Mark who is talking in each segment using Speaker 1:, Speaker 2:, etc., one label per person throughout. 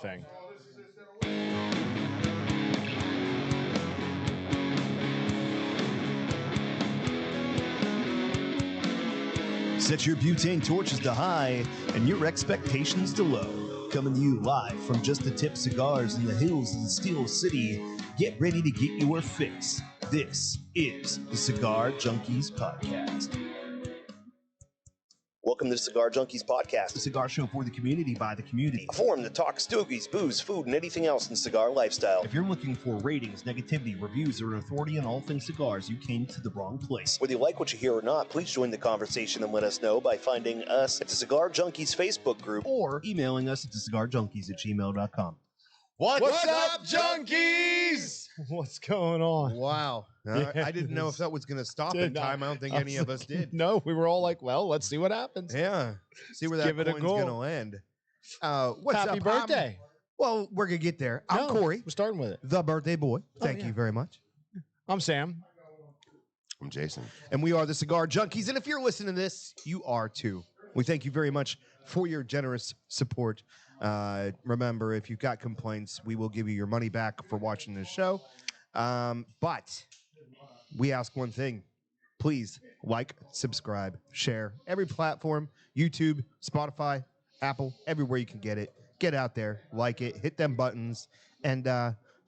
Speaker 1: thing.
Speaker 2: Set your butane torches to high and your expectations to low. Coming to you live from Just the Tip Cigars in the hills of the Steel City. Get ready to get your fix. This is the Cigar Junkies Podcast. Welcome to the Cigar Junkies Podcast, a cigar show for the community by the community. A forum to talk stogies, booze, food, and anything else in the cigar lifestyle. If you're looking for ratings, negativity, reviews, or an authority on all things cigars, you came to the wrong place. Whether you like what you hear or not, please join the conversation and let us know by finding us at the Cigar Junkies Facebook group or emailing us at thecigarjunkies@gmail.com.
Speaker 1: What's up, junkies? What's going on?
Speaker 3: Wow. I didn't know if that was going to stop in time. I don't think any of us did.
Speaker 1: No, we were all like, well, let's see what happens.
Speaker 3: Yeah. See where that
Speaker 1: Give it a
Speaker 3: coin's
Speaker 1: go.
Speaker 3: going to land. What's
Speaker 1: Happy
Speaker 3: up?
Speaker 1: birthday.
Speaker 3: Well, we're going to get there. I'm Cory,
Speaker 1: We're starting with it.
Speaker 3: the birthday boy. Thank you very much.
Speaker 1: I'm Sam.
Speaker 4: I'm Jason.
Speaker 3: And we are the Cigar Junkies. And if you're listening to this, you are too. We thank you very much for your generous support. Remember, if you've got complaints, we will give you your money back for watching this show. But we ask one thing. Please like, subscribe, share every platform, YouTube, Spotify, Apple, everywhere you can get it. Get out there, like it, hit them buttons, and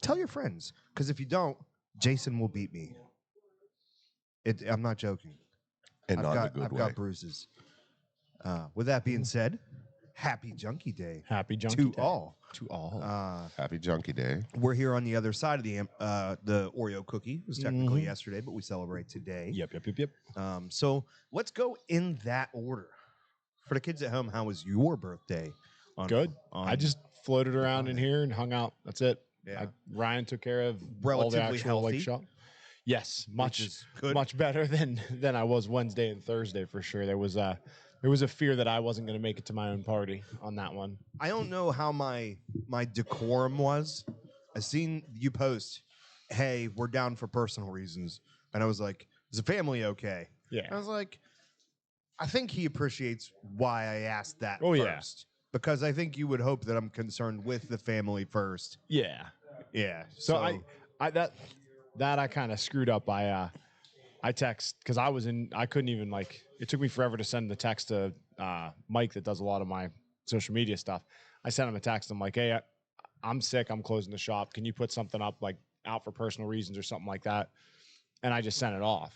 Speaker 3: tell your friends. Because if you don't, Jason will beat me. I'm not joking.
Speaker 4: And not in a good
Speaker 3: I've
Speaker 4: way.
Speaker 3: got bruises. With that being said, happy Junkie Day
Speaker 1: Happy Junkie
Speaker 3: to
Speaker 1: Day.
Speaker 3: all.
Speaker 1: To all.
Speaker 4: Happy Junkie Day.
Speaker 3: We're here on the other side of the Oreo cookie. It was technically yesterday, but we celebrate today.
Speaker 1: Yep.
Speaker 3: So let's go in that order. For the kids at home, how was your birthday?
Speaker 1: Good. I just floated around in here and hung out. That's it.
Speaker 3: Yeah.
Speaker 1: Ryan took care of
Speaker 3: Relatively
Speaker 1: all the actual
Speaker 3: healthy.
Speaker 1: shop. Yes, much
Speaker 3: is good.
Speaker 1: much better than I was Wednesday and Thursday for sure. There was a fear that I wasn't going to make it to my own party on that one.
Speaker 3: I don't know how my decorum was. I seen you post, "Hey, we're down for personal reasons," and I was like, "Is the family okay?"
Speaker 1: Yeah.
Speaker 3: I was like, I think he appreciates why I asked that
Speaker 1: Oh,
Speaker 3: first.
Speaker 1: yeah.
Speaker 3: Because I think you would hope that I'm concerned with the family first.
Speaker 1: Yeah.
Speaker 3: Yeah.
Speaker 1: So I kind of screwed up. I text because I couldn't even it took me forever to send the text to Mike that does a lot of my social media stuff. I sent him a text. I'm like, hey, I'm sick. I'm closing the shop. Can you put something up like out for personal reasons or something like that? And I just sent it off.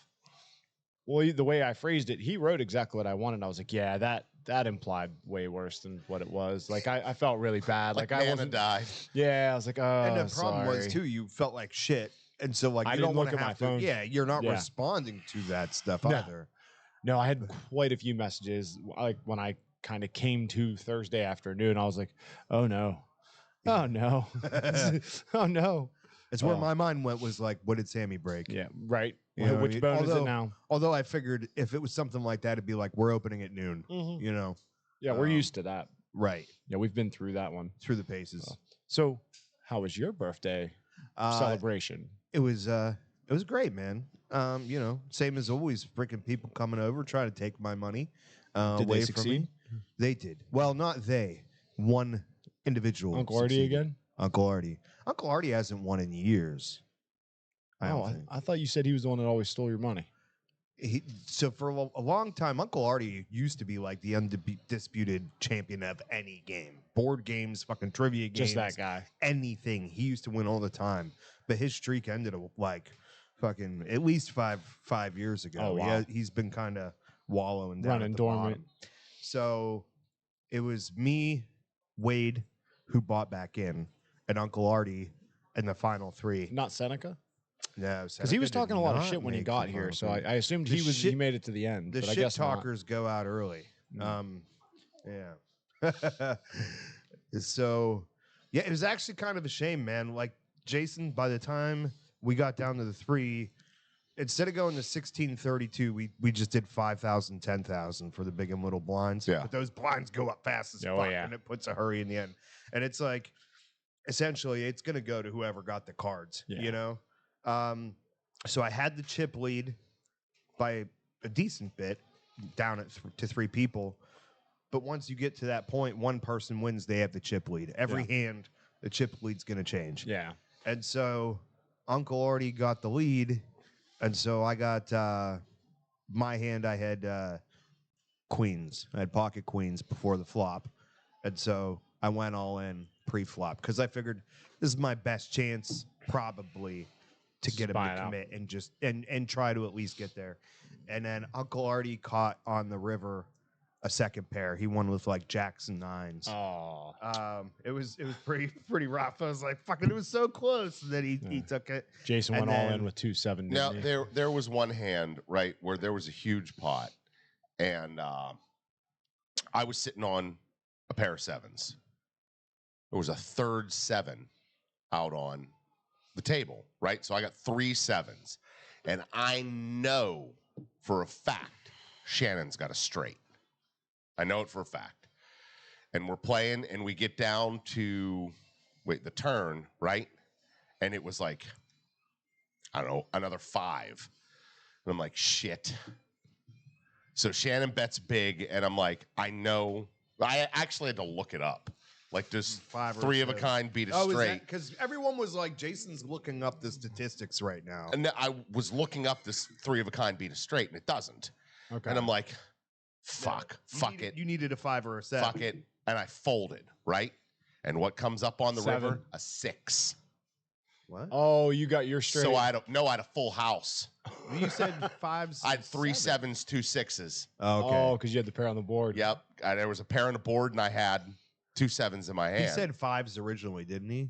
Speaker 1: Well, the way I phrased it, he wrote exactly what I wanted. I was like, yeah, that implied way worse than what it was. Like I felt really bad. Like I wasn't.
Speaker 4: died.
Speaker 1: Yeah, I was like, oh,
Speaker 3: And the problem was
Speaker 1: sorry.
Speaker 3: too, you felt like shit, and so like
Speaker 1: I
Speaker 3: you don't
Speaker 1: didn't
Speaker 3: want
Speaker 1: look
Speaker 3: to
Speaker 1: at
Speaker 3: have
Speaker 1: my
Speaker 3: to.
Speaker 1: phone.
Speaker 3: Yeah, you're not
Speaker 1: Yeah.
Speaker 3: responding to that stuff
Speaker 1: No.
Speaker 3: either.
Speaker 1: No, I had quite a few messages. Like when I kind of came to Thursday afternoon, I was like, oh no. Oh no. Oh no.
Speaker 3: It's where
Speaker 1: Oh.
Speaker 3: my mind went. Was like, what did Sammy break?
Speaker 1: Yeah, right.
Speaker 3: You know what I
Speaker 1: Which
Speaker 3: mean?
Speaker 1: bone is it now?
Speaker 3: Although I figured if it was something like that, it'd be like we're opening at noon. You know,
Speaker 1: Yeah, we're used to that.
Speaker 3: right
Speaker 1: Yeah, we've been through that one.
Speaker 3: through the paces.
Speaker 1: So, how was your birthday celebration?
Speaker 3: It was great, man. You know, same as always. Freaking people coming over trying to take my money
Speaker 1: Did
Speaker 3: away
Speaker 1: they
Speaker 3: from
Speaker 1: succeed?
Speaker 3: me. They did. Well, not they. One individual.
Speaker 1: Uncle Artie
Speaker 3: succeeded.
Speaker 1: again?
Speaker 3: Uncle Artie. Uncle Artie hasn't won in years. I don't think.
Speaker 1: I thought you said he was the one that always stole your money.
Speaker 3: So for a long time, Uncle Artie used to be like the undisputed champion of any game, board games, fucking trivia games,
Speaker 1: Just that guy.
Speaker 3: anything. He used to win all the time, but his streak ended like fucking at least five years ago.
Speaker 1: Oh, wow.
Speaker 3: He's been kind of wallowing down
Speaker 1: Running
Speaker 3: at the
Speaker 1: dormant.
Speaker 3: bottom. So it was me, Wade, who bought back in, and Uncle Artie in the final three.
Speaker 1: Not Seneca?
Speaker 3: No,
Speaker 1: Because he was
Speaker 3: Seneca did
Speaker 1: talking a lot of
Speaker 3: not
Speaker 1: shit when he
Speaker 3: make
Speaker 1: got
Speaker 3: the
Speaker 1: here,
Speaker 3: final
Speaker 1: so
Speaker 3: three.
Speaker 1: I assumed
Speaker 3: The
Speaker 1: he
Speaker 3: shit-
Speaker 1: made it to the end.
Speaker 3: The
Speaker 1: but I
Speaker 3: shit
Speaker 1: guess not.
Speaker 3: talkers go out early.
Speaker 1: Mm.
Speaker 3: Yeah. So, yeah, it was actually kind of a shame, man. Like, Jason, by the time we got down to the three, instead of going to 1632, we just did 5,000, 10,000 for the big and little blinds.
Speaker 4: Yeah.
Speaker 3: But those blinds go up fast as
Speaker 1: Oh,
Speaker 3: fuck,
Speaker 1: yeah.
Speaker 3: and it puts a hurry in the end. And it's like, essentially, it's going to go to whoever got the cards,
Speaker 1: Yeah.
Speaker 3: you know? So I had the chip lead by a decent bit down to three people. But once you get to that point, one person wins, they have the chip lead. Every hand, the chip lead's going to change.
Speaker 1: Yeah.
Speaker 3: And so Uncle already got the lead. And so I got my hand, I had queens. I had pocket queens before the flop. And so I went all in pre-flop because I figured this is my best chance probably to get him to commit and just and try to at least get there. And then Uncle already caught on the river a second pair. He won with like jacks and nines.
Speaker 1: Oh.
Speaker 3: It was pretty rough. I was like, fucking, it was so close that he took it.
Speaker 1: Jason went all in with 2-7.
Speaker 4: Now there was one hand, right, where there was a huge pot, and I was sitting on a pair of sevens. There was a third 7 out on the table, right? So I got 3 sevens, and I know for a fact Shannon's got a straight. I know it for a fact. And we're playing, and we get down to, the turn, right? And it was like, I don't know, another 5. And I'm like, shit. So Shannon bets big, and I'm like, I know. I actually had to look it up. Like, does 3 of a kind beat a straight?
Speaker 3: Because everyone was like, Jason's looking up the statistics right now.
Speaker 4: And I was looking up this 3 of a kind beat a straight, and it doesn't. Okay. And I'm like, fuck it.
Speaker 3: You needed a 5 or a 7.
Speaker 4: Fuck it. And I folded, right? And what comes up on the
Speaker 1: 7.
Speaker 4: river? A 6.
Speaker 3: What?
Speaker 1: Oh, you got your straight.
Speaker 4: So I had a full house.
Speaker 3: You said 5s.
Speaker 4: I had 3 7s, 2 6s.
Speaker 3: Oh, okay.
Speaker 1: Oh, because you had the pair on the board.
Speaker 4: Yep. There was a pair on the board, and I had 2 7s in my hand.
Speaker 3: He said 5s originally, didn't he?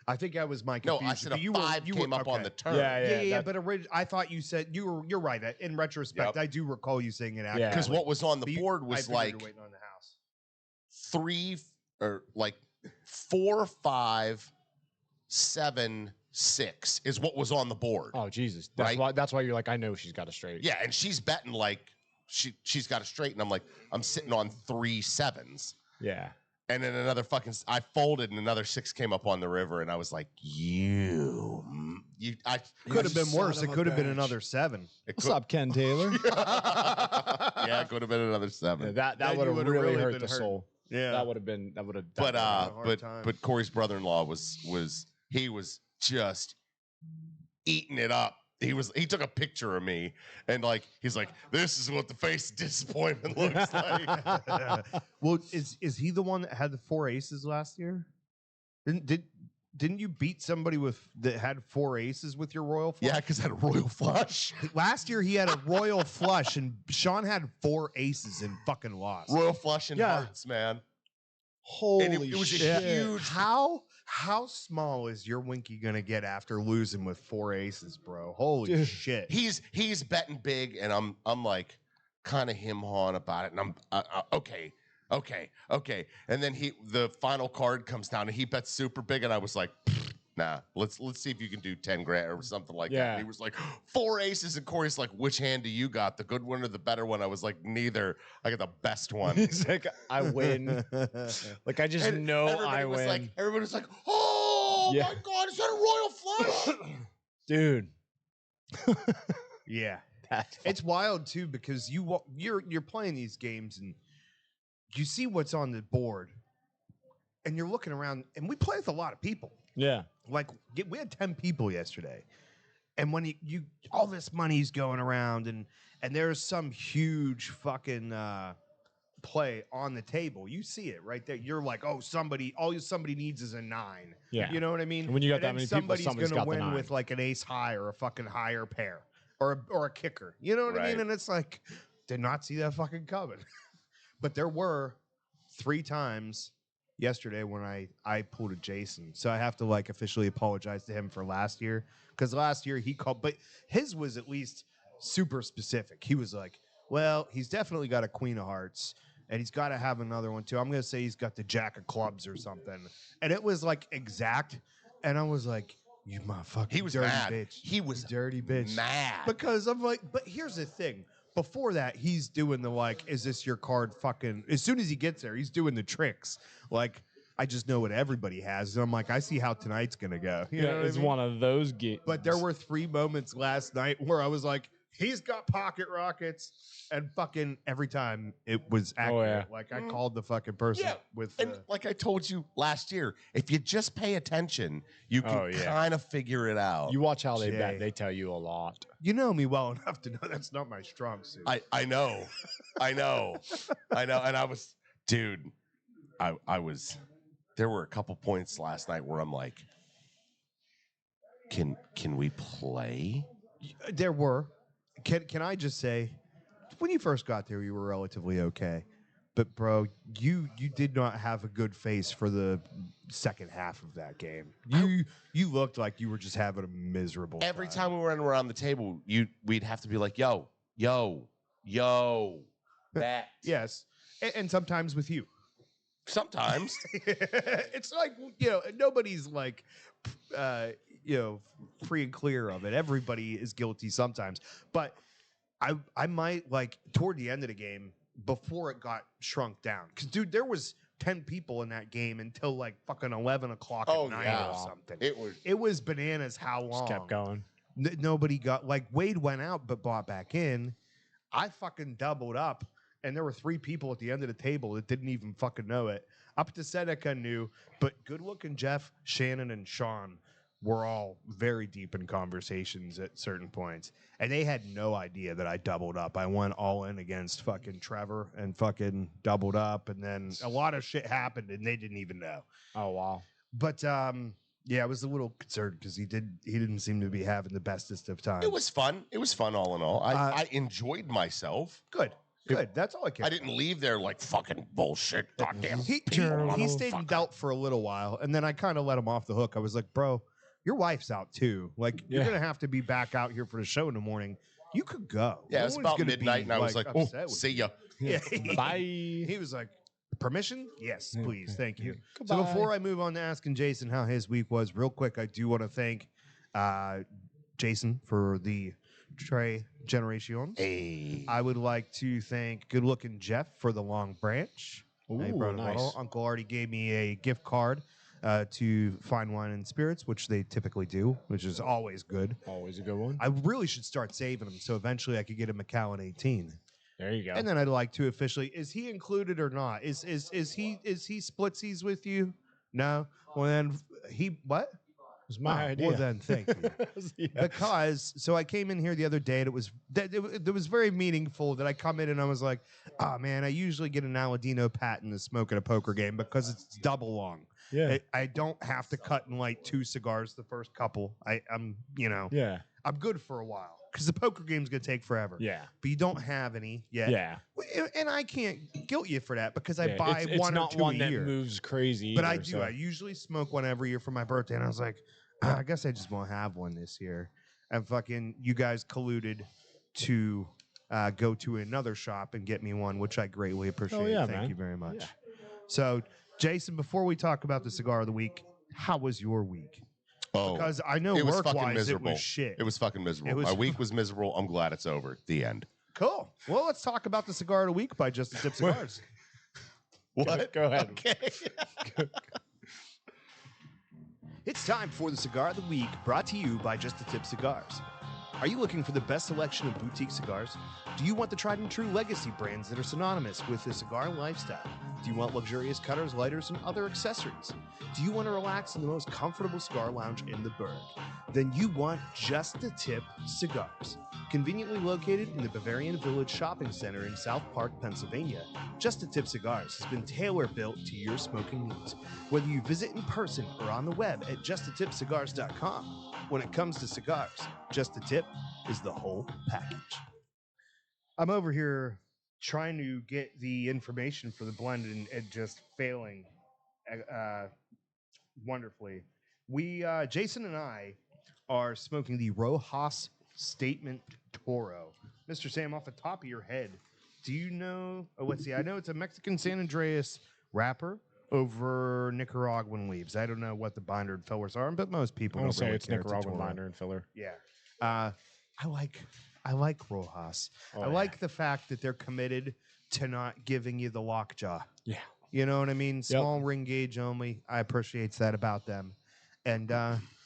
Speaker 3: I think that was my confusion.
Speaker 4: No, I said a 5 came up on the turn.
Speaker 3: Yeah. But I thought you said you're right. In retrospect, I do recall you saying it.
Speaker 4: Yeah. Because what was on the board was like
Speaker 3: waiting on the house.
Speaker 4: 3 or like 4, 5, 7, 6 is what was on the board.
Speaker 1: Oh Jesus!
Speaker 4: That's
Speaker 1: why you're like, I know she's got a straight.
Speaker 4: Yeah, and she's betting like she's got a straight, and I'm like, I'm sitting on 3 7s.
Speaker 1: Yeah.
Speaker 4: And then I folded, and another 6 came up on the river, and I was like, I
Speaker 3: could have been worse. It could have been another 7.
Speaker 1: What's up, Ken Taylor?
Speaker 4: Yeah, it could have been another 7.
Speaker 1: Yeah, that would have really hurt the soul.
Speaker 3: Yeah,
Speaker 1: that would have.
Speaker 4: But Cory's brother-in-law was just eating it up. He took a picture of me, and he's like, this is what the face of disappointment looks like.
Speaker 3: Well, is he the one that had the 4 aces last year? Didn't you beat somebody that had 4 aces with your royal flush?
Speaker 4: Yeah, because I had a royal flush.
Speaker 3: Last year he had a royal flush, and Sean had 4 aces and fucking lost.
Speaker 4: Royal flush and hearts, man.
Speaker 1: Holy
Speaker 4: shit! It was a huge.
Speaker 3: How small is your winky gonna get after losing with 4 aces, bro? Holy shit!
Speaker 4: He's betting big, and I'm like kind of him-hawing about it, and I'm okay. And then the final card comes down, and he bets super big, and I was like, nah, let's see if you can do 10 grand or something like that. And he was like 4 aces, and Cory's like, which hand do you got, the good one or the better one? I was like, neither. I got the best one.
Speaker 1: He's like, I win. Like I just know I win.
Speaker 4: Everybody was like, oh my god, is that a royal flush?
Speaker 1: Dude.
Speaker 3: Yeah. It's wild too, because you're playing these games and you see what's on the board, and you're looking around, and we play with a lot of people.
Speaker 1: Yeah.
Speaker 3: Like we had 10 people yesterday, and when you all this money's going around, and there's some huge fucking play on the table, you see it right there. You're like, oh, all somebody needs is a 9.
Speaker 1: Yeah.
Speaker 3: You know what I mean?
Speaker 1: And when you got that many people, somebody's
Speaker 3: gonna
Speaker 1: got
Speaker 3: win
Speaker 1: the 9.
Speaker 3: with like an ace high or a fucking higher pair or a kicker. You know what I mean? And it's like, did not see that fucking coming. But there were 3 times yesterday when I pulled a Jason. So I have to officially apologize to him for last year, because last year he called, but his was at least super specific. He was like, well, he's definitely got a queen of hearts, and he's got to have another one too. I'm going to say he's got the jack of clubs or something. And it was exact. And I was like, you motherfucking
Speaker 4: he was
Speaker 3: dirty
Speaker 4: mad.
Speaker 3: bitch.
Speaker 4: He was
Speaker 3: you dirty bitch.
Speaker 4: Mad.
Speaker 3: Because I'm like, but here's the thing. Before that, he's doing the is this your card fucking... As soon as he gets there, he's doing the tricks. I just know what everybody has. And I'm like, I see how tonight's going to go. You know what
Speaker 1: it's
Speaker 3: I mean?
Speaker 1: one of those games.
Speaker 3: But there were 3 moments last night where I was like, He's got pocket rockets, and fucking every time it was accurate.
Speaker 1: yeah.
Speaker 3: Like I called the fucking person with
Speaker 4: And like I told you last year, if you just pay attention, you can kind of figure it out.
Speaker 1: You watch how they
Speaker 3: Jay.
Speaker 1: bet; they tell you a lot.
Speaker 3: You know me well enough to know that's not my strong suit.
Speaker 4: I know, and I was, dude, I was. There were a couple points last night where I'm like, can we play?
Speaker 3: There were. Can I just say, when you first got there, you were relatively okay. But bro, you did not have a good face for the second half of that game. You looked like you were just having a miserable
Speaker 4: Every time we went around the table, we'd have to be like, yo, bet.
Speaker 3: Yes. And sometimes with you.
Speaker 4: Sometimes.
Speaker 3: It's like, nobody's like free and clear of it. Everybody is guilty sometimes. But I might, like, toward the end of the game, before it got shrunk down. Because, dude, there was 10 people in that game until, like, fucking 11 o'clock at night or something. It was bananas how long.
Speaker 1: Just kept going.
Speaker 3: Nobody got, like, Wade went out but bought back in. I fucking doubled up, and there were 3 people at the end of the table that didn't even fucking know it. Up to Seneca knew, but good-looking Jeff, Shannon, and Sean were all very deep in conversations at certain points. And they had no idea that I doubled up. I went all in against fucking Trevor and fucking doubled up. And then a lot of shit happened and they didn't even know.
Speaker 1: Oh, wow.
Speaker 3: But, yeah, I was a little concerned because he didn't seem to be having the bestest of times.
Speaker 4: It was fun. It was fun all in all. I enjoyed myself.
Speaker 3: Good. That's all I care.
Speaker 4: I didn't leave there like fucking bullshit. Goddamn.
Speaker 3: He stayed in doubt for a little while. And then I kind of let him off the hook. I was like, bro, your wife's out too. Like, you're going to have to be back out here for the show in the morning. You could go.
Speaker 4: Yeah, it was about midnight, and I was like, oh, see ya.
Speaker 3: Yeah.
Speaker 1: Bye.
Speaker 3: He was like, permission? Yes, please. Thank you.
Speaker 1: Goodbye.
Speaker 3: So before I move on to asking Jason how his week was, real quick, I do want to thank Jason for the Trey Generations.
Speaker 4: Hey.
Speaker 3: I would like to thank good looking Jeff for the long branch.
Speaker 1: Ooh,
Speaker 3: He brought a
Speaker 1: nice.
Speaker 3: bottle. Uncle already gave me a gift card to Fine Wine and Spirits, which they typically do, which is always good.
Speaker 1: Always a good one.
Speaker 3: I really should start saving them so eventually I could get a Macallan 18.
Speaker 1: There you go.
Speaker 3: And then I'd like to officially, is he included or not? Is he splitsies with you? No? Well then what?
Speaker 1: It was my idea.
Speaker 3: Well then, thank you.
Speaker 1: Yeah.
Speaker 3: Because so I came in here the other day and it was very meaningful that I come in and I was like, oh man, I usually get an Aladino patent to smoke at a poker game because it's double long.
Speaker 1: Yeah.
Speaker 3: I don't have to cut and light 2 cigars the first couple. I'm I'm good for a while because the poker game's gonna take forever.
Speaker 1: Yeah.
Speaker 3: But you don't have any yet.
Speaker 1: Yeah.
Speaker 3: And I can't guilt you for that because I
Speaker 1: Yeah,
Speaker 3: buy
Speaker 1: it's
Speaker 3: one or
Speaker 1: not
Speaker 3: 2
Speaker 1: one
Speaker 3: a
Speaker 1: that
Speaker 3: year.
Speaker 1: moves crazy.
Speaker 3: But
Speaker 1: either,
Speaker 3: I do.
Speaker 1: so.
Speaker 3: I usually smoke one every year for my birthday, and I was like, I guess I just won't have one this year. And fucking, you guys colluded to go to another shop and get me one, which I greatly appreciate.
Speaker 1: Oh, yeah,
Speaker 3: Thank
Speaker 1: man.
Speaker 3: you very much.
Speaker 1: Yeah.
Speaker 3: So, Jason, before we talk about the cigar of the week, how was your week?
Speaker 4: Oh,
Speaker 3: Because I know
Speaker 4: it was fucking
Speaker 3: work-wise it
Speaker 4: miserable.
Speaker 3: was shit.
Speaker 4: It was fucking miserable.
Speaker 3: It was-
Speaker 4: My week was miserable. I'm glad it's over. The end.
Speaker 3: Cool. Well, let's talk about the cigar of the week by Just a Tip Cigars.
Speaker 4: What?
Speaker 1: Go ahead.
Speaker 4: Okay.
Speaker 3: It's time for the Cigar of the Week, brought to you by Just a Tip Cigars. Are you looking for the best selection of boutique cigars? Do you want the tried and true legacy brands that are synonymous with the cigar lifestyle? Do you want luxurious cutters, lighters, and other accessories? Do you want to relax in the most comfortable cigar lounge in the burg? Then you want Just a Tip Cigars. Conveniently located in the Bavarian Village Shopping Center in South Park, Pennsylvania, Just a Tip Cigars has been tailor-built to your smoking needs. Whether you visit in person or on the web at justatipcigars.com, when it comes to cigars, Just a Tip is the whole package. I'm over here trying to get the information for the blend and just failing wonderfully. Jason and I are smoking the Rojas Statement Toro. Mr. Sam, off the top of your head, do you know, let's see, I know it's a Mexican San Andreas wrapper over Nicaraguan leaves. I don't know what the binder and fillers are, but most people
Speaker 1: I
Speaker 3: don't
Speaker 1: want to say
Speaker 3: really
Speaker 1: it's
Speaker 3: care.
Speaker 1: Nicaraguan
Speaker 3: a Toro.
Speaker 1: binder and filler.
Speaker 3: Yeah. I like Rojas.
Speaker 1: Oh,
Speaker 3: I like the fact that they're committed to not giving you the lockjaw.
Speaker 1: Yeah.
Speaker 3: You know what I mean? Small ring gauge only. I appreciate that about them. And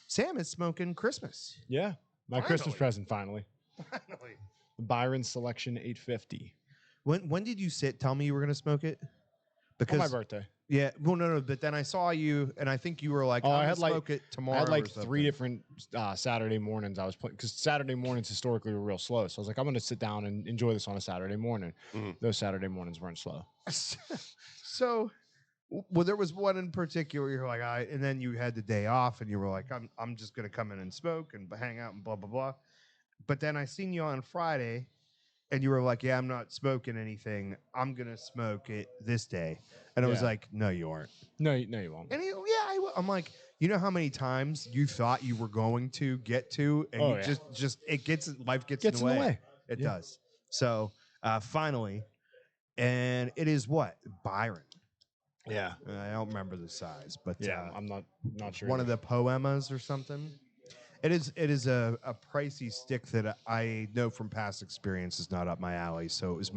Speaker 3: Sam is smoking Christmas.
Speaker 1: Yeah. My Christmas present finally.
Speaker 3: Finally.
Speaker 1: Byron Selection 850
Speaker 3: When did you tell me you were going to smoke it?
Speaker 1: for my birthday.
Speaker 3: Yeah, well, no, but then I saw you, and I think you were like,
Speaker 1: Oh,
Speaker 3: I'm
Speaker 1: I
Speaker 3: gonna
Speaker 1: had like
Speaker 3: smoke it tomorrow.
Speaker 1: I had like
Speaker 3: or something.
Speaker 1: 3 different Saturday mornings I was playing because Saturday mornings historically were real slow. So I was like, I'm gonna sit down and enjoy this on a Saturday morning. Those Saturday mornings weren't slow.
Speaker 3: So, well, there was one in particular. You're like, and then you had the day off, and you were like, I'm just gonna come in and smoke and hang out and blah blah blah. But then I seen you on Friday, and you were like, yeah, I'm not smoking anything. I'm gonna smoke it this day. And I was
Speaker 1: Yeah.
Speaker 3: like, no, you aren't.
Speaker 1: No, you won't.
Speaker 3: And I'm like, you know how many times you thought you were going to get to, and
Speaker 1: Oh,
Speaker 3: you
Speaker 1: yeah.
Speaker 3: just life gets
Speaker 1: Gets
Speaker 3: in the way. It
Speaker 1: Yeah.
Speaker 3: does. So finally, and it is what Byron.
Speaker 1: Yeah.
Speaker 3: I don't remember the size, but
Speaker 1: Yeah, I'm not sure.
Speaker 3: one
Speaker 1: either.
Speaker 3: of the poemas or something. It is a pricey stick that I know from past experience is not up my alley. So it was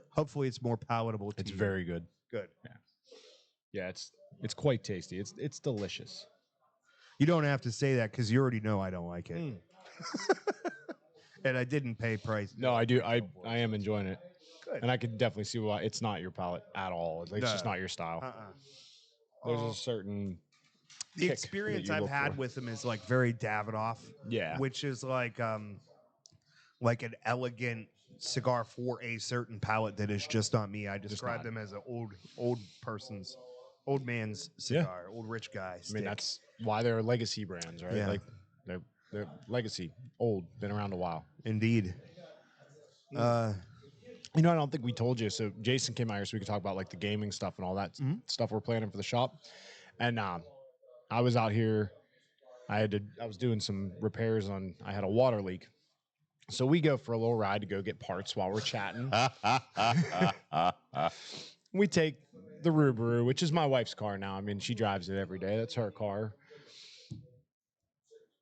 Speaker 3: hopefully it's more palatable to
Speaker 1: It's
Speaker 3: you.
Speaker 1: very good.
Speaker 3: Good.
Speaker 1: Yeah, it's quite tasty. It's delicious.
Speaker 3: You don't have to say that because you already know I don't like it. And I didn't pay price.
Speaker 1: No, I do. I am enjoying it.
Speaker 3: Good.
Speaker 1: And I can definitely see why it's not your palate at all. It's just
Speaker 3: No.
Speaker 1: not your style.
Speaker 3: Uh-uh.
Speaker 1: There's a certain
Speaker 3: The
Speaker 1: kick
Speaker 3: experience
Speaker 1: that you
Speaker 3: I've
Speaker 1: look
Speaker 3: had
Speaker 1: for.
Speaker 3: with them is like very Davidoff.
Speaker 1: Yeah.
Speaker 3: Which is like an elegant cigar for a certain palate that is just not me. I describe
Speaker 1: not.
Speaker 3: them as an old man's cigar, old rich guy.
Speaker 1: I mean, that's why they're legacy brands, right?
Speaker 3: Yeah.
Speaker 1: Like they're legacy, old, been around a while.
Speaker 3: Indeed.
Speaker 1: You know, I don't think we told you. So Jason came out here so we could talk about like the gaming stuff and all that stuff we're planning for the shop. And I was out here. I was doing some repairs I had a water leak. So we go for a little ride to go get parts while we're chatting. We take the Rubaru, which is my wife's car now. I mean, she drives it every day. That's her car.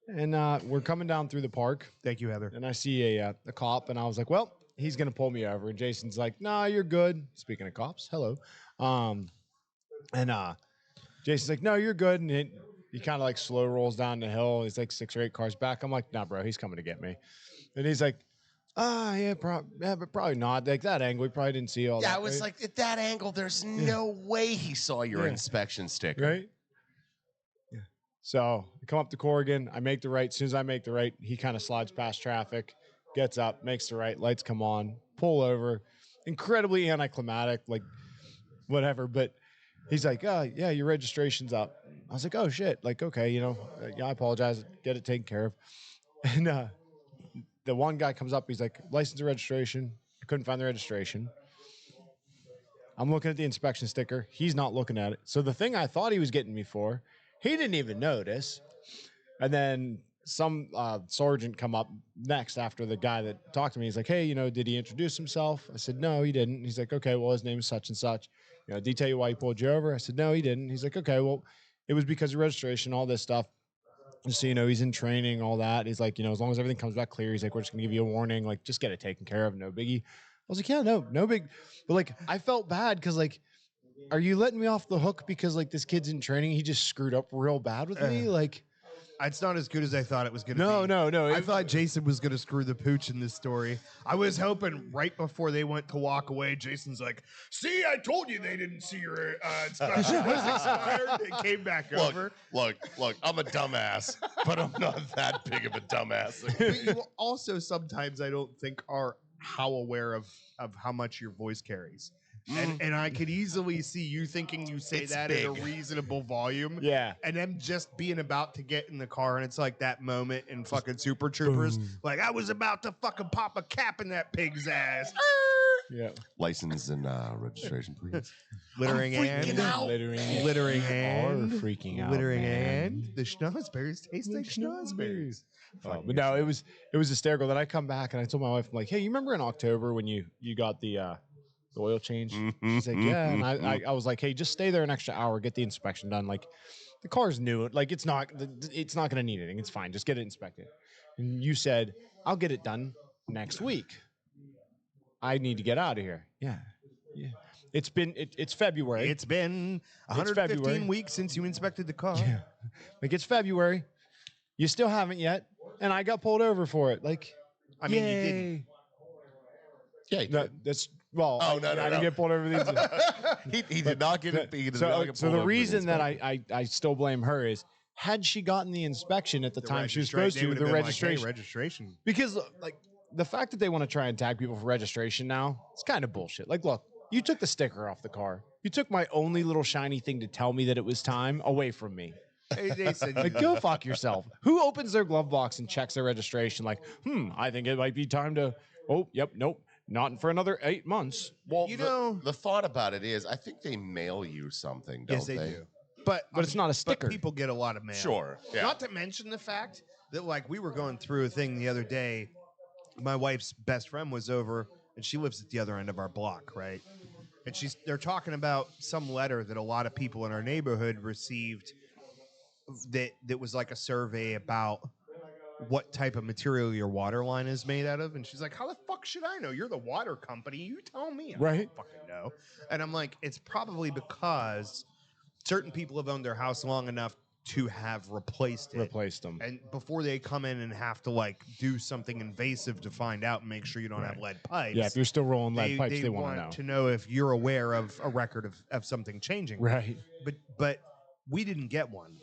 Speaker 1: And we're coming down through the park.
Speaker 3: Thank you, Heather.
Speaker 1: And I see a cop, and I was like, well, he's going to pull me over. And Jason's like, nah, you're good. Speaking of cops, hello. Jason's like, no, you're good. And he kind of like slow rolls down the hill. He's like 6 or 8 cars back. I'm like, nah, bro, he's coming to get me. And he's like, yeah, but probably not. Like that angle, he probably didn't see all that.
Speaker 4: Yeah, I was like, at that angle, there's no way he saw your inspection sticker.
Speaker 1: Right? Yeah. So I come up to Corrigan. I make the right. As soon as I make the right, he kind of slides past traffic, gets up, makes the right. Lights come on, pull over. Incredibly anticlimactic, like whatever. But he's like, yeah, your registration's up. I was like, oh, shit. Like, okay, yeah, I apologize. Get it taken care of. And the one guy comes up. He's like, license and registration. I couldn't find the registration. I'm looking at the inspection sticker. He's not looking at it. So the thing I thought he was getting me for, he didn't even notice. And then some sergeant come up next after the guy that talked to me. He's like, hey, did he introduce himself? I said, no, he didn't. He's like, okay, well, his name is such and such. Did he tell you why he pulled you over? I said, no, he didn't. He's like, okay, well, it was because of registration, all this stuff. Just so he's in training, all that. He's like, as long as everything comes back clear, he's like, we're just going to give you a warning. Like, just get it taken care of. No biggie. I was like, yeah, no big. But like, I felt bad because like, are you letting me off the hook because like this kid's in training? He just screwed up real bad with me. Like,
Speaker 3: it's not as good as I thought it was going to be.
Speaker 1: No.
Speaker 3: I thought Jason was going to screw the pooch in this story. I was hoping right before they went to walk away, Jason's like, see, I told you they didn't see your inspection was expired. They came back over.
Speaker 4: Look, I'm a dumbass, but I'm not that big of a dumbass.
Speaker 3: But you also sometimes, I don't think, are how aware of how much your voice carries. And I could easily see you thinking you say
Speaker 4: It's
Speaker 3: that
Speaker 4: big.
Speaker 3: at a reasonable volume.
Speaker 1: Yeah.
Speaker 3: And them just being about to get in the car, and it's like that moment in fucking Super Troopers. Like, I was about to fucking pop a cap in that pig's ass.
Speaker 1: Yeah.
Speaker 4: License and registration, please.
Speaker 3: Littering and
Speaker 1: Littering
Speaker 3: and
Speaker 1: freaking out.
Speaker 3: littering
Speaker 1: man.
Speaker 3: and the schnozberries taste like schnozberries.
Speaker 1: But no, it was hysterical. Then I come back and I told my wife, I'm like, hey, you remember in October when you got the oil change? She's like, yeah. And I was like, hey, just stay there an extra hour, get the inspection done. Like, the car's new. Like, it's not going to need anything. It's fine. Just get it inspected. And you said, I'll get it done next week. I need to get out of here. Yeah. It's February.
Speaker 3: It's been 115 weeks since you inspected the car.
Speaker 1: Yeah. Like, it's February. You still haven't yet. And I got pulled over for it. Like,
Speaker 3: I mean,
Speaker 1: yay.
Speaker 3: you didn't.
Speaker 4: Yeah, he
Speaker 1: No,
Speaker 4: did.
Speaker 1: that's well.
Speaker 4: Oh,
Speaker 1: I
Speaker 4: no,
Speaker 1: didn't get pulled over the.
Speaker 4: he did not get it. He did
Speaker 1: So,
Speaker 4: not get
Speaker 1: so
Speaker 4: pulled
Speaker 1: the
Speaker 4: over
Speaker 1: reason that
Speaker 4: inspection.
Speaker 1: I still blame her is had she gotten the inspection at the time she was supposed to, the registration.
Speaker 3: registration.
Speaker 1: Because like the fact that they want to try and tag people for registration now, it's kind of bullshit. Like, look, you took the sticker off the car. You took my only little shiny thing to tell me that it was time away from me.
Speaker 3: They said
Speaker 1: Like, go fuck yourself. Who opens their glove box and checks their registration? Like, I think it might be time to. Oh, yep, nope, not for another 8 months.
Speaker 4: Well,
Speaker 3: you know,
Speaker 4: the thought about it is, I think they mail you something, don't
Speaker 3: yes, they
Speaker 4: they?
Speaker 3: do. But
Speaker 1: it's not a sticker.
Speaker 3: But people get a lot of mail.
Speaker 4: Sure. Yeah.
Speaker 3: Not to mention the fact that, like, we were going through a thing the other day. My wife's best friend was over, and she lives at the other end of our block, right? And they're talking about some letter that a lot of people in our neighborhood received that was like a survey about what type of material your water line is made out of. And she's like, how the fuck should I know? You're the water company. You tell me. I
Speaker 1: Right.
Speaker 3: don't fucking know. And I'm like, it's probably because certain people have owned their house long enough to have replaced
Speaker 1: them.
Speaker 3: And before they come in and have to like do something invasive to find out and make sure you don't have lead pipes.
Speaker 1: Yeah, if you're still rolling lead pipes, they want
Speaker 3: to know if you're aware of a record of something changing.
Speaker 1: Right.
Speaker 3: But we didn't get one.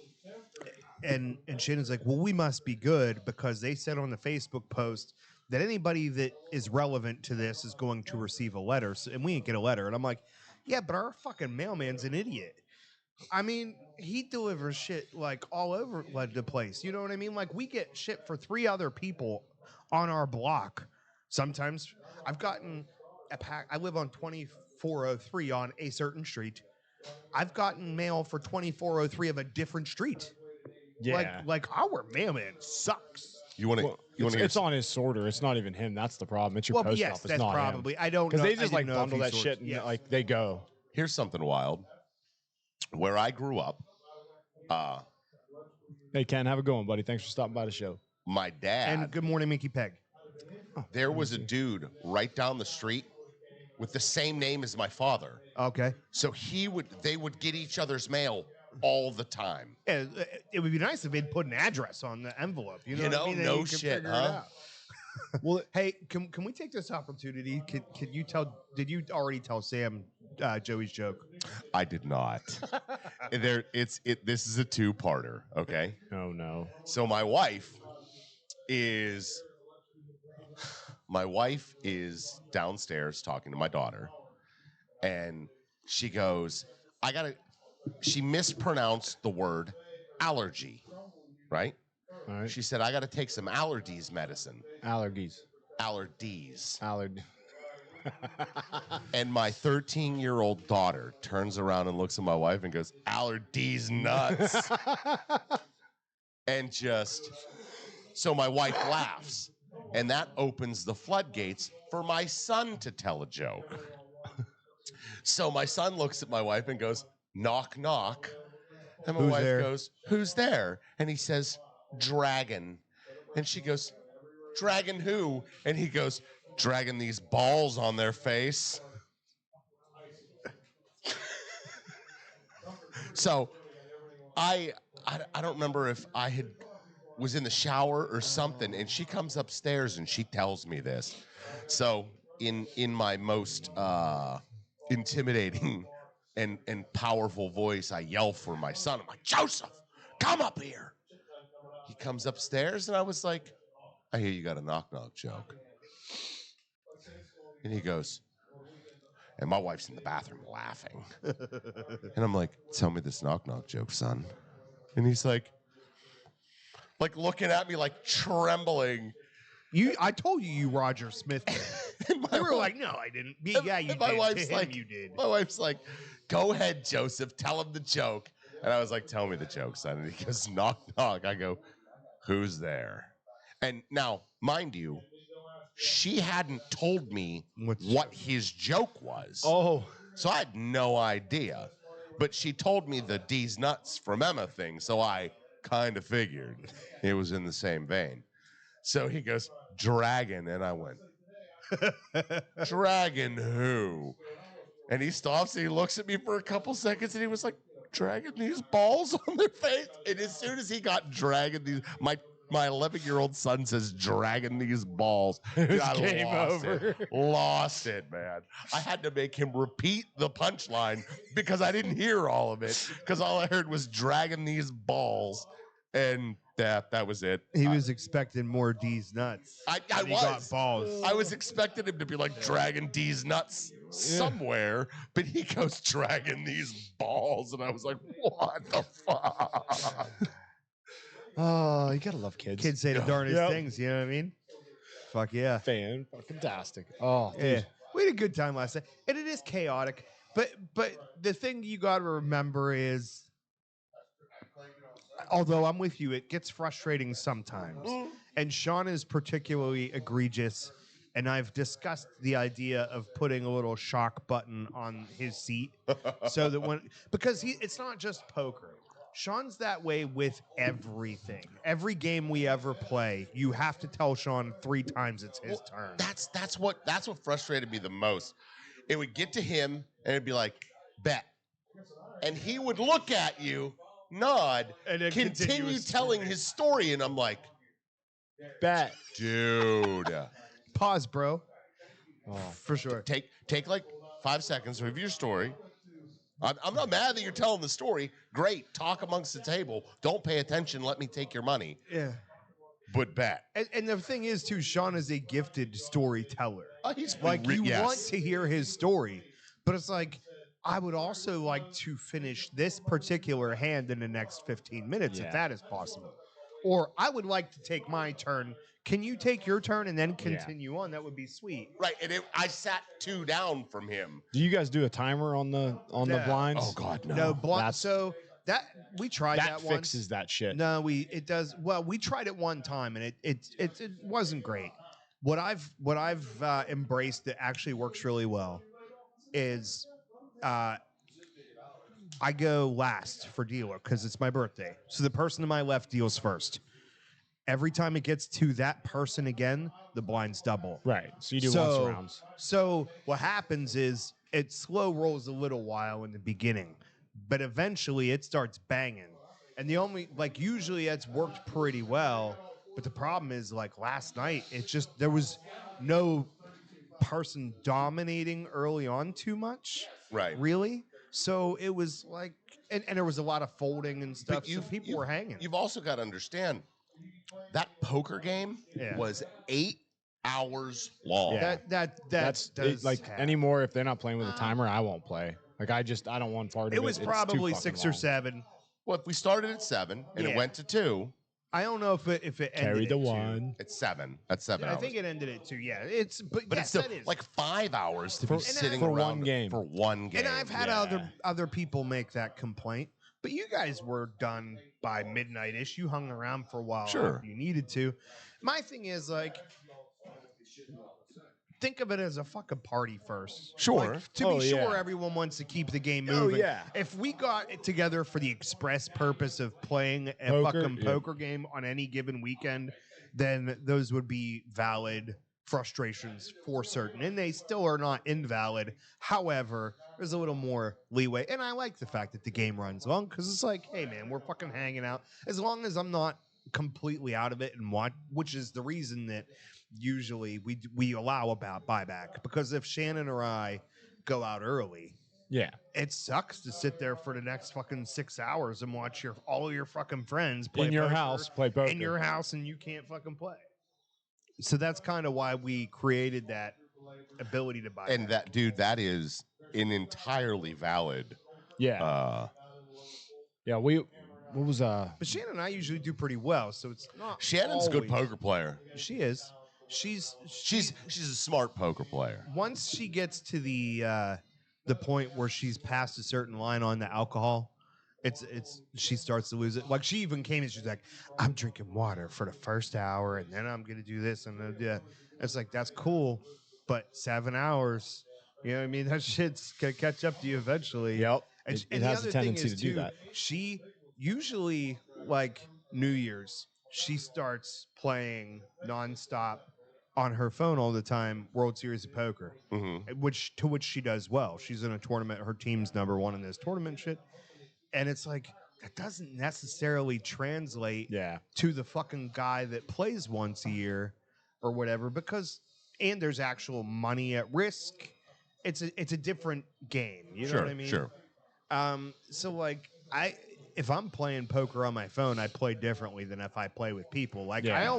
Speaker 3: And Shannon's like, well, we must be good because they said on the Facebook post that anybody that is relevant to this is going to receive a letter. And we didn't get a letter. And I'm like, yeah, but our fucking mailman's an idiot. I mean, he delivers shit like all over the place. You know what I mean? Like, we get shit for 3 other people on our block. Sometimes I've gotten a pack. I live on 2403 on a certain street. I've gotten mail for 2403 of a different street.
Speaker 1: Yeah.
Speaker 3: Like our mailman sucks.
Speaker 4: You want to?
Speaker 1: It's on his sorter. It's not even him. That's the problem. It's your post
Speaker 3: yes,
Speaker 1: office,
Speaker 3: that's
Speaker 1: not
Speaker 3: probably.
Speaker 1: him.
Speaker 3: I don't know.
Speaker 1: Because they just
Speaker 3: I
Speaker 1: like
Speaker 3: didn't know if
Speaker 1: bundle
Speaker 3: he
Speaker 1: that
Speaker 3: sorts-
Speaker 1: shit and
Speaker 3: yes.
Speaker 1: like they go.
Speaker 4: Here's something wild. Where I grew up,
Speaker 1: Hey, Ken, have a good one, buddy. Thanks for stopping by the show.
Speaker 4: my dad.
Speaker 3: And good morning, Mickey Peg.
Speaker 4: There was a dude right down the street with the same name as my father.
Speaker 3: Okay.
Speaker 4: So they would get each other's mail all the time.
Speaker 3: Yeah, it would be nice if they'd put an address on the envelope. You know what I mean? Then
Speaker 4: no
Speaker 3: you can
Speaker 4: shit,
Speaker 3: figure it
Speaker 4: huh?
Speaker 3: out. Well, hey, can we take this opportunity? Could you tell? Did you already tell Sam Joey's joke?
Speaker 4: I did not. This is a 2-parter. Okay.
Speaker 1: Oh no.
Speaker 4: So my wife is downstairs talking to my daughter, and she goes, she mispronounced the word allergy, right?
Speaker 1: All right.
Speaker 4: She said, I got to take some allergies medicine.
Speaker 1: Allergies.
Speaker 4: Allergies.
Speaker 1: Allergy.
Speaker 4: And my 13-year-old daughter turns around and looks at my wife and goes, allergies nuts. And so my wife laughs. And that opens the floodgates for my son to tell a joke. So my son looks at my wife and goes, knock, knock. And my wife goes, who's there? And he says, dragon. And she goes, dragon who? And he goes, dragging these balls on their face. So I don't remember if I was in the shower or something, and she comes upstairs and she tells me this. So in my most intimidating and powerful voice, I yell for my son. I'm like, Joseph, come up here. He comes upstairs, and I was like, I hear you got a knock-knock joke. And he goes, and my wife's in the bathroom laughing. And I'm like, tell me this knock-knock joke, son. And he's like looking at me like trembling.
Speaker 3: I told you Roger Smith did. You were like, no, I didn't. Yeah, you did.
Speaker 4: My wife's
Speaker 3: to him,
Speaker 4: like,
Speaker 3: you did.
Speaker 4: My wife's like, go ahead, Joseph, tell him the joke. And I was like, tell me the joke, son. And he goes, knock, knock. I go, who's there? And now, mind you, she hadn't told me what his joke was.
Speaker 1: Oh.
Speaker 4: So I had no idea. But she told me the D's nuts from Emma thing, so I kind of figured it was in the same vein. So he goes, dragon. And I went, dragon who? And he stops and he looks at me for a couple seconds and he was like, dragging these balls on their face. And as soon as he got dragging these, My 11-year-old son says, "Dragging these balls." Dude,
Speaker 1: It's
Speaker 4: I
Speaker 1: game
Speaker 4: lost
Speaker 1: over.
Speaker 4: it. Lost it, man. I had to make him repeat the punchline because I didn't hear all of it. Because all I heard was "dragging these balls," and that was it.
Speaker 3: He was expecting more D's nuts.
Speaker 4: I
Speaker 3: and he got
Speaker 4: was.
Speaker 3: balls.
Speaker 4: I was expecting him to be like dragging D's nuts somewhere, but he goes dragging these balls, and I was like, "What the fuck?"
Speaker 1: Oh, you gotta love kids.
Speaker 3: Kids say the darndest
Speaker 1: Yep.
Speaker 3: things, you know what I mean? Fuck yeah.
Speaker 1: Fantastic. Oh, dude.
Speaker 3: Yeah. We had a good time last night. And it is chaotic. But the thing you gotta remember is, although I'm with you, it gets frustrating sometimes. And Sean is particularly egregious. And I've discussed the idea of putting a little shock button on his seat so that because it's not just poker. Sean's that way with everything. Every game we ever play, you have to tell Sean 3 times it's his turn.
Speaker 4: That's what frustrated me the most. It would get to him and it'd be like, "Bet," and he would look at you, nod,
Speaker 3: And then
Speaker 4: continue telling his story, and I'm like,
Speaker 1: Bet.
Speaker 4: "Dude,
Speaker 3: Pause, bro.
Speaker 1: Oh.
Speaker 3: For sure.
Speaker 4: take like 5 seconds to review your story." I'm not mad that you're telling the story. Great. Talk amongst the table. Don't pay attention. Let me take your money.
Speaker 3: Yeah.
Speaker 4: But bet.
Speaker 3: And the thing is, too, Sean is a gifted storyteller.
Speaker 4: He's
Speaker 3: Like, you want to hear his story, but it's like, I would also like to finish this particular hand in the next 15 minutes, if that is possible. Or I would like to take my turn. Can you take your turn and then continue on? That would be sweet.
Speaker 4: Right, and I sat 2 down from him.
Speaker 1: Do you guys do a timer on the blinds?
Speaker 4: Oh God, no.
Speaker 3: No, so that we tried that
Speaker 1: that
Speaker 3: once.
Speaker 1: fixes that shit.
Speaker 3: No, it does. Well, we tried it one time and it wasn't great. What I've embraced that actually works really well is I go last for dealer because it's my birthday. So the person to my left deals first. Every time it gets to that person again, the blinds double.
Speaker 1: Right. So you do once rounds.
Speaker 3: So what happens is it slow rolls a little while in the beginning, but eventually it starts banging. And usually it's worked pretty well, but the problem is like last night, there was no person dominating early on too much.
Speaker 4: Right.
Speaker 3: Really? So it was like, and there was a lot of folding and stuff. So people were hanging.
Speaker 4: You've also got to understand that poker game was 8 hours long.
Speaker 1: Yeah.
Speaker 3: That's
Speaker 1: anymore. If they're not playing with a timer, I won't play. Like I don't want part of it.
Speaker 3: It was
Speaker 1: It's
Speaker 3: probably
Speaker 1: too fucking
Speaker 3: 6 or
Speaker 1: long.
Speaker 3: 7.
Speaker 4: Well, if we started at 7 and it went to 2,
Speaker 3: I don't know if it ended
Speaker 1: Carry the
Speaker 3: at 2.
Speaker 1: one.
Speaker 4: it's 7. That's 7
Speaker 3: I
Speaker 4: hours.
Speaker 3: think it ended at 2. Yeah, but
Speaker 4: But
Speaker 3: yes,
Speaker 4: it's still
Speaker 3: that is.
Speaker 4: like 5 hours to
Speaker 1: For-
Speaker 4: be sitting
Speaker 1: for
Speaker 4: around
Speaker 1: one game.
Speaker 4: For one game.
Speaker 3: And I've had other people make that complaint, but you guys were done by midnight-ish. You hung around for a while.
Speaker 4: Sure.
Speaker 3: If you needed to. My thing is like, think of it as a fucking party first.
Speaker 4: Sure.
Speaker 3: Like, to
Speaker 1: Oh,
Speaker 3: be sure,
Speaker 1: yeah.
Speaker 3: everyone wants to keep the game
Speaker 1: Oh,
Speaker 3: moving.
Speaker 1: yeah.
Speaker 3: If we got it together for the express purpose of playing a
Speaker 1: Poker,
Speaker 3: fucking
Speaker 1: yeah.
Speaker 3: poker game on any given weekend, then those would be valid frustrations for certain. And they still are not invalid. However, there's a little more leeway. And I like the fact that the game runs long because it's like, hey, man, we're fucking hanging out. As long as I'm not completely out of it and watch, which is the reason that usually we allow about buyback, because if Shannon or I go out early, it sucks to sit there for the next fucking 6 hours and watch all of your fucking friends play
Speaker 1: in your
Speaker 3: poker
Speaker 1: house play poker.
Speaker 3: in your house and you can't fucking play. So that's kind of why we created that ability to buy.
Speaker 4: And
Speaker 3: back.
Speaker 4: that is an entirely valid.
Speaker 1: Yeah. What was
Speaker 3: But Shannon and I usually do pretty well, so it's not.
Speaker 4: Shannon's a good
Speaker 3: always-
Speaker 4: poker player.
Speaker 3: She is. She's
Speaker 4: a smart poker player.
Speaker 3: once she gets to the point where she's past a certain line on the alcohol, she starts to lose it. Like she even came and she's like, I'm drinking water for the first hour and then I'm gonna do this and then do that. It's like, that's cool, but 7 hours, you know what I mean? That shit's gonna catch up to you eventually.
Speaker 1: Yep.
Speaker 3: And,
Speaker 1: It
Speaker 3: and the
Speaker 1: has
Speaker 3: other
Speaker 1: a
Speaker 3: thing
Speaker 1: tendency
Speaker 3: is,
Speaker 1: to do
Speaker 3: too,
Speaker 1: that.
Speaker 3: she usually, like New Year's, she starts playing nonstop on her phone all the time, World Series of Poker, which she does well. She's in a tournament. Her team's #1 in this tournament shit. And it's like, that doesn't necessarily translate
Speaker 1: Yeah.
Speaker 3: to the fucking guy that plays once a year or whatever, because and there's actual money at risk. It's a different game. You know what I mean?
Speaker 4: Sure.
Speaker 3: So like if I'm playing poker on my phone, I play differently than if I play with people. Like
Speaker 1: Yeah.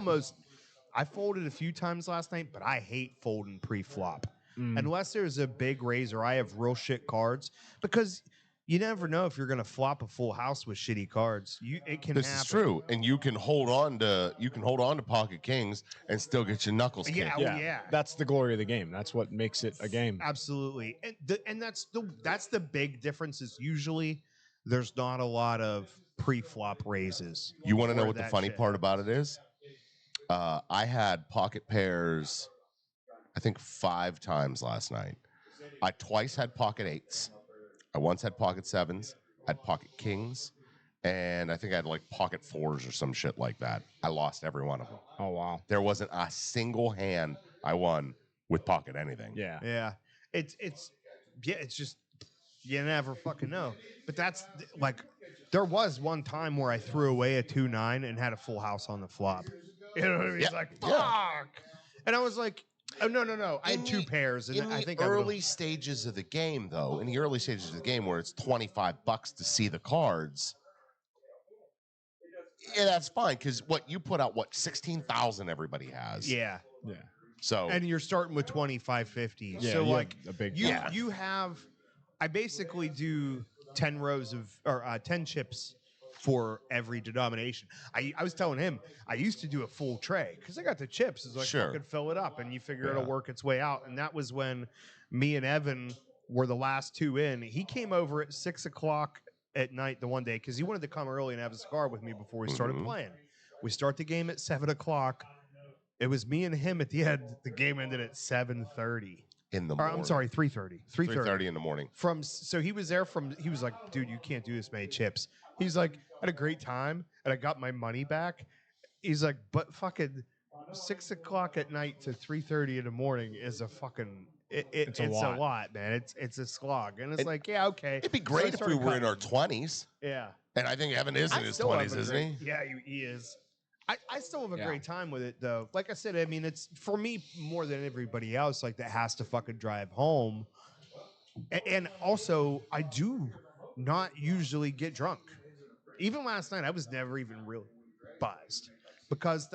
Speaker 3: I folded a few times last night, but I hate folding pre-flop.
Speaker 1: Mm.
Speaker 3: Unless there's a big raise or I have real shit cards, because you never know if you're gonna flop a full house with shitty cards. It can
Speaker 4: This
Speaker 3: happen.
Speaker 4: is true, and you can hold on to pocket kings and still get your knuckles kicked.
Speaker 3: Yeah,
Speaker 1: Yeah.
Speaker 3: well, yeah.
Speaker 1: That's the glory of the game. That's what makes it a game.
Speaker 3: Absolutely. And that's the big difference is usually there's not a lot of pre-flop raises.
Speaker 4: You want to know
Speaker 3: where
Speaker 4: what the
Speaker 3: that
Speaker 4: funny
Speaker 3: shit
Speaker 4: part about it is? I had pocket pairs, I think 5 times last night. I twice had pocket 8s. I once had pocket 7s. I had pocket kings. And I think I had like pocket 4s or some shit like that. I lost every one of them.
Speaker 1: Oh wow.
Speaker 4: There wasn't a single hand I won with pocket anything.
Speaker 1: Yeah.
Speaker 3: Yeah. It's just you never fucking know. But that's like there was one time where I threw away a 2-9 and had a full house on the flop. You know what I mean?
Speaker 4: Yeah.
Speaker 3: It's like fuck.
Speaker 4: Yeah.
Speaker 3: And I was like, oh no. I had
Speaker 4: In
Speaker 3: 2
Speaker 4: the-
Speaker 3: pairs and
Speaker 4: In
Speaker 3: I
Speaker 4: the
Speaker 3: think I would've-
Speaker 4: early stages of the game, though, in the early stages of the game where it's $25 to see the cards, yeah, that's fine because what you put out, 16,000 everybody has.
Speaker 3: Yeah.
Speaker 1: Yeah.
Speaker 4: So
Speaker 3: And you're starting with 2550.
Speaker 1: Yeah,
Speaker 3: So
Speaker 1: you
Speaker 3: like
Speaker 1: have a big
Speaker 3: you have I basically do 10 rows of or 10 chips for every denomination. I was telling him I used to do a full tray because I got the chips. It's like
Speaker 4: Sure.
Speaker 3: I could fill it up and you figure
Speaker 4: Yeah.
Speaker 3: it'll work its way out. And that was when me and Evan were the last 2 in. He came over at 6:00 at night the one day because he wanted to come early and have a cigar with me before we started
Speaker 4: Mhm.
Speaker 3: playing. We start the game at 7:00. It was me and him at the end. The game ended at 7:30.
Speaker 4: in the
Speaker 3: Or,
Speaker 4: morning.
Speaker 3: I'm sorry, 3:30.
Speaker 4: 3:30 in the morning.
Speaker 3: So he was there he was like, dude, you can't do this many chips. He's like, I had a great time and I got my money back. He's like, but fucking 6:00 at night to 3:30 in the morning is a fucking it's a lot, man. It's a slog. And it's like, yeah, okay.
Speaker 4: It'd be
Speaker 3: So I
Speaker 4: great if we
Speaker 3: started
Speaker 4: were in
Speaker 3: cutting.
Speaker 4: our 20s.
Speaker 3: Yeah.
Speaker 4: And I think Evan is in
Speaker 3: I
Speaker 4: his
Speaker 3: still have
Speaker 4: 20s,
Speaker 3: a
Speaker 4: isn't
Speaker 3: great-
Speaker 4: he?
Speaker 3: Yeah, he is. I still have a
Speaker 1: Yeah.
Speaker 3: great time with it though. Like I said, I mean, it's for me more than everybody else. Like that has to fucking drive home. And also, I do not usually get drunk. Even last night, I was never even really buzzed because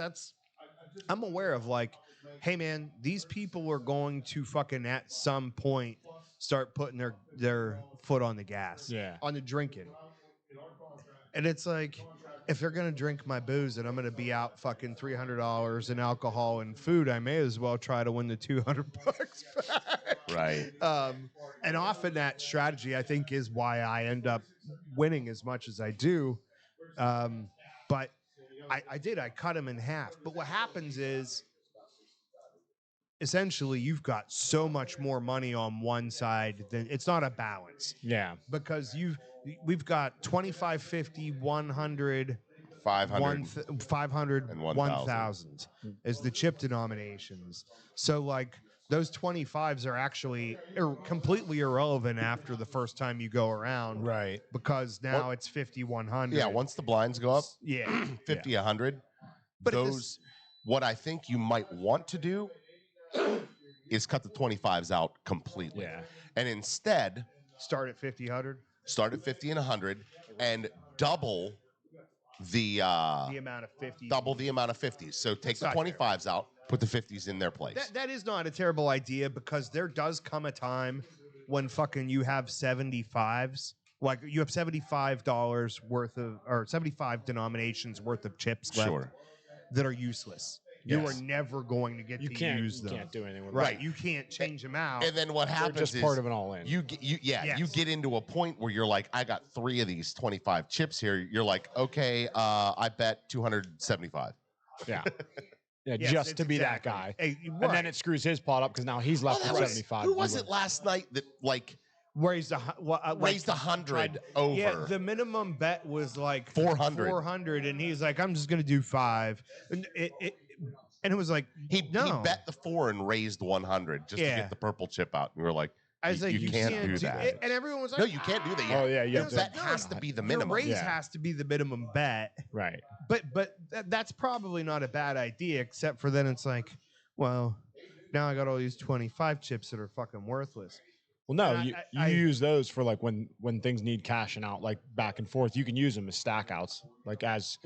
Speaker 3: I'm aware of like, hey man, these people are going to fucking at some point start putting their foot on the gas,
Speaker 1: Yeah.
Speaker 3: on the drinking. And it's like, if they're gonna drink my booze and I'm gonna be out fucking $300 in alcohol and food, I may as well try to win the $200 back.
Speaker 4: Right.
Speaker 3: And often that strategy, I think, is why I end up winning as much as I do. But I cut him in half. But what happens is, essentially, you've got so much more money on one side than it's not a balance
Speaker 1: Yeah.
Speaker 3: because we've got 25, 50, 100,
Speaker 4: 500.
Speaker 3: 500
Speaker 4: And
Speaker 3: 1,000 is the chip denominations. So like those 25s are actually completely irrelevant after the first time you go around,
Speaker 1: Right.
Speaker 3: because now
Speaker 4: Well,
Speaker 3: it's 50, 100.
Speaker 4: Yeah, once the blinds go up,
Speaker 3: Yeah.
Speaker 4: 50, 100,
Speaker 3: But at
Speaker 4: those, what I think you might want to do is cut the 25s out completely.
Speaker 1: Yeah.
Speaker 4: And instead,
Speaker 3: Start at 50, 100.
Speaker 4: start at 50 and 100 and double the
Speaker 3: amount of 50.
Speaker 4: double the amount of 50s. So take
Speaker 3: That's
Speaker 4: the
Speaker 3: not
Speaker 4: 25s out, put the 50s in their place.
Speaker 3: That is not a terrible idea because there does come a time when fucking you have 75s. Like you have $75 worth of, or 75 denominations worth of chips left
Speaker 4: Sure.
Speaker 3: that are useless. You
Speaker 1: Yes.
Speaker 3: are never going to get
Speaker 1: You
Speaker 3: to
Speaker 1: can't
Speaker 3: use them.
Speaker 1: do anything with
Speaker 3: Right.
Speaker 1: them.
Speaker 3: You can't change them out.
Speaker 4: And then what
Speaker 1: They're
Speaker 4: happens
Speaker 1: just
Speaker 4: is
Speaker 1: part of an all in.
Speaker 4: you
Speaker 3: Yes.
Speaker 4: get into a point where you're like, I got 3 of these 25 chips here. You're like, okay, I bet 275.
Speaker 1: Yeah. Yeah,
Speaker 3: Yes,
Speaker 1: just
Speaker 3: it's
Speaker 1: to be
Speaker 3: exactly-
Speaker 1: that guy.
Speaker 3: Hey,
Speaker 1: And
Speaker 3: right.
Speaker 1: then it screws his pot up because now he's left
Speaker 4: Oh,
Speaker 1: with
Speaker 4: that was-
Speaker 1: 75.
Speaker 4: Who was it last night that like
Speaker 3: raised a hu- well, like,
Speaker 4: raised 100
Speaker 3: tried-
Speaker 4: over?
Speaker 3: Yeah, the minimum bet was like
Speaker 4: 400.
Speaker 3: 400, and he's like, I'm just gonna do 5, and it was like
Speaker 4: He
Speaker 3: no.
Speaker 4: bet the 4 and raised 100 just to
Speaker 3: Yeah.
Speaker 4: get the purple chip out. And we were like,
Speaker 3: I was like,
Speaker 4: you can't do that.
Speaker 3: And everyone was like,
Speaker 4: No, you can't do that.
Speaker 1: Oh, yeah, you have to-
Speaker 4: that has to be the
Speaker 3: Your
Speaker 4: minimum.
Speaker 3: raise
Speaker 1: Yeah.
Speaker 3: has to be the minimum bet.
Speaker 1: Right.
Speaker 3: But that's probably not a bad idea, except for then it's like, well, now I got all these 25 chips that are fucking worthless.
Speaker 1: Well, no,
Speaker 3: And
Speaker 1: you
Speaker 3: I
Speaker 1: use those for like when things need cashing out, like back and forth. You can use them as stack outs, like as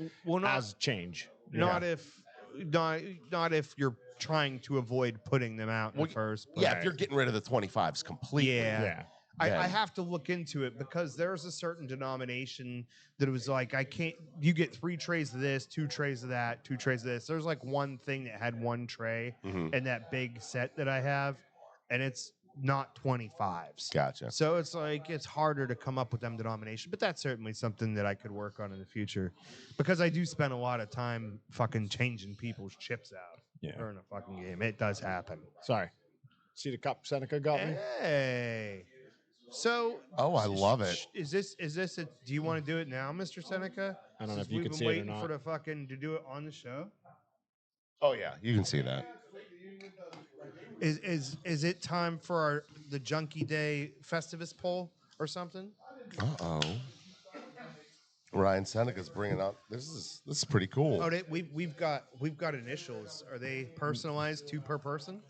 Speaker 1: change.
Speaker 3: Not if you're trying to avoid putting them out in the first place.
Speaker 4: Yeah, if you're getting rid of the 25s completely.
Speaker 1: Yeah.
Speaker 3: I have to look into it because there's a certain denomination that it was like, you get 3 trays of this, 2 trays of that, 2 trays of this. There's like one thing that had 1 tray in that big set that I have, and it's not 25s.
Speaker 4: Gotcha.
Speaker 3: So it's like, it's harder to come up with them denomination, but that's certainly something that I could work on in the future because I do spend a lot of time fucking changing people's chips out during a fucking game. It does happen.
Speaker 1: Sorry. See the cup Seneca got me?
Speaker 3: Hey. So,
Speaker 4: I love it.
Speaker 3: Is this do you want to do it now, Mr. Seneca?
Speaker 1: I don't know if
Speaker 3: Since
Speaker 1: you
Speaker 3: we've
Speaker 1: can
Speaker 3: been
Speaker 1: see it or
Speaker 3: waiting
Speaker 1: not.
Speaker 3: for the fucking to do it on the show.
Speaker 4: Oh yeah, you can see that.
Speaker 3: Is it time for the Junkie Day Festivus poll or something?
Speaker 4: Uh-oh. Ryan Seneca's bringing up. This is pretty cool.
Speaker 3: Oh, we've got initials. Are they personalized, 2 per person?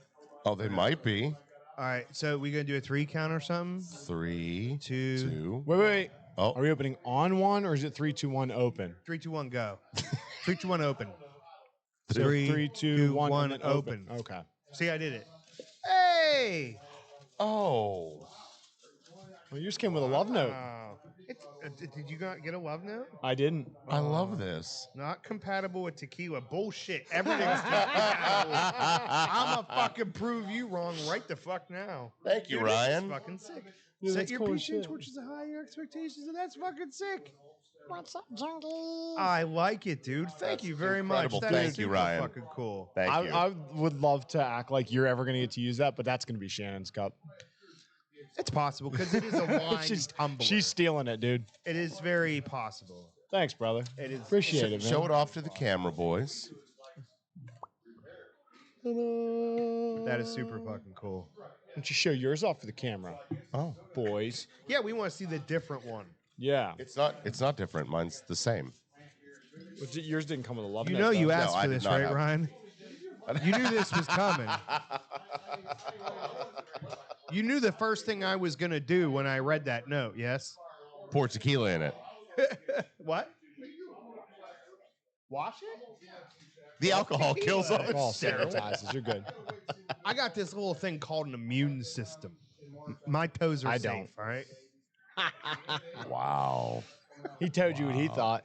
Speaker 4: Oh, they might be.
Speaker 3: All right, so we gonna do a 3 count or something?
Speaker 4: 3,
Speaker 3: 2.
Speaker 4: 2.
Speaker 1: Wait.
Speaker 4: Oh,
Speaker 1: Are we opening on one or is it 3, 2, 1 open?
Speaker 3: 3, 2, 1, go. 3, 2, 1, open.
Speaker 1: So 3, 2, 1,
Speaker 3: 1,
Speaker 1: and then
Speaker 3: open.
Speaker 1: Okay.
Speaker 3: See, I did it. Hey!
Speaker 4: oh.
Speaker 1: Well, you just came with a love note.
Speaker 3: Wow. Did you not get a love note?
Speaker 1: I didn't.
Speaker 4: I love this.
Speaker 3: Not compatible with tequila. Bullshit. Everything's compatible. I'm gonna fucking prove you wrong right the fuck now.
Speaker 4: Thank you,
Speaker 3: Dude, this is
Speaker 4: Ryan.
Speaker 3: fucking sick.
Speaker 1: Dude,
Speaker 3: Set
Speaker 1: that's
Speaker 3: your
Speaker 1: cool as
Speaker 3: PC
Speaker 1: shit.
Speaker 3: torches to high your expectations, and that's fucking sick.
Speaker 5: What's up, junkie?
Speaker 3: I like it, dude. Thank
Speaker 4: That's
Speaker 3: you very much.
Speaker 4: incredible.
Speaker 3: That
Speaker 4: Thank
Speaker 3: is
Speaker 4: you,
Speaker 3: super
Speaker 4: Ryan.
Speaker 3: fucking cool.
Speaker 4: Thank you.
Speaker 1: I would love to act like you're ever going to get to use that, but that's going to be Shannon's cup.
Speaker 3: It's possible because it is a wine tumbler.
Speaker 1: She's stealing it, dude.
Speaker 3: It is very possible.
Speaker 1: Thanks, brother.
Speaker 3: It is.
Speaker 1: Appreciate it, man.
Speaker 4: Show it off to the camera, boys.
Speaker 3: That is super fucking cool.
Speaker 1: Why don't you show yours off for the camera?
Speaker 4: Oh,
Speaker 1: Boys.
Speaker 3: Yeah, we want to see the different one.
Speaker 1: Yeah.
Speaker 4: it's not different. Mine's the same.
Speaker 1: But yours didn't come with a love
Speaker 3: You
Speaker 1: note,
Speaker 3: know you
Speaker 1: though.
Speaker 3: asked
Speaker 4: I
Speaker 3: for
Speaker 4: did
Speaker 3: this,
Speaker 4: not
Speaker 3: right,
Speaker 4: have-
Speaker 3: Ryan? You knew this was coming. You knew the first thing I was going to do when I read that note, yes?
Speaker 4: Pour tequila in it.
Speaker 3: What? Wash it?
Speaker 4: The alcohol kills all
Speaker 1: All
Speaker 4: the steroids.
Speaker 1: sanitizes. You're good.
Speaker 3: I got this little thing called an immune system. My toes are
Speaker 1: I
Speaker 3: safe,
Speaker 1: don't.
Speaker 3: all right?
Speaker 4: Wow.
Speaker 1: He told you what he thought.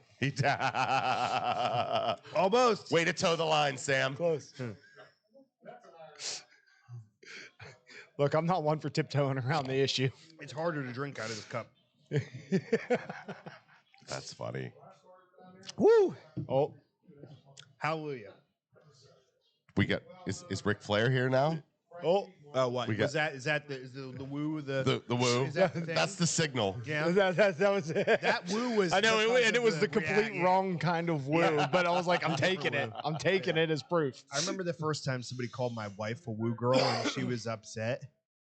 Speaker 3: Almost.
Speaker 4: Way to toe the line, Sam.
Speaker 1: Close. Look, I'm not one for tiptoeing around the issue.
Speaker 3: It's harder to drink out of this cup.
Speaker 4: That's funny.
Speaker 3: Woo!
Speaker 1: Oh,
Speaker 3: Hallelujah.
Speaker 4: We got is Ric Flair here now?
Speaker 1: oh.
Speaker 3: What?
Speaker 4: We got-
Speaker 3: Is that the woo?
Speaker 4: The woo.
Speaker 3: Is that the thing?
Speaker 4: That's the signal.
Speaker 3: Yeah.
Speaker 1: That was it.
Speaker 3: That woo was.
Speaker 1: I know,
Speaker 3: because
Speaker 1: and it
Speaker 3: of
Speaker 1: was the complete
Speaker 3: yeah.
Speaker 1: wrong kind of woo,
Speaker 3: Yeah.
Speaker 1: but I was like, I'm taking it. I'm taking it as proof.
Speaker 3: I remember the first time somebody called my wife a woo girl and she was upset.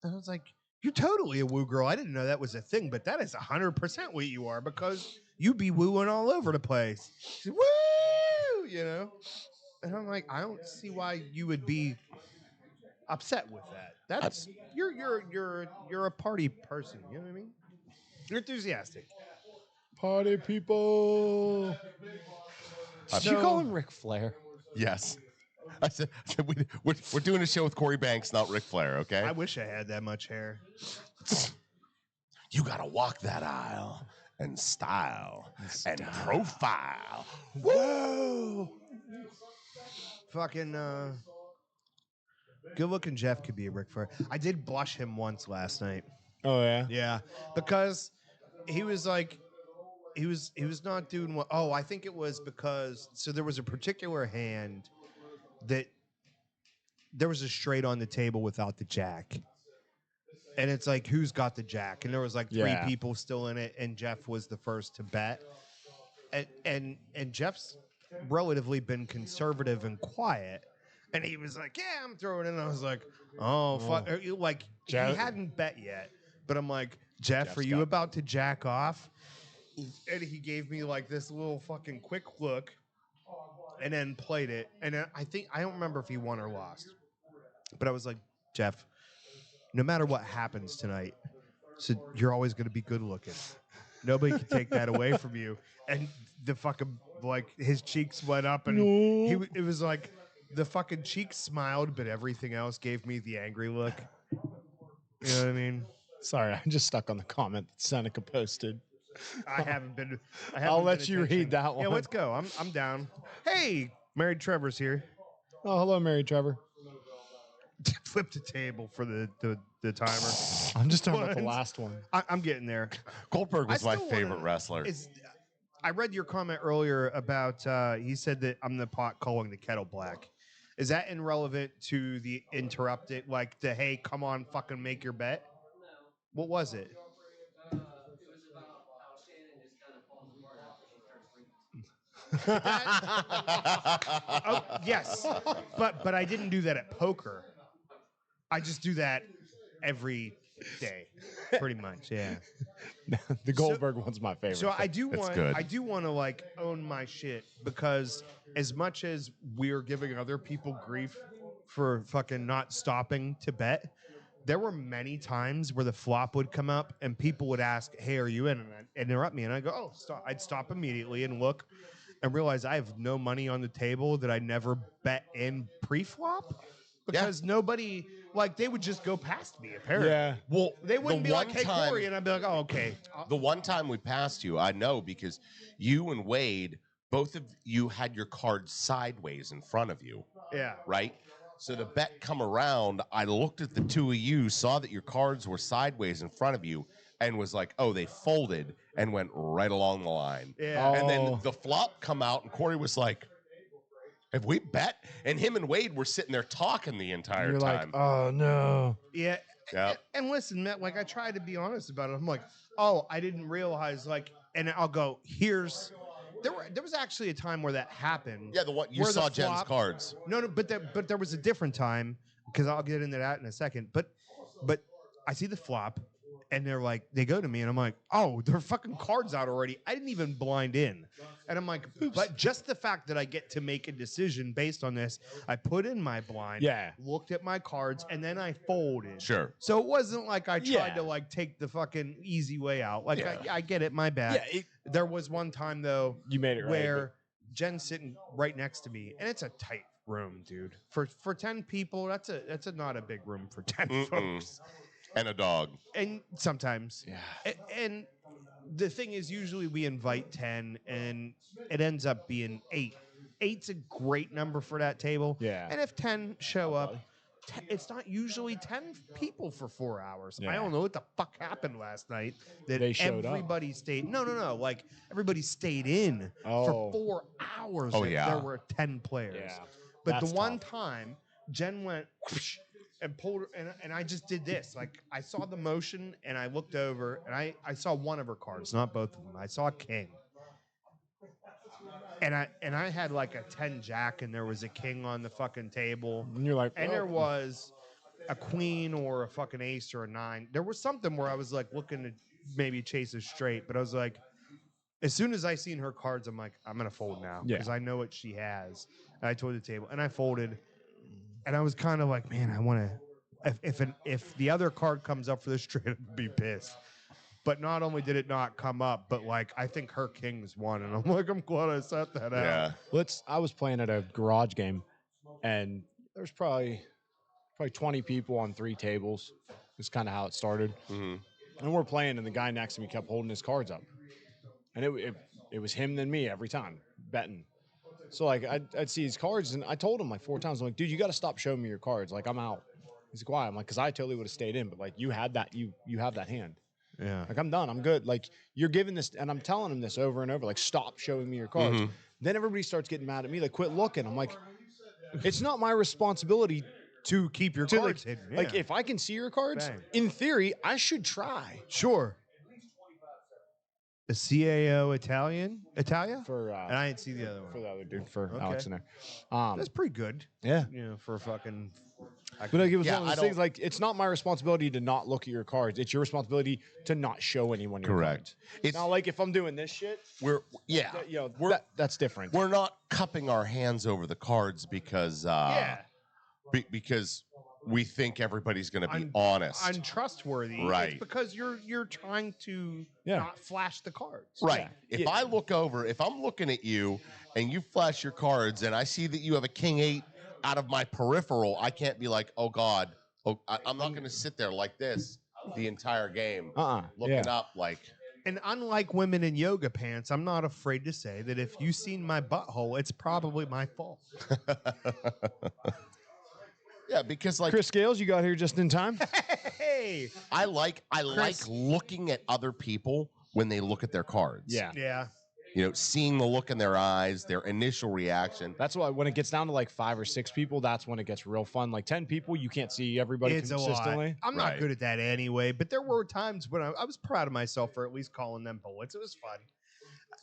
Speaker 3: And I was like, you're totally a woo girl. I didn't know that was a thing, but that is 100% what you are because you be wooing all over the place. She said, woo! You know? And I'm like, I don't see why you would be upset with that. That's you're a party person. You know what I mean? You're enthusiastic.
Speaker 1: Party people. Did you call him Ric Flair?
Speaker 4: Yes. I said we're doing a show with Cory Banks, not Ric Flair, okay?
Speaker 3: I wish I had that much hair.
Speaker 4: You gotta walk that aisle and style and profile.
Speaker 3: Whoa! Fucking good looking Jeff could be a Ric Flair. I did blush him once last night.
Speaker 1: Oh, yeah?
Speaker 3: Yeah, because he was like, he was not doing what. Oh, I think it was because there was a particular hand that there was a straight on the table without the jack, and it's like who's got the jack? And there was like three
Speaker 1: Yeah.
Speaker 3: people still in it, and Jeff was the first to bet, and Jeff's relatively been conservative and quiet. And he was like, yeah, I'm throwing it in. I was like, oh, fuck. Like,
Speaker 1: Jeff-
Speaker 3: he hadn't bet yet. But I'm like, Jeff,
Speaker 1: Jeff's
Speaker 3: are you
Speaker 1: got-
Speaker 3: about to jack off? And he gave me like this little fucking quick look and then played it. And then I don't remember if he won or lost. But I was like, Jeff, no matter what happens tonight, so you're always going to be good looking. Nobody can take that away from you. And the fucking, like, his cheeks went up and it was like the fucking cheeks smiled, but everything else gave me the angry look. You know what I mean?
Speaker 1: Sorry, I'm just stuck on the comment that Seneca posted.
Speaker 3: I haven't been.
Speaker 1: I'll let you read that one.
Speaker 3: Yeah, let's go. I'm down. Hey, Married Trevor's here.
Speaker 1: Oh, hello, Mary Trevor.
Speaker 3: Flip the table for the timer.
Speaker 1: I'm just talking about the
Speaker 3: What?
Speaker 1: last one.
Speaker 3: I'm getting there.
Speaker 4: Goldberg was my
Speaker 3: still
Speaker 4: favorite
Speaker 3: wanna-
Speaker 4: wrestler.
Speaker 3: I read your comment earlier about he said that I'm the pot calling the kettle black. Is that irrelevant to the interrupted, like the hey, come on, fucking make your bet? What was it? Oh, yes, but I didn't do that at poker. I just do that every day, pretty much. Yeah.
Speaker 1: The Goldberg one's my favorite.
Speaker 3: So I do
Speaker 4: It's
Speaker 3: want
Speaker 4: good.
Speaker 3: I do want to like own my shit because as much as we're giving other people grief for fucking not stopping to bet, there were many times where the flop would come up and people would ask, "Hey, are you in?" And I'd interrupt me, and I go, "Oh, stop!" I'd stop immediately and look, and realize I have no money on the table that I never bet in pre-flop because nobody like they would just go past me. Apparently,
Speaker 1: Yeah.
Speaker 4: Well,
Speaker 3: they wouldn't
Speaker 4: the
Speaker 3: be like,
Speaker 4: one
Speaker 3: "Hey,
Speaker 4: time-
Speaker 3: Cory," and I'd be like, "Oh, okay."
Speaker 4: The one time we passed you, I know because you and Wade, both of you had your cards sideways in front of you,
Speaker 3: Yeah.
Speaker 4: right? So the bet come around, I looked at the two of you, saw that your cards were sideways in front of you, and was like, oh, they folded and went right along the line.
Speaker 3: Yeah.
Speaker 4: And then
Speaker 1: Oh.
Speaker 4: the flop come out, and Cory was like, have we bet? And him and Wade were sitting there talking the entire
Speaker 1: You're
Speaker 4: time.
Speaker 1: like, oh no.
Speaker 3: Yeah.
Speaker 4: Yeah.
Speaker 3: And listen, Matt, like I tried to be honest about it. I'm like, oh, I didn't realize, like, and I'll go, there was actually a time where that happened.
Speaker 4: Yeah, the one you
Speaker 3: where the
Speaker 4: saw Jen's
Speaker 3: flop-
Speaker 4: cards.
Speaker 3: No, but there was a different time because I'll get into that in a second. But I see the flop and they're like, they go to me and I'm like, oh, their fucking cards out already. I didn't even blind in. And I'm like, but just the fact that I get to make a decision based on this, I put in my blind,
Speaker 1: Yeah.
Speaker 3: looked at my cards, and then I folded.
Speaker 4: Sure.
Speaker 3: So it wasn't like I tried
Speaker 1: Yeah.
Speaker 3: to like take the fucking easy way out. Like
Speaker 4: Yeah.
Speaker 3: I get it, my bad.
Speaker 1: Yeah,
Speaker 3: There was one time though
Speaker 1: you made it right.
Speaker 3: where Jen's sitting right next to me, and it's a tight room, dude. For 10 people, that's not a big room for 10
Speaker 4: Mm-mm.
Speaker 3: folks.
Speaker 4: And a dog.
Speaker 3: And sometimes,
Speaker 1: Yeah.
Speaker 3: and the thing is, usually we invite 10, and it ends up being 8. 8's a great number for that table.
Speaker 1: Yeah.
Speaker 3: And if 10 show up, it's not usually 10 people for 4 hours.
Speaker 1: Yeah.
Speaker 3: I don't know what the fuck happened last night that
Speaker 1: They showed up.
Speaker 3: everybody stayed. No. Like everybody stayed in
Speaker 1: Oh.
Speaker 3: for 4 hours.
Speaker 4: Oh,
Speaker 3: if
Speaker 4: yeah.
Speaker 3: There were 10 players.
Speaker 1: Yeah.
Speaker 3: But
Speaker 1: That's
Speaker 3: the one
Speaker 1: tough.
Speaker 3: time Jen went whoosh, and pulled her, and I just did this. Like I saw the motion and I looked over and I saw one of her cards, not both of them. I saw a king. And I had like a 10 jack and there was a king on the fucking table.
Speaker 1: And you're like,
Speaker 3: And
Speaker 1: oh.
Speaker 3: there was a queen or a fucking ace or a 9. There was something where I was like looking to maybe chase a straight, but I was like, as soon as I seen her cards, I'm like, I'm gonna fold now
Speaker 1: Yeah.
Speaker 3: because I know what she has. And I told the table and I folded, and I was kind of like, man, I want to. If the other card comes up for the straight, I'd be pissed. But not only did it not come up, but like I think her kings won, and I'm like, I'm glad I set that out.
Speaker 4: Yeah.
Speaker 1: I was playing at a garage game, and there's probably 20 people on 3 tables. That's kind of how it started.
Speaker 4: hmm
Speaker 1: And we're playing, and the guy next to me kept holding his cards up, and it was him then me every time betting. So like I'd see his cards, and I told him like 4 times, I'm like, dude, you got to stop showing me your cards. Like I'm out. He's like, why? I'm like, because I totally would have stayed in, but like you had that, you have that hand.
Speaker 3: Yeah.
Speaker 1: Like I'm done. I'm good. Like you're giving this, and I'm telling him this over and over. Like stop showing me your cards.
Speaker 4: Mhm.
Speaker 1: Then everybody starts getting mad at me. Like quit looking. I'm like, it's not my responsibility
Speaker 3: To keep your
Speaker 1: to
Speaker 3: cards
Speaker 1: like,
Speaker 3: hidden.
Speaker 1: like
Speaker 3: yeah.
Speaker 1: if I can see your cards,
Speaker 3: Bang.
Speaker 1: in theory, I should try.
Speaker 3: Sure. A CAO Italia?
Speaker 1: for
Speaker 3: And I didn't see the other
Speaker 1: for
Speaker 3: one.
Speaker 1: the other dude for
Speaker 3: Okay.
Speaker 1: Alex in there.
Speaker 3: That's pretty good.
Speaker 1: Yeah.
Speaker 3: For a fucking.
Speaker 1: But like, it was
Speaker 4: Yeah,
Speaker 1: one of
Speaker 4: I
Speaker 1: those things. Like, it's not my responsibility to not look at your cards. It's your responsibility to not show anyone your
Speaker 4: Correct.
Speaker 1: cards.
Speaker 4: It's
Speaker 1: Now, like if I'm doing this shit, that's different.
Speaker 4: We're not cupping our hands over the cards because because we think everybody's going to be honest.
Speaker 3: Untrustworthy.
Speaker 4: Right.
Speaker 3: It's because you're trying to not flash the cards.
Speaker 4: Right. Yeah. If I look over, if I'm looking at you and you flash your cards and I see that you have a king 8 out of my peripheral, I can't be like, oh God, I'm not going to sit there like this the entire game looking up like.
Speaker 3: And unlike women in yoga pants, I'm not afraid to say that if you've seen my butthole, it's probably my fault.
Speaker 4: Yeah, because like
Speaker 1: Chris Scales, you got here just in time.
Speaker 3: Hey,
Speaker 4: I like looking at other people when they look at their cards.
Speaker 3: Yeah.
Speaker 4: Seeing the look in their eyes, their initial reaction.
Speaker 1: That's why when it gets down to like 5 or 6 people, that's when it gets real fun. Like 10 people, you can't see everybody
Speaker 3: It's
Speaker 1: consistently.
Speaker 3: a lot. I'm not good at that anyway, but there were times when I was proud of myself for at least calling them bullets. It was fun.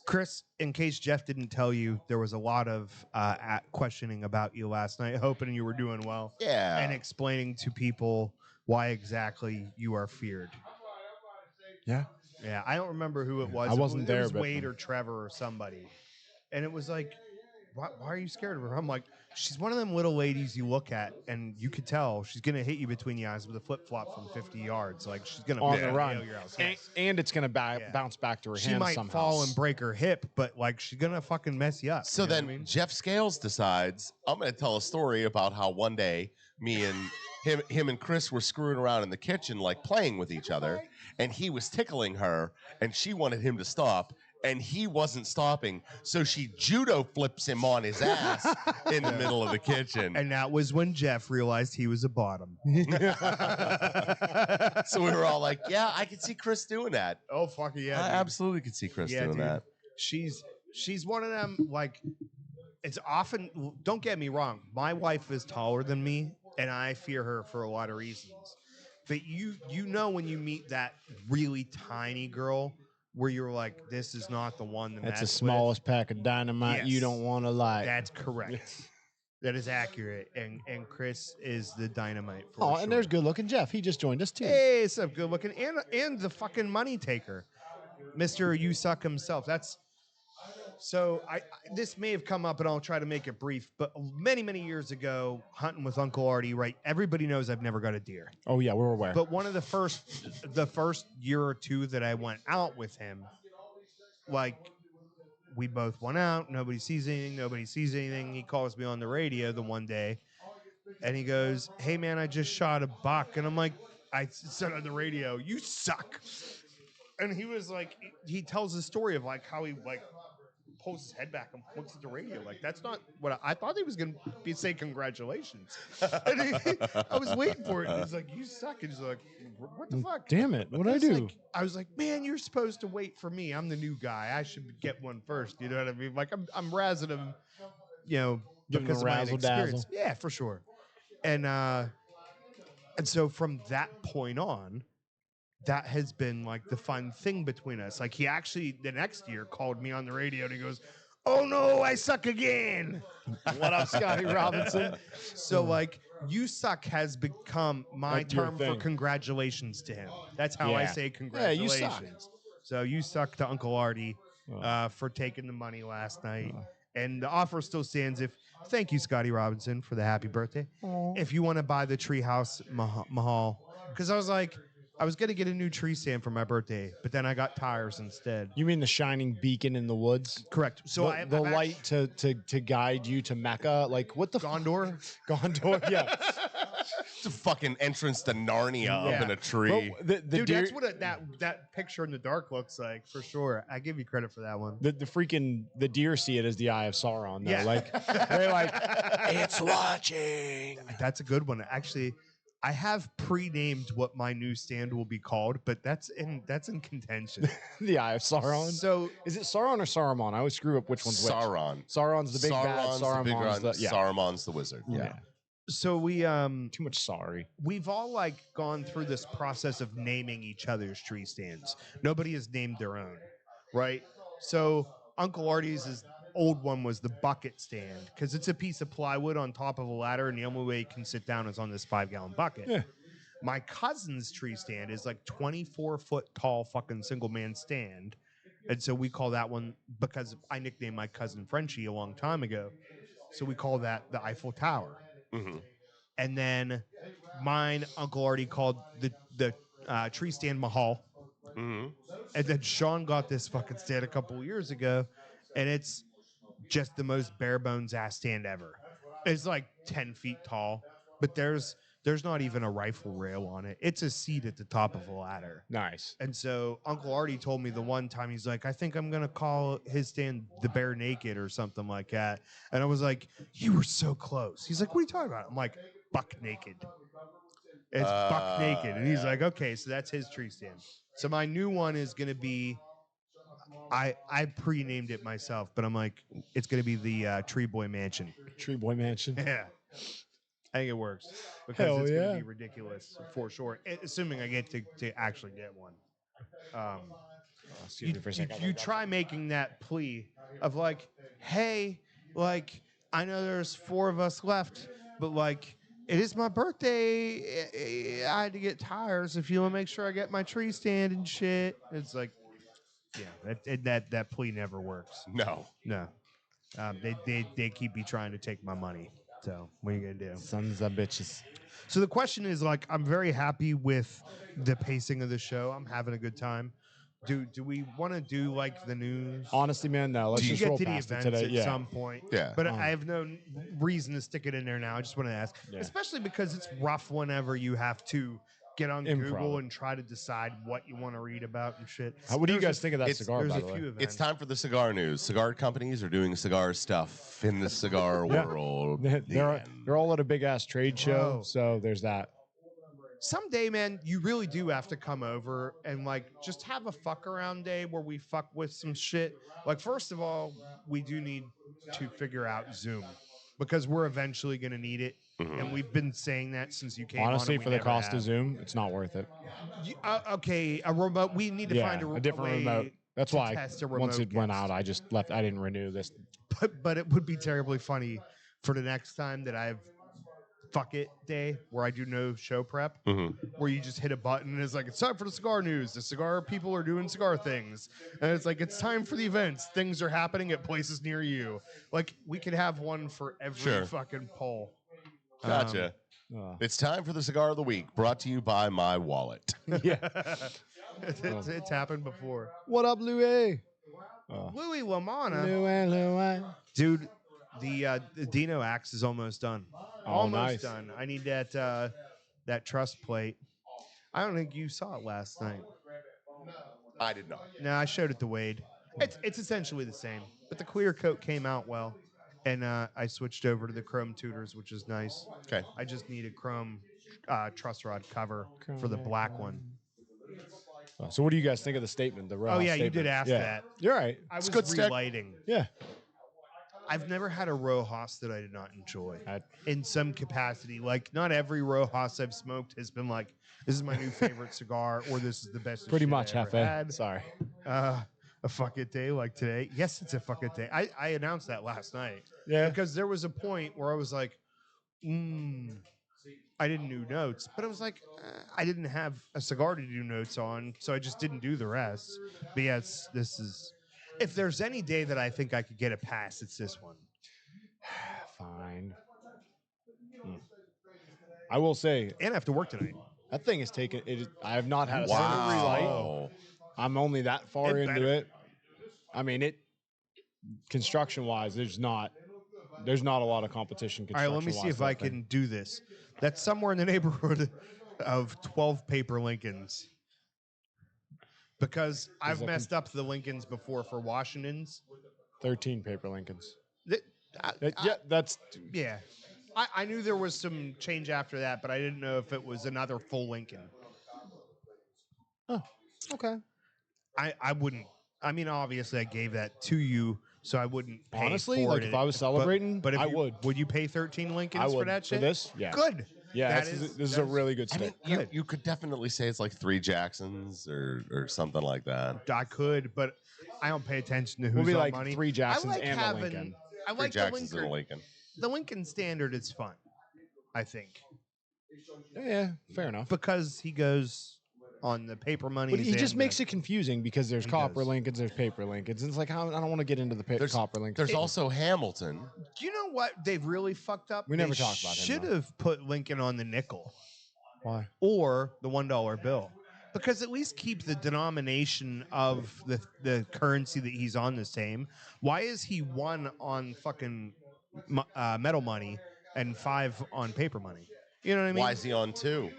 Speaker 3: Chris, in case Jeff didn't tell you, there was a lot of questioning about you last night, hoping you were doing well.
Speaker 4: Yeah.
Speaker 3: And explaining to people why exactly you are feared.
Speaker 1: Yeah.
Speaker 3: Yeah, I don't remember who it was.
Speaker 1: I wasn't there,
Speaker 3: It was
Speaker 1: but
Speaker 3: Wade or Trevor or somebody. And it was like, why are you scared of her? I'm like, she's one of them little ladies you look at, and you could tell she's going to hit you between the eyes with a flip-flop from 50 yards. Like, she's going to
Speaker 1: on the run.
Speaker 3: your house.
Speaker 1: And it's going to bounce back to her
Speaker 3: She
Speaker 1: hand
Speaker 3: might
Speaker 1: somehow.
Speaker 3: fall and break her hip, but, like, she's going to fucking mess you up.
Speaker 4: So
Speaker 3: you know
Speaker 4: then
Speaker 3: what I mean?
Speaker 4: Jeff Scales decides, I'm going to tell a story about how one day me and him and Chris were screwing around in the kitchen, like playing with each other, and he was tickling her, and she wanted him to stop, and he wasn't stopping, so she judo flips him on his ass in the middle of the kitchen.
Speaker 3: And that was when Jeff realized he was a bottom.
Speaker 4: So we were all like, yeah, I could see Chris doing that.
Speaker 3: Oh, fuck yeah.
Speaker 4: I
Speaker 3: dude.
Speaker 4: absolutely could see Chris doing
Speaker 3: dude.
Speaker 4: that.
Speaker 3: She's one of them, like, it's often, don't get me wrong, my wife is taller than me, and I fear her for a lot of reasons. But you know when you meet that really tiny girl where you're like, this is not the one to
Speaker 1: That's
Speaker 3: mess
Speaker 1: the smallest
Speaker 3: with.
Speaker 1: pack of dynamite you
Speaker 3: Yes.
Speaker 1: don't want to light.
Speaker 3: That's correct. That is accurate. And Chris is the dynamite for
Speaker 1: Oh,
Speaker 3: sure.
Speaker 1: and there's good-looking Jeff. He just joined us, too.
Speaker 3: Hey, what's up, good looking? And the fucking money taker, Mr. You Suck himself. That's so this may have come up, and I'll try to make it brief. But many, many years ago, hunting with Uncle Artie, right? Everybody knows I've never got a deer.
Speaker 1: Oh, yeah, we're aware.
Speaker 3: But one of the first year or two that I went out with him, like, we both went out. Nobody sees anything. He calls me on the radio the one day, and he goes, "Hey, man, I just shot a buck." And I'm like, I said on the radio, "You suck." And he was like, he tells the story of like how he like pulls his head back and looks at the radio. Like, that's not what I thought he was going to say congratulations. And I was waiting for it. And he's like, "You suck." And he's like, "What the fuck?
Speaker 1: Damn it. What'd I
Speaker 3: It's
Speaker 1: do?"
Speaker 3: like, I was like, "Man, you're supposed to wait for me. I'm the new guy. I should get one first." You know what I mean? Like, I'm razzing him,
Speaker 1: Give him
Speaker 3: because
Speaker 1: a
Speaker 3: of my
Speaker 1: razzle
Speaker 3: experience.
Speaker 1: dazzle.
Speaker 3: Yeah, for sure. And so from that point on, that has been like the fun thing between us. Like, he actually the next year called me on the radio and he goes, "Oh no, I suck again."
Speaker 1: What up, Scotty Robinson?
Speaker 3: So like, "You suck" has become my
Speaker 1: Like your
Speaker 3: term for
Speaker 1: thing.
Speaker 3: congratulations to him. That's how I
Speaker 1: Yeah.
Speaker 3: say
Speaker 1: Yeah,
Speaker 3: congratulations.
Speaker 1: you suck.
Speaker 3: So you suck to Uncle Artie for taking the money last night. And the offer still stands. Thank you, Scotty Robinson, for the happy birthday. If you want to buy the Treehouse Mahal, because I was like, I was going to get a new tree stand for my birthday, but then I got tires instead.
Speaker 1: You mean the shining beacon in the woods?
Speaker 3: Correct. So
Speaker 1: the light to guide you to Mecca? Like, what the
Speaker 3: Gondor?
Speaker 1: Gondor, yeah.
Speaker 4: It's a fucking entrance to Narnia up in a tree.
Speaker 1: But the
Speaker 3: Dude,
Speaker 1: deer,
Speaker 3: that's what that picture in the dark looks like, for sure. I give you credit for that one.
Speaker 1: the deer see it as the eye of Sauron, though.
Speaker 3: Yeah.
Speaker 1: Like, they're like, it's watching.
Speaker 3: That's a good one. Actually, I have pre-named what my new stand will be called, but that's in contention.
Speaker 1: The eye of Sauron.
Speaker 3: So
Speaker 1: Is it Sauron or Saruman? I always screw up which one's which.
Speaker 4: Sauron.
Speaker 1: Sauron's the big bad. Saruman's the yeah.
Speaker 4: Saruman's the wizard. Yeah.
Speaker 3: so we
Speaker 1: Too much sorry.
Speaker 3: we've all like gone through this process of naming each other's tree stands. Nobody has named their own. right? So Uncle Artie's old one was the bucket stand because it's a piece of plywood on top of a ladder, and the only way you can sit down is on this 5-gallon bucket.
Speaker 1: Yeah.
Speaker 3: My cousin's tree stand is like 24-foot tall fucking single man stand. And so we call that one, because I nicknamed my cousin Frenchie a long time ago. So we call that the Eiffel Tower.
Speaker 4: Mhm.
Speaker 3: And then mine, Uncle Artie called the tree stand Mahal.
Speaker 4: Mhm.
Speaker 3: And then Sean got this fucking stand a couple years ago, and it's just the most bare bones ass stand ever. It's like 10 feet tall, but there's not even a rifle rail on it. It's a seat at the top of a ladder.
Speaker 1: Nice.
Speaker 3: And so Uncle Artie told me the one time, he's like, I think I'm gonna call his stand the Bare Naked or something like that. And I was like, you were so close. He's like, what are you talking about? I'm like, Buck Naked. It's Buck Naked. And he's like, okay, so that's his tree stand. So my new one is gonna be, I pre-named it myself, but I'm like, it's gonna be the Tree Boy Mansion.
Speaker 1: Tree Boy Mansion.
Speaker 3: Yeah. I think it works because
Speaker 1: Hell
Speaker 3: it's going
Speaker 1: yeah.
Speaker 3: to be ridiculous for sure, assuming I get to actually get one.
Speaker 1: Excuse me for a second.
Speaker 3: You try making that plea of like, hey, like, I know there's 4 of us left, but like, it is my birthday. I had to get tires. If you want to make sure I get my tree stand and shit, it's like, yeah, that plea never works.
Speaker 4: No.
Speaker 3: No, they keep you trying to take my money. So what are you gonna do?
Speaker 1: Sons of bitches.
Speaker 3: So the question is, like, I'm very happy with the pacing of the show. I'm having a good time. Do we want to do like the news?
Speaker 1: Honestly, man, no. Let's
Speaker 3: You
Speaker 1: just
Speaker 3: get
Speaker 1: roll
Speaker 3: to the
Speaker 1: past it
Speaker 3: events
Speaker 1: today.
Speaker 3: at some point.
Speaker 4: Yeah.
Speaker 3: But I have no reason to stick it in there now. I just want to ask,
Speaker 1: Yeah.
Speaker 3: especially because it's rough whenever you have to get on
Speaker 1: Improv.
Speaker 3: Google and try to decide what you want to read about and shit.
Speaker 1: What do you
Speaker 3: There's
Speaker 1: guys think of that
Speaker 4: it's-
Speaker 1: cigar,
Speaker 3: There's
Speaker 1: by
Speaker 3: a
Speaker 1: the way?
Speaker 3: few events.
Speaker 4: It's time for the cigar news. Cigar companies are doing cigar stuff in the cigar
Speaker 1: Yeah.
Speaker 4: world.
Speaker 1: They're all at a big ass trade show,
Speaker 3: Bro.
Speaker 1: so there's that.
Speaker 3: Someday, man, you really do have to come over and like just have a fuck around day where we fuck with some shit. Like, first of all, we do need to figure out Zoom because we're eventually going to need it.
Speaker 4: Mhm.
Speaker 3: And we've been saying that since you came
Speaker 1: Honestly,
Speaker 3: on. and
Speaker 1: for
Speaker 3: we
Speaker 1: the
Speaker 3: never
Speaker 1: cost
Speaker 3: have.
Speaker 1: of Zoom, it's not worth it.
Speaker 3: Okay, a remote. We need to find
Speaker 1: A different
Speaker 3: way
Speaker 1: remote. That's
Speaker 3: to
Speaker 1: why
Speaker 3: test a
Speaker 1: once
Speaker 3: remote
Speaker 1: it went
Speaker 3: guest.
Speaker 1: out, I just left. I didn't renew this.
Speaker 3: But it would be terribly funny for the next time that I have fuck it day where I do no show prep,
Speaker 4: Mhm.
Speaker 3: where you just hit a button and it's like, it's time for the cigar news. The cigar people are doing cigar things. And it's like, it's time for the events. Things are happening at places near you. Like, we could have one for every
Speaker 4: Sure.
Speaker 3: fucking poll.
Speaker 4: Gotcha. It's time for the cigar of the week, brought to you by my wallet.
Speaker 1: Yeah.
Speaker 3: It's happened before.
Speaker 1: What up, Louis?
Speaker 3: Louis Lamana.
Speaker 1: Louis.
Speaker 3: Dude, the Dino axe is almost done. Almost
Speaker 1: nice.
Speaker 3: done. I need that truss plate. I don't think you saw it last night.
Speaker 4: I did not.
Speaker 3: No, I showed it to Wade. It's essentially the same, but the clear coat came out well, and I switched over to the chrome tutors, which is nice.
Speaker 4: Okay.
Speaker 3: I just need a chrome truss rod cover for the black one.
Speaker 1: So, what do you guys think of the statement? The
Speaker 3: Oh yeah,
Speaker 1: statement?
Speaker 3: you did ask
Speaker 1: Yeah.
Speaker 3: that.
Speaker 1: You're right.
Speaker 3: I was
Speaker 4: good stick.
Speaker 3: relighting.
Speaker 1: Yeah.
Speaker 3: I've never had a Rojas that I did not enjoy
Speaker 1: I-
Speaker 3: in some capacity. Like, not every Rojas I've smoked has been like, this is my new favorite cigar, or this is the best.
Speaker 1: Pretty
Speaker 3: shit
Speaker 1: much,
Speaker 3: I ever
Speaker 1: Hefe.
Speaker 3: had.
Speaker 1: Sorry.
Speaker 3: A fuck it day like today. Yes, it's a fuck it day. I announced that last night.
Speaker 1: Yeah.
Speaker 3: Because there was a point where I was like, I didn't do notes, but I was like, I didn't have a cigar to do notes on, so I just didn't do the rest. But yes, this is. If there's any day that I think I could get a pass, it's this one.
Speaker 1: Fine. I will say
Speaker 3: And I have to work tonight.
Speaker 1: that thing is taken. I have not had a single relight.
Speaker 4: Wow.
Speaker 1: I'm only that far
Speaker 3: It
Speaker 1: into
Speaker 3: better.
Speaker 1: it. I mean, construction wise, there's not a lot of competition.
Speaker 3: All right, let me see if I can do this. That's somewhere in the neighborhood of 12 paper Lincolns. Because I've
Speaker 1: that
Speaker 3: messed up the Lincolns before for Washingtons.
Speaker 1: 13 paper Lincolns.
Speaker 3: Yeah.
Speaker 1: That's
Speaker 3: I knew there was some change after that, but I didn't know if it was another full Lincoln.
Speaker 1: oh, okay.
Speaker 3: I wouldn't. I mean, obviously, I gave that to you, so I wouldn't pay
Speaker 1: Honestly,
Speaker 3: for
Speaker 1: like
Speaker 3: it.
Speaker 1: if I was celebrating,
Speaker 3: but if
Speaker 1: I
Speaker 3: you,
Speaker 1: would.
Speaker 3: Would you pay 13 Lincolns
Speaker 1: I would
Speaker 3: for that shit?
Speaker 1: this. Yeah.
Speaker 3: Good.
Speaker 1: Yeah,
Speaker 3: That
Speaker 1: this is a really good
Speaker 4: I mean,
Speaker 1: stick.
Speaker 4: you could definitely say it's like 3 Jacksons or something like that.
Speaker 3: I could, but I don't pay attention to
Speaker 1: We'll
Speaker 3: who's
Speaker 1: be
Speaker 3: on
Speaker 1: like
Speaker 3: money.
Speaker 1: 3 Jacksons
Speaker 3: I like
Speaker 1: and a
Speaker 3: having,
Speaker 1: Lincoln.
Speaker 3: I
Speaker 4: 3
Speaker 3: like
Speaker 4: Jacksons and a Lincoln.
Speaker 3: The Lincoln Standard is fun, I think,
Speaker 1: Yeah, fair enough.
Speaker 3: because he goes on the paper money.
Speaker 1: But he just makes it confusing because there's copper Lincolns, there's paper Lincolns, and it's like I don't want to get into the copper Lincolns.
Speaker 4: There's also Hamilton.
Speaker 3: Do you know what they've really fucked up?
Speaker 1: We never talked about him,
Speaker 3: Should
Speaker 1: though.
Speaker 3: have put Lincoln on the nickel.
Speaker 1: Why?
Speaker 3: Or the $1 bill, because at least keep the denomination of the currency that he's on the same. Why is he 1 on fucking metal money and 5 on paper money? You know what I mean?
Speaker 4: Why is he on 2?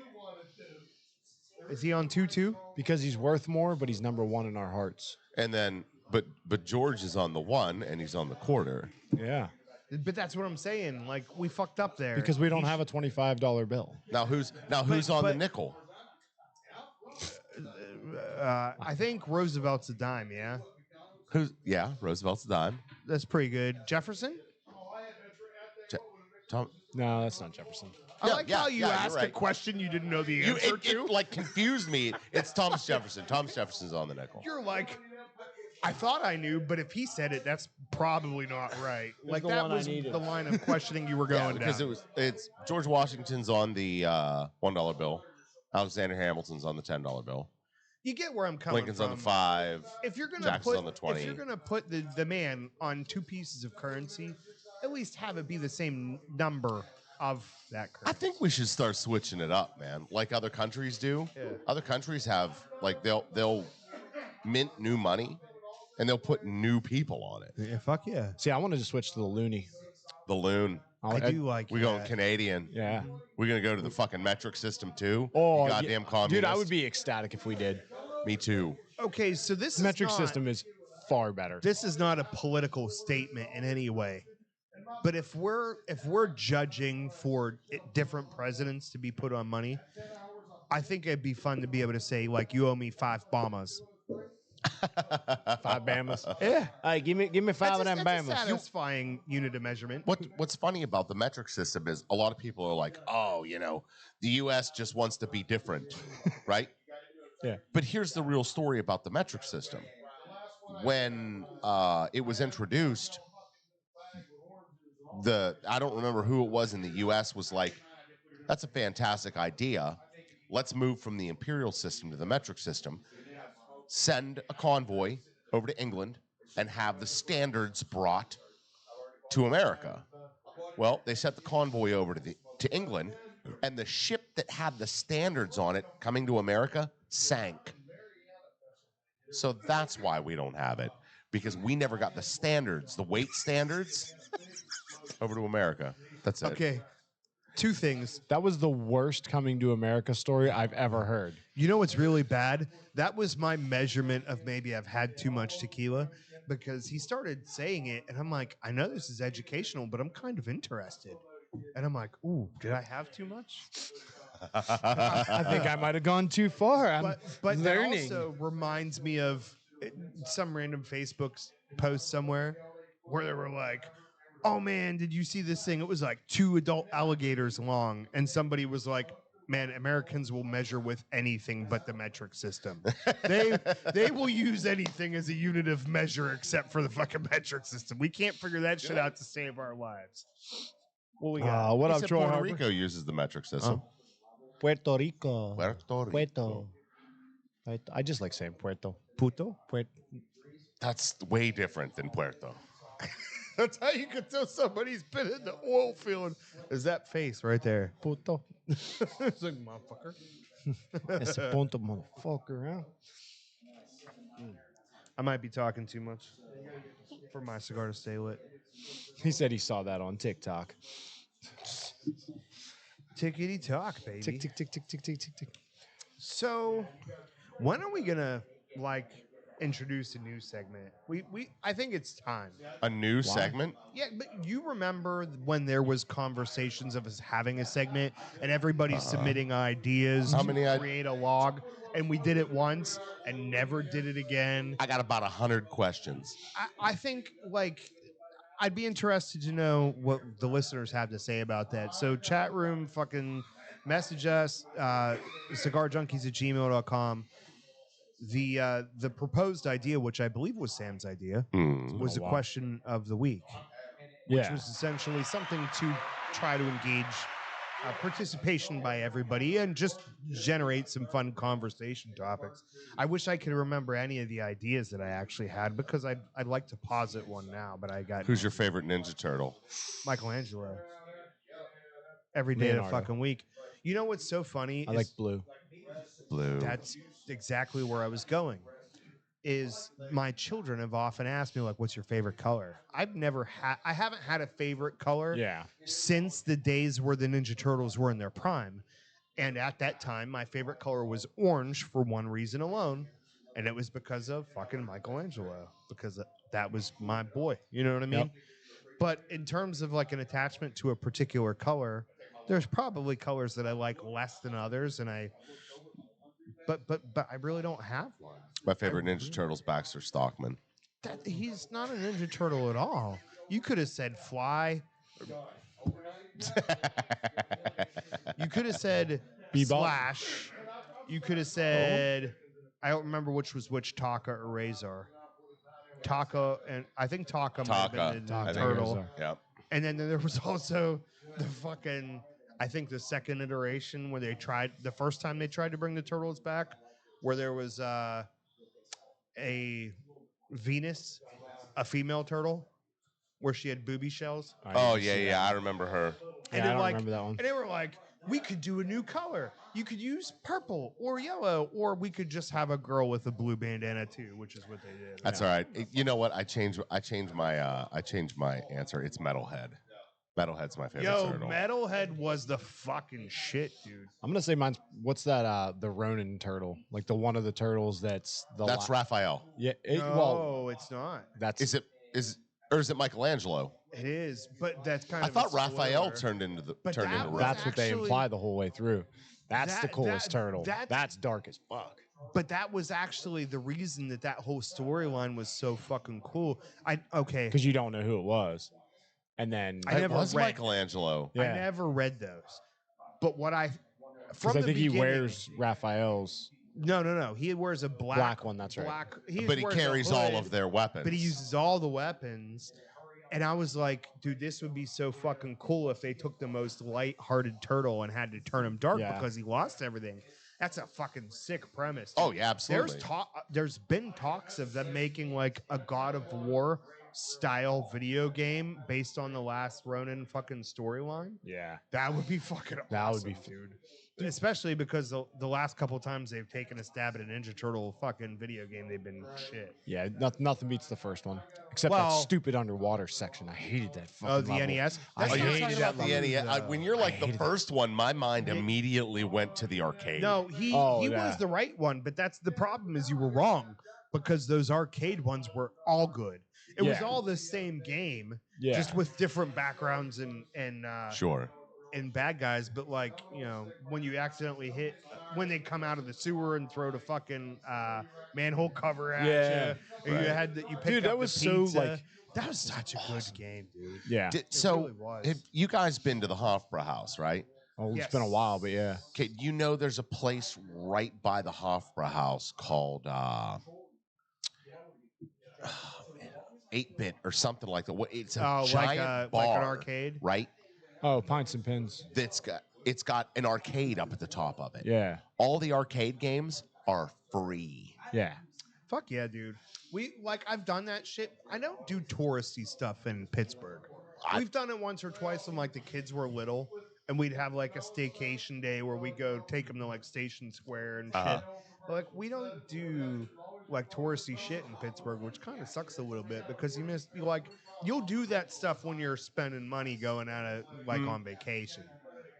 Speaker 3: Is he on 2 too?
Speaker 1: Because he's worth more, but he's number 1 in our hearts.
Speaker 4: And then, but George is on the 1 and he's on the quarter.
Speaker 1: Yeah.
Speaker 3: But that's what I'm saying. Like, we fucked up there
Speaker 1: Because we don't have a $25 bill.
Speaker 4: Now who's on the nickel?
Speaker 3: I think Roosevelt's a dime. Yeah,
Speaker 4: Roosevelt's a dime.
Speaker 3: that's pretty good. Jefferson.
Speaker 4: Tom,
Speaker 1: No, that's not Jefferson.
Speaker 3: I like how you
Speaker 4: you're
Speaker 3: asked a
Speaker 4: right.
Speaker 3: question you didn't know the answer to.
Speaker 4: It like confused me. It's Thomas Jefferson. Thomas Jefferson's on the nickel.
Speaker 3: You're like, I thought I knew, but if he said it, that's probably not right. Like
Speaker 1: the
Speaker 3: that
Speaker 1: one I
Speaker 3: was
Speaker 1: needed.
Speaker 3: the line of questioning you were going
Speaker 4: because
Speaker 3: down.
Speaker 4: it's George Washington's on the $1 bill. Alexander Hamilton's on the $10 bill.
Speaker 3: You get where I'm coming
Speaker 4: Lincoln's
Speaker 3: from.
Speaker 4: on the 5.
Speaker 3: If you're gonna
Speaker 4: Jackson's
Speaker 3: put
Speaker 4: on the 20.
Speaker 3: if you're gonna put the man on 2 pieces of currency, at least have it be the same number of that
Speaker 4: I
Speaker 3: currency.
Speaker 4: think we should start switching it up, man. Like other countries do.
Speaker 3: Yeah.
Speaker 4: Other countries have like they'll mint new money and they'll put new people on it.
Speaker 3: Yeah, fuck yeah.
Speaker 1: See, I wanted to switch to the loony.
Speaker 4: The loon.
Speaker 3: I do like
Speaker 4: We
Speaker 3: that.
Speaker 4: going Canadian.
Speaker 1: Yeah.
Speaker 4: We're gonna go to the fucking metric system too.
Speaker 1: Oh,
Speaker 4: you goddamn communist.
Speaker 1: Dude, I would be ecstatic if we did.
Speaker 4: Me too.
Speaker 3: Okay, so this
Speaker 1: Metric
Speaker 3: is not,
Speaker 1: system is far better.
Speaker 3: This is not a political statement in any way. But if we're judging for different presidents to be put on money, I think it'd be fun to be able to say, like, you owe me 5 Bamas.
Speaker 1: 5 Bamas.
Speaker 3: Yeah.
Speaker 1: Hey, give me 5 of them
Speaker 3: That's a
Speaker 1: Bamas.
Speaker 3: satisfying unit of measurement.
Speaker 4: What's funny about the metric system is a lot of people are like, oh, the U.S. just wants to be different, right?
Speaker 1: Yeah.
Speaker 4: But here's the real story about the metric system. When it was introduced, I don't remember who it was in the U.S. was like, that's a fantastic idea. Let's move from the imperial system to the metric system. Send a convoy over to England and have the standards brought to America. Well, they sent the convoy over to England, and the ship that had the standards on it coming to America sank. So that's why we don't have it, because we never got the standards, the weight standards, over to America. That's it.
Speaker 3: Okay. 2 things.
Speaker 1: That was the worst coming to America story I've ever heard.
Speaker 3: You know what's really bad? That was my measurement of maybe I've had too much tequila, because he started saying it, and I'm like, I know this is educational, but I'm kind of interested. And I'm like, ooh, did I have too much?
Speaker 1: I think I might have gone too far. I'm
Speaker 3: But that
Speaker 1: learning.
Speaker 3: also reminds me of some random Facebook post somewhere where they were like, oh man, did you see this thing? It was like 2 adult alligators long. And somebody was like, man, Americans will measure with anything but the metric system. They will use anything as a unit of measure except for the fucking metric system. We can't figure that shit out to save our lives. What we got?
Speaker 1: What up,
Speaker 4: Except
Speaker 1: Troy
Speaker 4: Puerto
Speaker 1: Harper?
Speaker 4: Rico uses the metric system.
Speaker 1: Puerto Rico.
Speaker 4: Puerto Rico.
Speaker 1: I just like saying Puerto.
Speaker 3: Puto?
Speaker 4: That's way different than Puerto.
Speaker 3: That's how you could tell somebody's been in the oil field. Is that face right there?
Speaker 1: Puto.
Speaker 3: It's like, motherfucker.
Speaker 1: It's a punto motherfucker, huh?
Speaker 3: I might be talking too much for my cigar to stay lit.
Speaker 1: He said he saw that on TikTok.
Speaker 3: Tickety talk, baby.
Speaker 1: Tick, tick, tick, tick, tick, tick, tick, tick.
Speaker 3: So, when are we gonna introduce a new segment? I think it's time.
Speaker 4: A new segment?
Speaker 3: Yeah, but you remember when there was conversations of us having a segment and everybody submitting ideas
Speaker 4: How
Speaker 3: to
Speaker 4: many
Speaker 3: create a log, and we did it once and never did it again.
Speaker 4: I got about 100 questions.
Speaker 3: I think I'd be interested to know what the listeners have to say about that. So chat room, fucking message us, cigarjunkies@gmail.com. The proposed idea, which I believe was Sam's idea, was
Speaker 1: been
Speaker 3: a
Speaker 1: a while.
Speaker 3: question of the week, which was essentially something to try to engage participation by everybody and just generate some fun conversation topics. I wish I could remember any of the ideas that I actually had because I'd like to posit one now, but I got
Speaker 4: Who's your favorite Ninja Turtle?
Speaker 3: Michelangelo every day of the
Speaker 1: Leonardo.
Speaker 3: fucking week. You know what's so funny?
Speaker 1: I like blue.
Speaker 4: Blue.
Speaker 3: That's exactly where I was going. Is my children have often asked me like, "What's your favorite color?" I haven't had a favorite color since the days where the Ninja Turtles were in their prime. And at that time, my favorite color was orange for one reason alone, and it was because of fucking Michelangelo, because that was my boy. You know what I mean? But in terms of like an attachment to a particular color, there's probably colors that I like less than others, and but I really don't have one.
Speaker 4: My favorite Ninja Turtle's Baxter Stockman.
Speaker 3: He's not a Ninja Turtle at all. You could have said Fly. You could have said
Speaker 1: Bebop.
Speaker 3: Slash. You could have said I don't remember which was which, Taka or Razor. Taka, and I think Taka might have been the turtle.
Speaker 4: Yep.
Speaker 3: And then there was also the fucking, I think the second iteration where the first time they tried to bring the turtles back, where there was a Venus, a female turtle, where she had booby shells.
Speaker 4: I remember her.
Speaker 3: And
Speaker 1: I don't remember that one.
Speaker 3: And they were like, we could do a new color. You could use purple or yellow, or we could just have a girl with a blue bandana too, which is what they did.
Speaker 4: That's all right. You know what? I changed my answer. It's Metalhead. Metalhead's my favorite turtle.
Speaker 3: Metalhead was the fucking shit, dude.
Speaker 1: I'm gonna say mine's what's that? The Ronin turtle, like the one of the turtles that's
Speaker 4: Raphael.
Speaker 1: Yeah.
Speaker 3: No, it's not.
Speaker 4: Is it Michelangelo?
Speaker 3: It is, but that's kind of.
Speaker 4: I thought Raphael turned into Ronin.
Speaker 1: That's what they imply the whole way through. That's the coolest turtle. That's dark as fuck.
Speaker 3: But that was actually the reason that whole storyline was so fucking cool.
Speaker 1: Because you don't know who it was, and then
Speaker 3: it was
Speaker 4: Michelangelo.
Speaker 3: Yeah. I never read those, but I think
Speaker 1: he wears Raphael's.
Speaker 3: No. He wears a black
Speaker 1: one. That's right.
Speaker 4: But he carries all of their weapons.
Speaker 3: But he uses all the weapons. And I was like, dude, this would be so fucking cool if they took the most light-hearted turtle and had to turn him dark because he lost everything. That's a fucking sick premise. Dude.
Speaker 4: Oh, yeah, absolutely.
Speaker 3: There's been talks of them making like a God of War style video game based on the last Ronin fucking storyline.
Speaker 1: Yeah.
Speaker 3: That would be fucking awesome. That would be, dude. Especially because the last couple times they've taken a stab at a Ninja Turtle fucking video game, they've been shit.
Speaker 1: Yeah, nothing beats the first one. Except that stupid underwater section. I hated that fucking level.
Speaker 3: NES?
Speaker 4: I hated that the NES. When you're like the first one, my mind immediately went to the arcade.
Speaker 3: No, he was the right one, but that's the problem is you were wrong because those arcade ones were all good. It was all the same game, just with different backgrounds and
Speaker 4: sure.
Speaker 3: And bad guys, but like, when you accidentally when they come out of the sewer and throw the fucking manhole cover at you, you picked up
Speaker 1: that was
Speaker 3: the pizza.
Speaker 1: so like
Speaker 3: that was such a good game, dude.
Speaker 1: Yeah.
Speaker 3: Really was.
Speaker 4: Have you guys been to the Hofbräu House, right?
Speaker 1: Oh, it's been a while, but yeah.
Speaker 4: Okay, you know there's a place right by the Hofbräu House called 8-Bit or something like that. It's a giant bar,
Speaker 3: like an arcade,
Speaker 4: right?
Speaker 1: Oh, Pints and Pins.
Speaker 4: It's got an arcade up at the top of it.
Speaker 1: Yeah.
Speaker 4: All the arcade games are free.
Speaker 1: Yeah.
Speaker 3: Fuck yeah, dude. I've done that shit. I don't do touristy stuff in Pittsburgh. We've done it once or twice when like the kids were little, and we'd have like a staycation day where we go take them to like Station Square and shit. But, like we don't do like touristy shit in Pittsburgh, which kind of sucks a little bit because you'll do that stuff when you're spending money going out on vacation.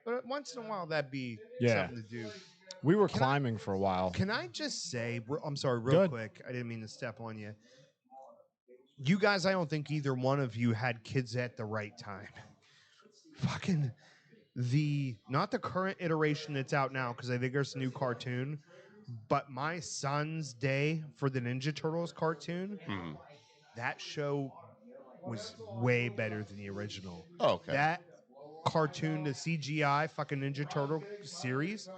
Speaker 3: But once in a while, that'd be something to do.
Speaker 1: We were climbing for a while.
Speaker 3: Can I just say, I'm sorry, real quick. I didn't mean to step on you. You guys, I don't think either one of you had kids at the right time. Fucking not the current iteration that's out now, because I think there's a new cartoon, but my son's day for the Ninja Turtles cartoon, that show was way better than the original.
Speaker 4: Oh, okay.
Speaker 3: cartoon to CGI fucking Ninja Turtle series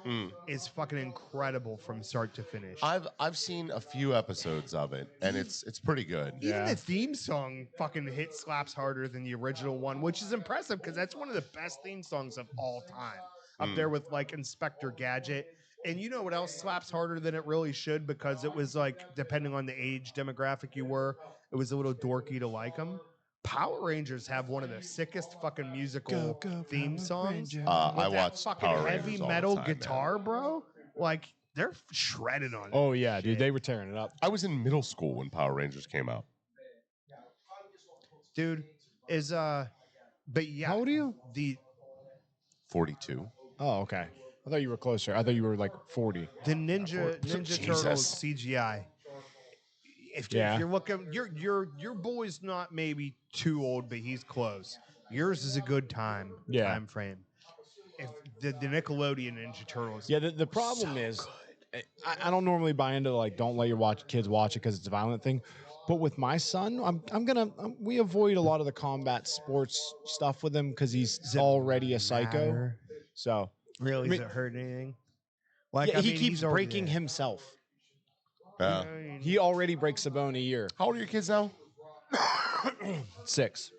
Speaker 3: is fucking incredible from start to finish.
Speaker 4: I've seen a few episodes of it, and it's pretty good.
Speaker 3: Even
Speaker 1: Yeah.
Speaker 3: the theme song fucking slaps harder than the original one, which is impressive because that's one of the best theme songs of all time. Up there with like Inspector Gadget. And you know what else slaps harder than it really should, because it was like, depending on the age demographic you were, it was a little dorky to like them. Power Rangers have one of the sickest fucking musical theme
Speaker 1: Power
Speaker 3: songs.
Speaker 1: Ranger.
Speaker 3: With
Speaker 4: I
Speaker 3: that
Speaker 4: watch
Speaker 3: fucking
Speaker 4: Power
Speaker 3: heavy
Speaker 4: Rangers all the
Speaker 3: metal
Speaker 4: time, man.
Speaker 3: guitar, bro. Like, they're shredded on it.
Speaker 1: Oh yeah, dude, they were tearing it up.
Speaker 4: I was in middle school when Power Rangers came out.
Speaker 3: Dude, but yeah.
Speaker 1: How old are you?
Speaker 4: 42.
Speaker 1: Oh, okay. I thought you were closer. I thought you were like 40.
Speaker 3: The Ninja
Speaker 4: Jesus.
Speaker 3: Turtles CGI. If you're looking, your boy's not maybe too old, but he's close. Yours is a good time frame. If the Nickelodeon Ninja Turtles,
Speaker 1: Yeah, the problem is, I don't normally buy into like don't let your kids watch it because it's a violent thing, but with my son, we avoid a lot of the combat sports stuff with him because he's already a psycho.
Speaker 3: matter?
Speaker 1: So
Speaker 3: Really,
Speaker 1: I mean-
Speaker 3: does it hurt anything? Like,
Speaker 1: yeah,
Speaker 3: I
Speaker 1: he
Speaker 3: mean,
Speaker 1: keeps
Speaker 3: he's already
Speaker 1: breaking
Speaker 3: there.
Speaker 1: himself.
Speaker 4: Yeah.
Speaker 1: He already breaks a bone a year.
Speaker 4: How old are your kids now?
Speaker 1: 6.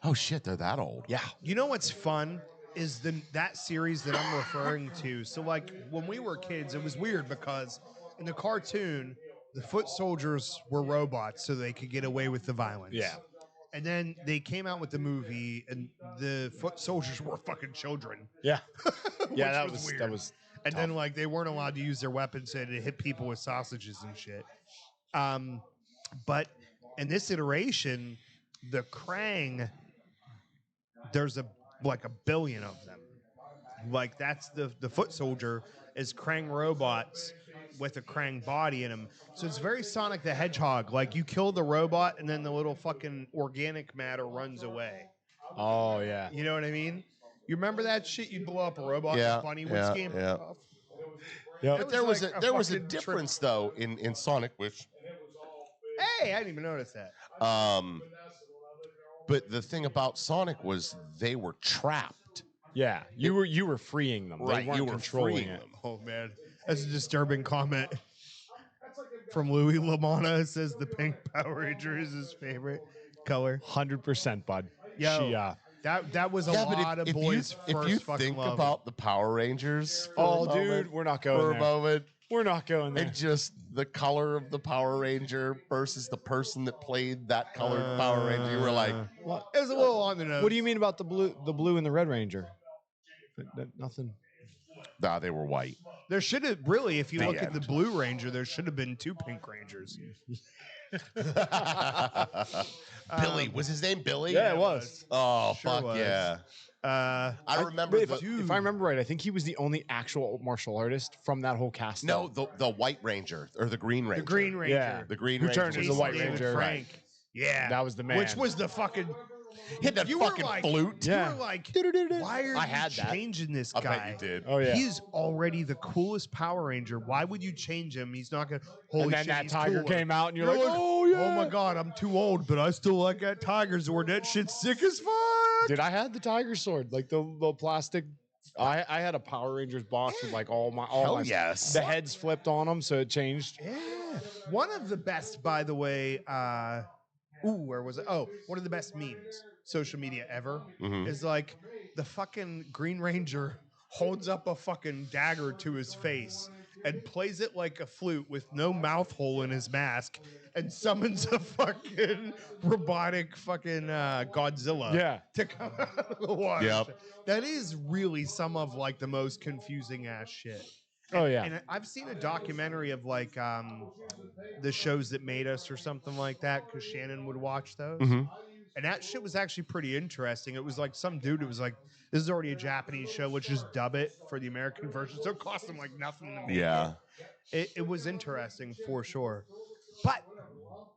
Speaker 4: Oh shit, they're that old.
Speaker 1: Yeah.
Speaker 3: You know what's fun is that series that I'm referring to. So like when we were kids, it was weird because in the cartoon, the foot soldiers were robots so they could get away with the violence.
Speaker 1: Yeah.
Speaker 3: And then they came out with the movie and the foot soldiers were fucking children.
Speaker 1: Yeah. Yeah, that
Speaker 3: which
Speaker 1: was
Speaker 3: weird.
Speaker 1: that was
Speaker 3: And
Speaker 1: tough.
Speaker 3: then like they weren't allowed to use their weapons and to hit people with sausages and shit. But in this iteration, the Krang, there's like a billion of them. Like that's the foot soldier is Krang robots with a Krang body in them. So it's very Sonic the Hedgehog. Like you kill the robot and then the little fucking organic matter runs away.
Speaker 1: Oh yeah.
Speaker 3: You know what I mean? You remember that shit? You'd blow up a robot
Speaker 4: Yeah,
Speaker 3: and Bunny would
Speaker 4: yeah,
Speaker 3: scamper
Speaker 4: yeah.
Speaker 3: off.
Speaker 1: Yep.
Speaker 4: But there was
Speaker 3: like
Speaker 4: there was a
Speaker 3: fucking trip.
Speaker 4: difference though in Sonic, which
Speaker 3: Hey, I didn't even notice that.
Speaker 4: but the thing about Sonic was they were trapped.
Speaker 1: Yeah. You were freeing them.
Speaker 4: Right,
Speaker 1: They weren't
Speaker 4: you were
Speaker 1: controlling
Speaker 4: freeing
Speaker 1: it.
Speaker 4: them.
Speaker 3: Oh man, that's a disturbing comment from Louis Lamana. It says the pink Power Ranger is his favorite color.
Speaker 1: 100%, bud.
Speaker 3: Yo, that was a lot of boys'
Speaker 4: if
Speaker 3: first
Speaker 4: you
Speaker 3: fucking
Speaker 4: think
Speaker 3: love.
Speaker 4: about the Power Rangers for
Speaker 1: Oh,
Speaker 4: a moment,
Speaker 1: dude, we're not
Speaker 4: for
Speaker 1: going
Speaker 4: a
Speaker 1: there.
Speaker 4: moment,
Speaker 1: We're not going there.
Speaker 4: and just the color of the Power Ranger versus the person that played that colored Power Ranger, you were like,
Speaker 1: What?
Speaker 3: It was a little on the nose.
Speaker 1: What do you mean about the blue and the Red Ranger? Nothing.
Speaker 4: nah, they were white.
Speaker 3: There should have really, if you
Speaker 4: The
Speaker 3: look at the
Speaker 4: end.
Speaker 3: Blue Ranger, there should have been 2 Pink Rangers.
Speaker 4: Billy, was his name Billy?
Speaker 1: Yeah, it was.
Speaker 4: Oh,
Speaker 3: Sure
Speaker 4: fuck
Speaker 3: was.
Speaker 4: yeah.
Speaker 3: Uh,
Speaker 4: I remember
Speaker 1: If I remember right, I think he was the only actual martial artist from that whole cast.
Speaker 4: no, the White Ranger or the Green Ranger.
Speaker 3: the Green Ranger.
Speaker 1: Yeah.
Speaker 4: The Green
Speaker 1: Who
Speaker 4: Ranger
Speaker 1: turned
Speaker 4: was
Speaker 1: into
Speaker 3: Jason
Speaker 1: the White
Speaker 3: David
Speaker 1: Ranger.
Speaker 3: Frank. Yeah.
Speaker 1: That was the man.
Speaker 3: Which was the fucking...
Speaker 4: Hit that
Speaker 3: You were
Speaker 4: fucking
Speaker 3: like-
Speaker 4: flute.
Speaker 1: Yeah.
Speaker 3: You were like, why are
Speaker 1: I
Speaker 3: you
Speaker 1: had that.
Speaker 3: changing this
Speaker 4: I
Speaker 3: guy?
Speaker 4: bet you did.
Speaker 1: Oh yeah.
Speaker 3: He's already the coolest Power Ranger. Why would you change him? He's not gonna. Holy
Speaker 1: and then
Speaker 3: shit,
Speaker 1: that
Speaker 3: he's
Speaker 1: tiger
Speaker 3: cooler.
Speaker 1: came out, and you're like,
Speaker 3: like,
Speaker 1: oh yeah.
Speaker 3: Oh my god, I'm too old, but I still like that Tiger Zord. That shit's sick as fuck.
Speaker 1: Dude, I had the tiger sword, like the plastic. I had a Power Rangers box with like all
Speaker 4: Hell
Speaker 1: my
Speaker 4: yes.
Speaker 1: the heads flipped on them, so it changed.
Speaker 3: Yeah. One of the best, by the way. Where was it? Oh, one of the best memes, social media ever, is like the fucking Green Ranger holds up a fucking dagger to his face and plays it like a flute with no mouth hole in his mask and summons a fucking robotic fucking Godzilla
Speaker 1: Yeah.
Speaker 3: to come out of the water.
Speaker 4: Yep.
Speaker 3: That is really some of like the most confusing ass shit.
Speaker 1: Oh yeah.
Speaker 3: And I've seen a documentary of like the shows that made us or something like that because Shannon would watch those. And that shit was actually pretty interesting. It was like some dude who was like, this is already a Japanese show, let's just dub it for the American version. So it cost them like nothing to make
Speaker 4: Yeah.
Speaker 3: it was interesting for sure. But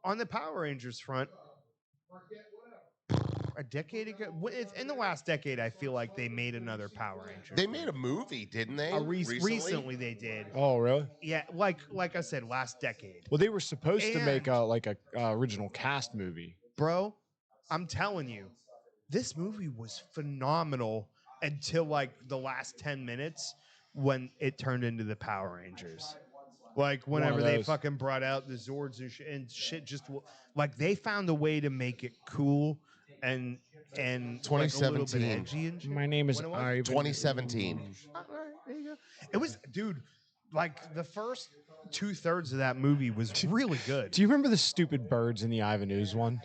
Speaker 3: on the Power Rangers front, a decade ago, in the last decade, I feel like they made another Power Ranger.
Speaker 4: They made a movie, didn't they?
Speaker 3: Recently they did.
Speaker 1: Oh really?
Speaker 3: Yeah, like I said, last decade.
Speaker 1: Well, they were supposed to make
Speaker 3: And-
Speaker 1: a original cast movie.
Speaker 3: Bro, I'm telling you, this movie was phenomenal until like the last 10 minutes when it turned into the Power Rangers. Like whenever they
Speaker 1: those.
Speaker 3: fucking brought out the Zords and shit, just like they found a way to make it cool and like a little bit
Speaker 4: 2017.
Speaker 3: edgy and shit.
Speaker 1: My name is
Speaker 3: When it was?
Speaker 1: Ivan.
Speaker 4: 2017.
Speaker 3: All right, there you go. It was, dude. Like the first 2/3 of that movie was really good.
Speaker 1: Do you remember the stupid birds in the Ivan Ooze one?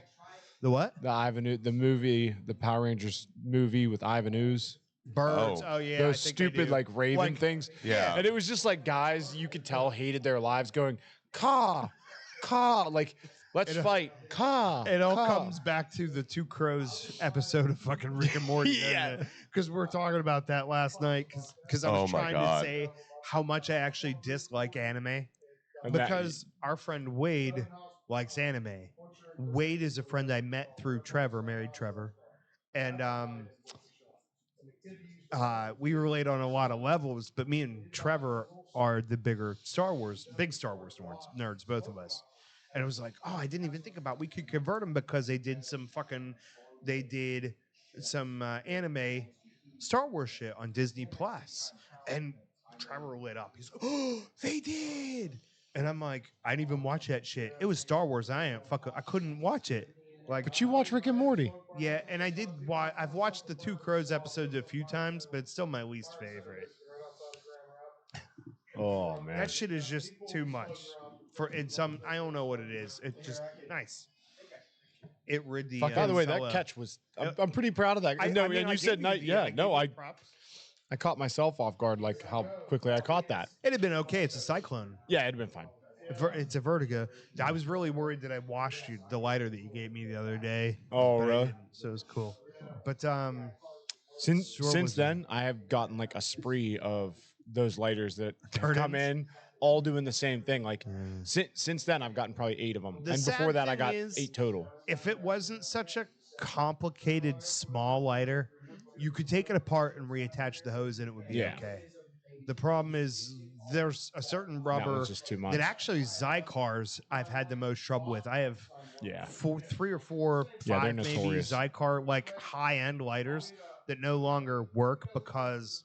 Speaker 3: The what?
Speaker 1: The movie, the Power Rangers movie with Ivan Ooze.
Speaker 3: Birds.
Speaker 4: Oh.
Speaker 3: Oh yeah,
Speaker 1: Those
Speaker 3: I think I
Speaker 1: stupid
Speaker 3: do.
Speaker 1: like raven
Speaker 3: Like,
Speaker 1: things.
Speaker 4: Yeah.
Speaker 1: And it was just like guys you could tell hated their lives going, caw, caw, like let's fight, caw.
Speaker 3: It all
Speaker 1: caw.
Speaker 3: comes back to the Two Crows episode of fucking Rick and Morty.
Speaker 1: Yeah.
Speaker 3: Because we're talking about that last night. Because I was
Speaker 4: Oh my
Speaker 3: trying
Speaker 4: God.
Speaker 3: to say how much I actually dislike anime.
Speaker 1: And that-
Speaker 3: Because our friend Wade likes anime. Wade is a friend I met through Trevor, married Trevor. And we relate on a lot of levels, but me and Trevor are the big Star Wars nerds, both of us. And it was like, oh, I didn't even think about we could convert them because they did some anime Star Wars shit on Disney Plus. And Trevor lit up. He's like, oh, they did. And I'm like, I didn't even watch that shit. It was Star Wars. I couldn't watch it. Like,
Speaker 1: But you watch Rick and Morty.
Speaker 3: yeah, and I did. I've watched the Two Crows episodes a few times, but it's still my least favorite.
Speaker 1: Oh man.
Speaker 3: That shit is just too much for in some. I don't know what it is. It's just nice. It rid the.
Speaker 1: By the way, that
Speaker 3: solo.
Speaker 1: catch was. I'm pretty proud of that.
Speaker 3: I
Speaker 1: No,
Speaker 3: mean,
Speaker 1: and
Speaker 3: I
Speaker 1: you said
Speaker 3: gave
Speaker 1: night.
Speaker 3: the-
Speaker 1: Yeah,
Speaker 3: gave
Speaker 1: no,
Speaker 3: you
Speaker 1: I
Speaker 3: props.
Speaker 1: caught myself off guard, like how quickly I caught that.
Speaker 3: It'd have been okay. It's a cyclone.
Speaker 1: Yeah, it'd been fine.
Speaker 3: It's a vertigo. I was really worried that I washed you the lighter that you gave me the other day.
Speaker 1: Oh,
Speaker 3: but I
Speaker 1: really?
Speaker 3: didn't, so it was cool. But
Speaker 1: Since
Speaker 3: Sure
Speaker 1: since
Speaker 3: was
Speaker 1: then, I have gotten like a spree of those lighters that come
Speaker 3: Turn-ins?
Speaker 1: in, all doing the same thing. Like since then, I've gotten probably 8 of them,
Speaker 3: The
Speaker 1: and before
Speaker 3: sad
Speaker 1: that, I
Speaker 3: thing
Speaker 1: got
Speaker 3: is-
Speaker 1: 8 total.
Speaker 3: if it wasn't such a complicated small lighter, you could take it apart and reattach the hose and it would be
Speaker 1: Yeah.
Speaker 3: okay. The problem is there's a certain
Speaker 1: That
Speaker 3: rubber
Speaker 1: was just too much.
Speaker 3: that actually Zycars I've had the most trouble with. I have
Speaker 1: Yeah.
Speaker 3: 3 or 4,
Speaker 1: Yeah, they're
Speaker 3: 5 maybe
Speaker 1: notorious.
Speaker 3: Zycar like high-end lighters that no longer work because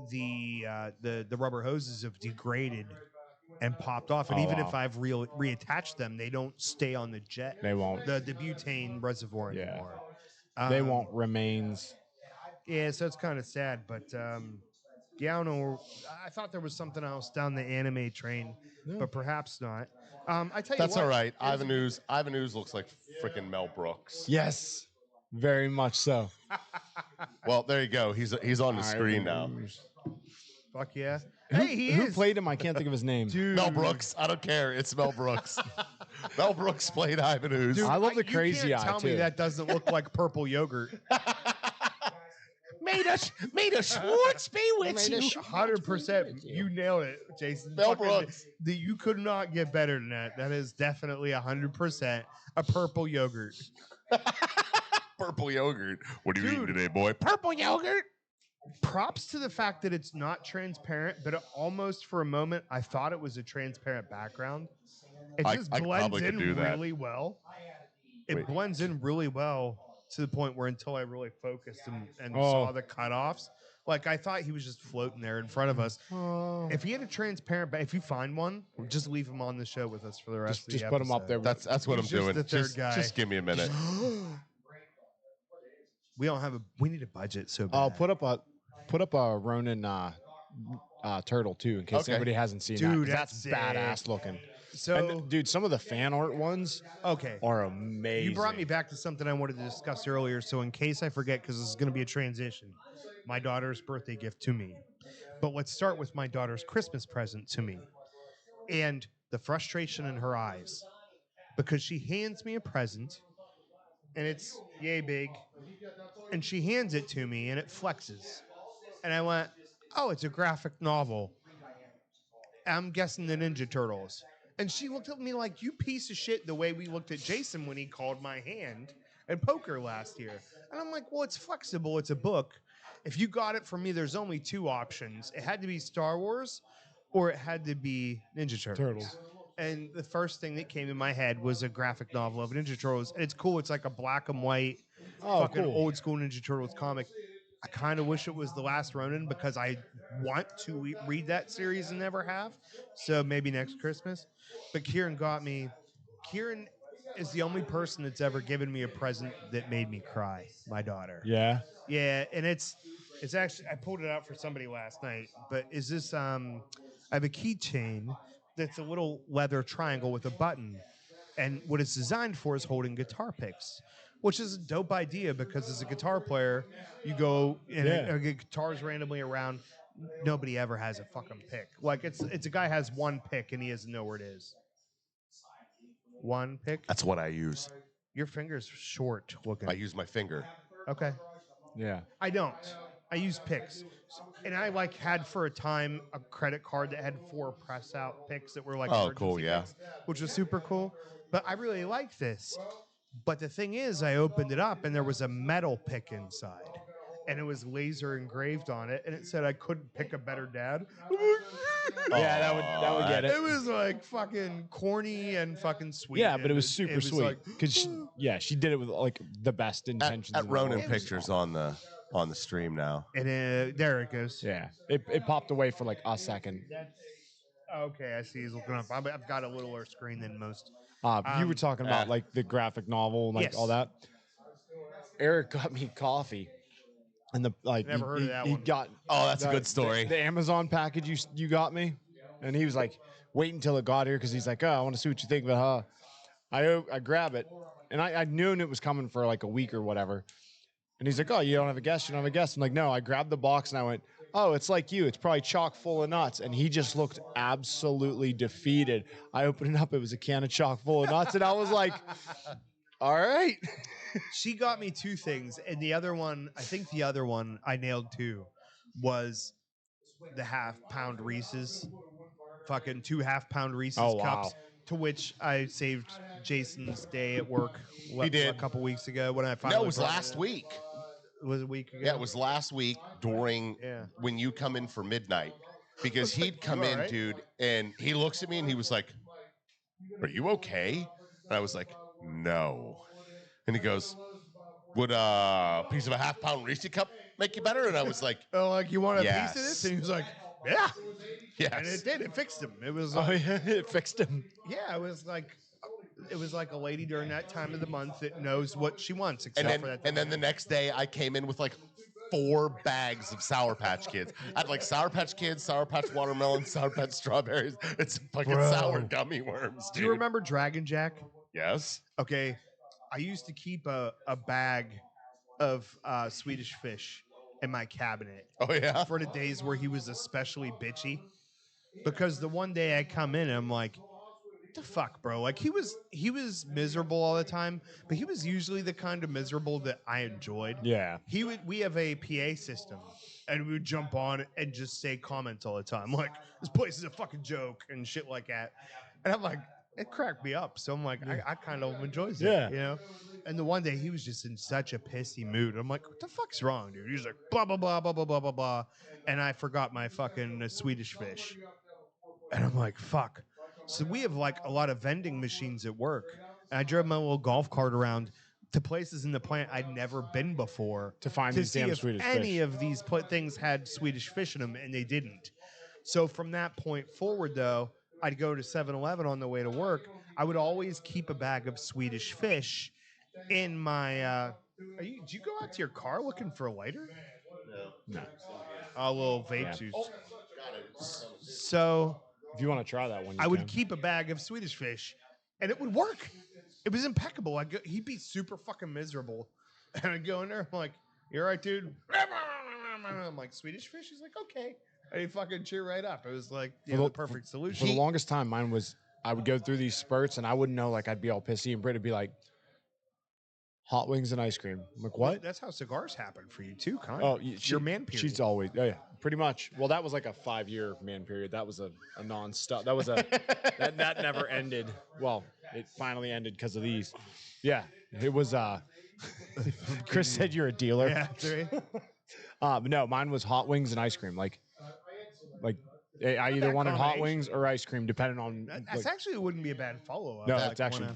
Speaker 3: the rubber hoses have degraded and popped off. And
Speaker 1: Oh,
Speaker 3: even
Speaker 1: wow.
Speaker 3: if I've reattached them, they don't stay on the jet.
Speaker 1: They won't.
Speaker 3: The butane reservoir
Speaker 1: Yeah.
Speaker 3: anymore.
Speaker 1: They
Speaker 3: Um,
Speaker 1: won't remains.
Speaker 3: Yeah, so it's kind of sad, but yeah, I don't know. I thought there was something else down the anime train, but perhaps not. I tell you
Speaker 4: That's
Speaker 3: what,
Speaker 4: all right.
Speaker 3: there's-
Speaker 4: Ivan Ooze looks like freaking Mel Brooks.
Speaker 1: Yes, very much so.
Speaker 4: Well, there you go. He's on the screen now.
Speaker 3: Fuck yeah.
Speaker 1: Who,
Speaker 3: Hey, he
Speaker 1: who
Speaker 3: is.
Speaker 1: played him? I can't think of his name.
Speaker 3: Dude.
Speaker 4: Mel Brooks. I don't care. It's Mel Brooks. Mel Brooks played Ivan Ooze.
Speaker 3: Dude,
Speaker 1: I love the
Speaker 3: you
Speaker 1: crazy
Speaker 3: can't
Speaker 1: eye,
Speaker 3: tell me
Speaker 1: too.
Speaker 3: that doesn't look like purple yogurt.
Speaker 4: May the Schwartz be with you.
Speaker 3: 100%. You nailed it, Jason.
Speaker 4: Mel
Speaker 3: Fucking-
Speaker 4: Brooks.
Speaker 3: You could not get better than that. That is definitely 100% a purple yogurt.
Speaker 4: Purple yogurt. What are you eating
Speaker 3: Dude.
Speaker 4: today, boy? Purple yogurt.
Speaker 3: Props to the fact that it's not transparent, but it almost for a moment I thought it was a transparent background. It
Speaker 4: I
Speaker 3: just
Speaker 4: probably
Speaker 3: blends
Speaker 4: could
Speaker 3: in
Speaker 4: do that.
Speaker 3: really well. It
Speaker 4: Wait.
Speaker 3: blends in really well to the point where until I really focused and
Speaker 1: Oh.
Speaker 3: saw the cutoffs, like I thought he was just floating there in front of us. If he had a transparent, if you find one, just leave him on the show with us for the rest of the
Speaker 1: Just put him up
Speaker 3: episode.
Speaker 1: there.
Speaker 4: That's what
Speaker 3: He's
Speaker 4: I'm
Speaker 3: just
Speaker 4: doing.
Speaker 3: the third guy.
Speaker 4: Just give me a minute.
Speaker 3: We don't have a. We need a budget so bad.
Speaker 1: Oh, put up a Ronin turtle too, in case
Speaker 4: Okay.
Speaker 1: anybody hasn't seen
Speaker 3: Dude,
Speaker 1: that. 'Cause
Speaker 3: that's
Speaker 1: that's
Speaker 3: sick.
Speaker 1: badass looking.
Speaker 3: So,
Speaker 1: And dude, some of the fan art ones
Speaker 3: okay.
Speaker 1: are amazing.
Speaker 3: You brought me back to something I wanted to discuss earlier. So, in case I forget, because this is going to be a transition, my daughter's birthday gift to me. But let's start with my daughter's Christmas present to me and the frustration in her eyes because she hands me a present and it's yay big. And she hands it to me and it flexes. And I went, oh, it's a graphic novel. I'm guessing the Ninja Turtles. And she looked at me like, you piece of shit, the way we looked at Jason when he called my hand at poker last year. And I'm like, well, it's flexible. It's a book. If you got it from me, there's only 2 options. It had to be Star Wars or it had to be Ninja Turtles. And the first thing that came to my head was a graphic novel of Ninja Turtles. And it's cool. It's like a black and white, fucking
Speaker 1: cool.
Speaker 3: old school Ninja Turtles comic. I kind of wish it was The Last Ronin because I want to read that series and never have. So maybe next Christmas. But Kieran got me. Kieran is the only person that's ever given me a present that made me cry. My daughter.
Speaker 1: Yeah.
Speaker 3: Yeah, and it's actually I pulled it out for somebody last night. But is this I have a keychain that's a little leather triangle with a button, and what it's designed for is holding guitar picks, which is a dope idea because as a guitar player, you go and
Speaker 1: Yeah.
Speaker 3: a guitar's randomly around. Nobody ever has a fucking pick. Like it's a guy has one pick and he doesn't know where it is. One pick.
Speaker 4: That's what I use.
Speaker 3: Your finger's short looking.
Speaker 4: I use my finger.
Speaker 3: Okay.
Speaker 1: Yeah.
Speaker 3: I don't. I use picks. And I had for a time a credit card that had 4 press out picks that were like
Speaker 4: cool,
Speaker 3: emergency
Speaker 4: yeah.
Speaker 3: picks, which was super cool. But I really like this. But the thing is, I opened it up and there was a metal pick inside. And it was laser engraved on it, and it said I couldn't pick a better dad.
Speaker 1: Yeah, that would get it.
Speaker 3: It was like fucking corny and fucking sweet.
Speaker 1: Yeah, but it was super sweet
Speaker 3: like,
Speaker 1: because she did it with like the best intentions.
Speaker 4: At
Speaker 1: in the world.
Speaker 4: Ronin Pictures on the stream now.
Speaker 3: and there it goes.
Speaker 1: Yeah, it popped away for like a second.
Speaker 3: Okay, I see. He's looking up. I've got a littler screen than most.
Speaker 1: You were talking about like the graphic novel, like
Speaker 3: Yes.
Speaker 1: all that. Eric got me coffee, and the
Speaker 3: Never heard of that
Speaker 1: he
Speaker 3: one.
Speaker 1: got
Speaker 4: That's a good story.
Speaker 1: the Amazon package you got me, and he was like, wait until it got here because he's like, oh, I want to see what you think. But I grab it, and I knew it was coming for like a week or whatever. And he's like, oh, you don't have a guest? You don't have a guest? I'm like, no. I grabbed the box and I went, oh, it's like you. It's probably chock full of nuts. And he just looked absolutely defeated. I opened it up. It was a can of chock full of nuts. And I was like, all right.
Speaker 3: She got me 2 things. And the other one, I think the other one I nailed too, was the half-pound Reese's. Fucking 2 half-pound Reese's
Speaker 1: Oh, wow.
Speaker 3: cups. To which I saved Jason's day at work
Speaker 4: He did.
Speaker 3: a couple weeks ago when I finally
Speaker 4: No, it was
Speaker 3: brought
Speaker 4: last week.
Speaker 3: It was a week ago.
Speaker 4: Yeah, it was last week during
Speaker 3: Yeah.
Speaker 4: when you come in for midnight. Because he'd come
Speaker 3: You all
Speaker 4: in,
Speaker 3: right?
Speaker 4: dude, and he looks at me and he was like, are you okay? And I was like, no. And he goes, would a piece of a half-pound Reese cup make you better? And I was like,
Speaker 3: Oh, like you want a piece
Speaker 4: Yes.
Speaker 3: of this? And he was like, yeah.
Speaker 4: yes.
Speaker 3: And it did. It fixed him. It was
Speaker 1: Oh,
Speaker 3: like,
Speaker 1: yeah. It fixed him.
Speaker 3: yeah, it was like a lady during that time of the month that knows what she wants, except
Speaker 4: And then,
Speaker 3: for that.
Speaker 4: and then the next day, I came in with like 4 bags of Sour Patch Kids. I had like Sour Patch Kids, Sour Patch Watermelon, Sour Patch Strawberries. It's fucking
Speaker 3: Bro.
Speaker 4: sour gummy worms, dude.
Speaker 3: Do you remember Dragon Jack?
Speaker 4: Yes.
Speaker 3: Okay, I used to keep a bag of Swedish fish in my cabinet
Speaker 4: Oh, yeah?
Speaker 3: for the days where he was especially bitchy. Because the one day I come in, I'm like, what the fuck, bro? Like he was miserable all the time, but he was usually the kind of miserable that I enjoyed.
Speaker 1: Yeah.
Speaker 3: We have a PA system, and we would jump on and just say comments all the time, like this place is a fucking joke and shit like that. And I'm like, it cracked me up. So I'm like, I kind of enjoys it,
Speaker 1: Yeah.
Speaker 3: you know. And the one day he was just in such a pissy mood. I'm like, what the fuck's wrong, dude? He's like, blah blah blah blah blah blah blah blah, and I forgot my fucking Swedish fish. And I'm like, fuck. So we have like a lot of vending machines at work. And I drove my little golf cart around to places in the plant I'd never been before
Speaker 1: To find
Speaker 3: to
Speaker 1: these
Speaker 3: see
Speaker 1: damn
Speaker 3: if
Speaker 1: Swedish
Speaker 3: any
Speaker 1: fish.
Speaker 3: of these things had Swedish fish in them, and they didn't. So from that point forward, though, I'd go to 7-Eleven on the way to work. I would always keep a bag of Swedish fish in my. Did you go out to your car looking for a lighter?
Speaker 1: No.
Speaker 3: A little vape
Speaker 1: Yeah.
Speaker 3: juice. So
Speaker 1: If you want to try that one, you
Speaker 3: I would
Speaker 1: can.
Speaker 3: keep a bag of Swedish fish, and it would work. It was impeccable. He'd be super fucking miserable, and I'd go in there. I'm like, "You all right, dude?" I'm like, "Swedish fish?" He's like, "Okay." And he fucking cheer right up. It was like the perfect
Speaker 1: For
Speaker 3: solution.
Speaker 1: the longest time, mine was I would go through these spurts and I wouldn't know. Like I'd be all pissy, and Britt would be like, "Hot wings and ice cream." I'm like, "What?"
Speaker 3: That's how cigars happen for you too, Con.
Speaker 1: Oh,
Speaker 3: your man period.
Speaker 1: She's always, oh yeah, pretty much. Well, that was like a 5-year man period. That was a non-stop. That was that never ended. Well, it finally ended because of these. Yeah, it was. Chris said you're a dealer.
Speaker 3: Yeah, that's right.
Speaker 1: But no, mine was hot wings and ice cream. Like I either
Speaker 3: that
Speaker 1: wanted hot
Speaker 3: combination.
Speaker 1: wings or ice cream, depending on.
Speaker 3: That's actually wouldn't be a bad follow up.
Speaker 1: No, it's actually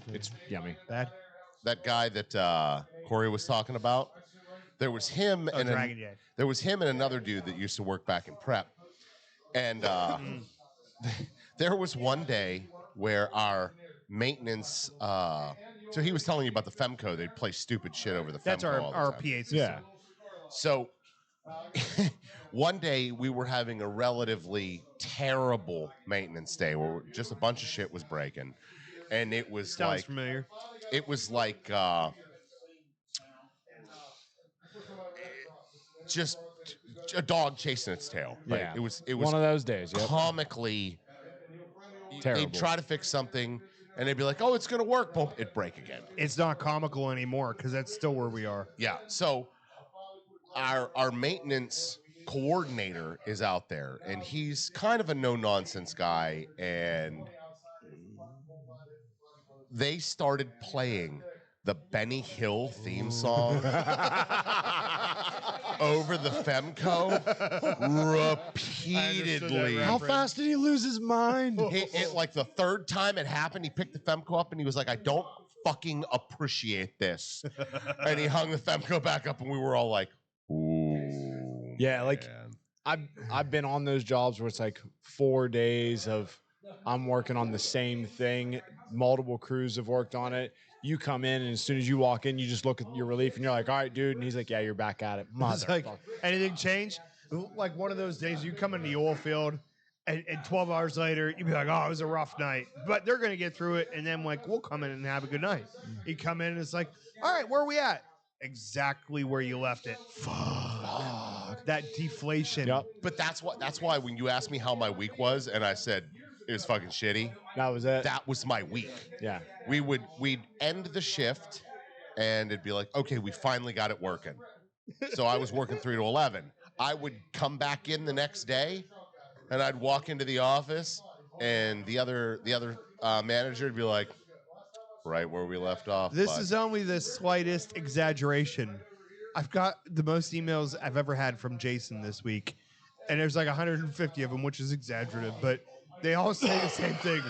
Speaker 1: yummy.
Speaker 4: That guy that Cory was talking about, there was him and
Speaker 3: Dragon Jet.
Speaker 4: there was him and another dude that used to work back in prep, and there was one day where our maintenance. So he was telling you about the Femco. They'd play stupid shit over the Femco.
Speaker 3: That's
Speaker 4: all the
Speaker 3: our
Speaker 4: time.
Speaker 3: PA system.
Speaker 1: Yeah.
Speaker 4: So one day we were having a relatively terrible maintenance day where just a bunch of shit was breaking, and it was
Speaker 3: Sounds familiar.
Speaker 4: it was like just a dog chasing its tail. Right?
Speaker 1: Yeah.
Speaker 4: It was
Speaker 1: one of those days. Yep.
Speaker 4: comically
Speaker 1: Terrible.
Speaker 4: They'd try to fix something and they'd be like, "Oh, it's gonna work." Boom, it'd break again.
Speaker 3: It's not comical anymore because that's still where we are.
Speaker 4: Yeah. So our maintenance coordinator is out there, and he's kind of a no-nonsense guy, and they started playing the Benny Hill theme song over the Femco repeatedly.
Speaker 1: How fast did he lose his mind?
Speaker 4: It like the third time it happened, he picked the Femco up and he was like, "I don't fucking appreciate this." And he hung the Femco back up and we were all like, "Ooh."
Speaker 1: Yeah, like
Speaker 4: man.
Speaker 1: I've been on those jobs where it's like 4 days of I'm working on the same thing. Multiple crews have worked on it. You come in, and as soon as you walk in, you just look at your relief, and you're like, "All right, dude." And he's like, "Yeah, you're back at it."
Speaker 3: It's like,
Speaker 1: Motherfucker.
Speaker 3: anything change? Like one of those days you come in the oil field and 12 hours later, you'd be like, "Oh, it was a rough night." But they're going to get through it. And then like, we'll come in and have a good night. You come in and it's like, "All right, where are we at?" Exactly where you left it. Fuck. That deflation.
Speaker 1: Yep,
Speaker 4: But that's why when you asked me how my week was and I said it was fucking shitty,
Speaker 1: that was it.
Speaker 4: that was my week.
Speaker 1: Yeah,
Speaker 4: We'd end the shift and it'd be like, "Okay, we finally got it working." So I was working 3 to 11. I would come back in the next day and I'd walk into the office and the other manager would be like, "Right where we left off."
Speaker 3: This is only the slightest exaggeration. I've got the most emails I've ever had from Jason this week, and there's like 150 of them, which is exaggerative, but they all say the same thing.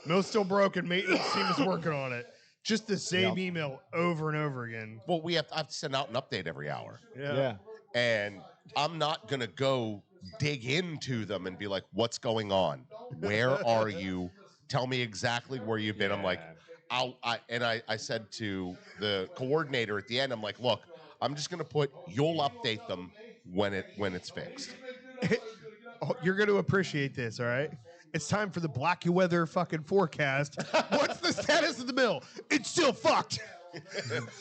Speaker 3: Mill's still broken. Maintenance team is working on it. Just the same email over and over again.
Speaker 4: Well, I have to send out an update every hour.
Speaker 1: yeah.
Speaker 4: And I'm not going to go dig into them and be like, "What's going on? Where are you? Tell me exactly where you've been." I'm like, I said to the coordinator at the end, I'm like, "Look, I'm just going to put, you'll update them when it's fixed."
Speaker 3: Oh, you're going to appreciate this, all right? It's time for the Black-Weather fucking forecast. What's the status of the mill? It's still fucked.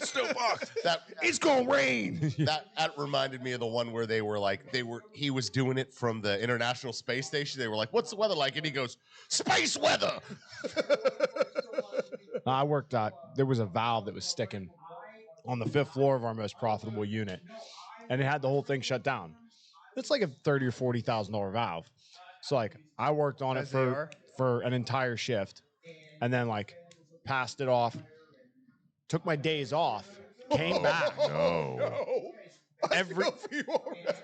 Speaker 4: Still fucked.
Speaker 3: It's gonna rain.
Speaker 4: That reminded me of the one where he was doing it from the International Space Station. They were like, "What's the weather like?" And he goes, "Space weather."
Speaker 1: I worked at, there was a valve that was sticking on the 5th floor of our most profitable unit, and it had the whole thing shut down. It's like a $30,000 or $40,000 valve. So like I worked on it for an entire shift, and then like passed it off, took my days off, came back.
Speaker 4: No.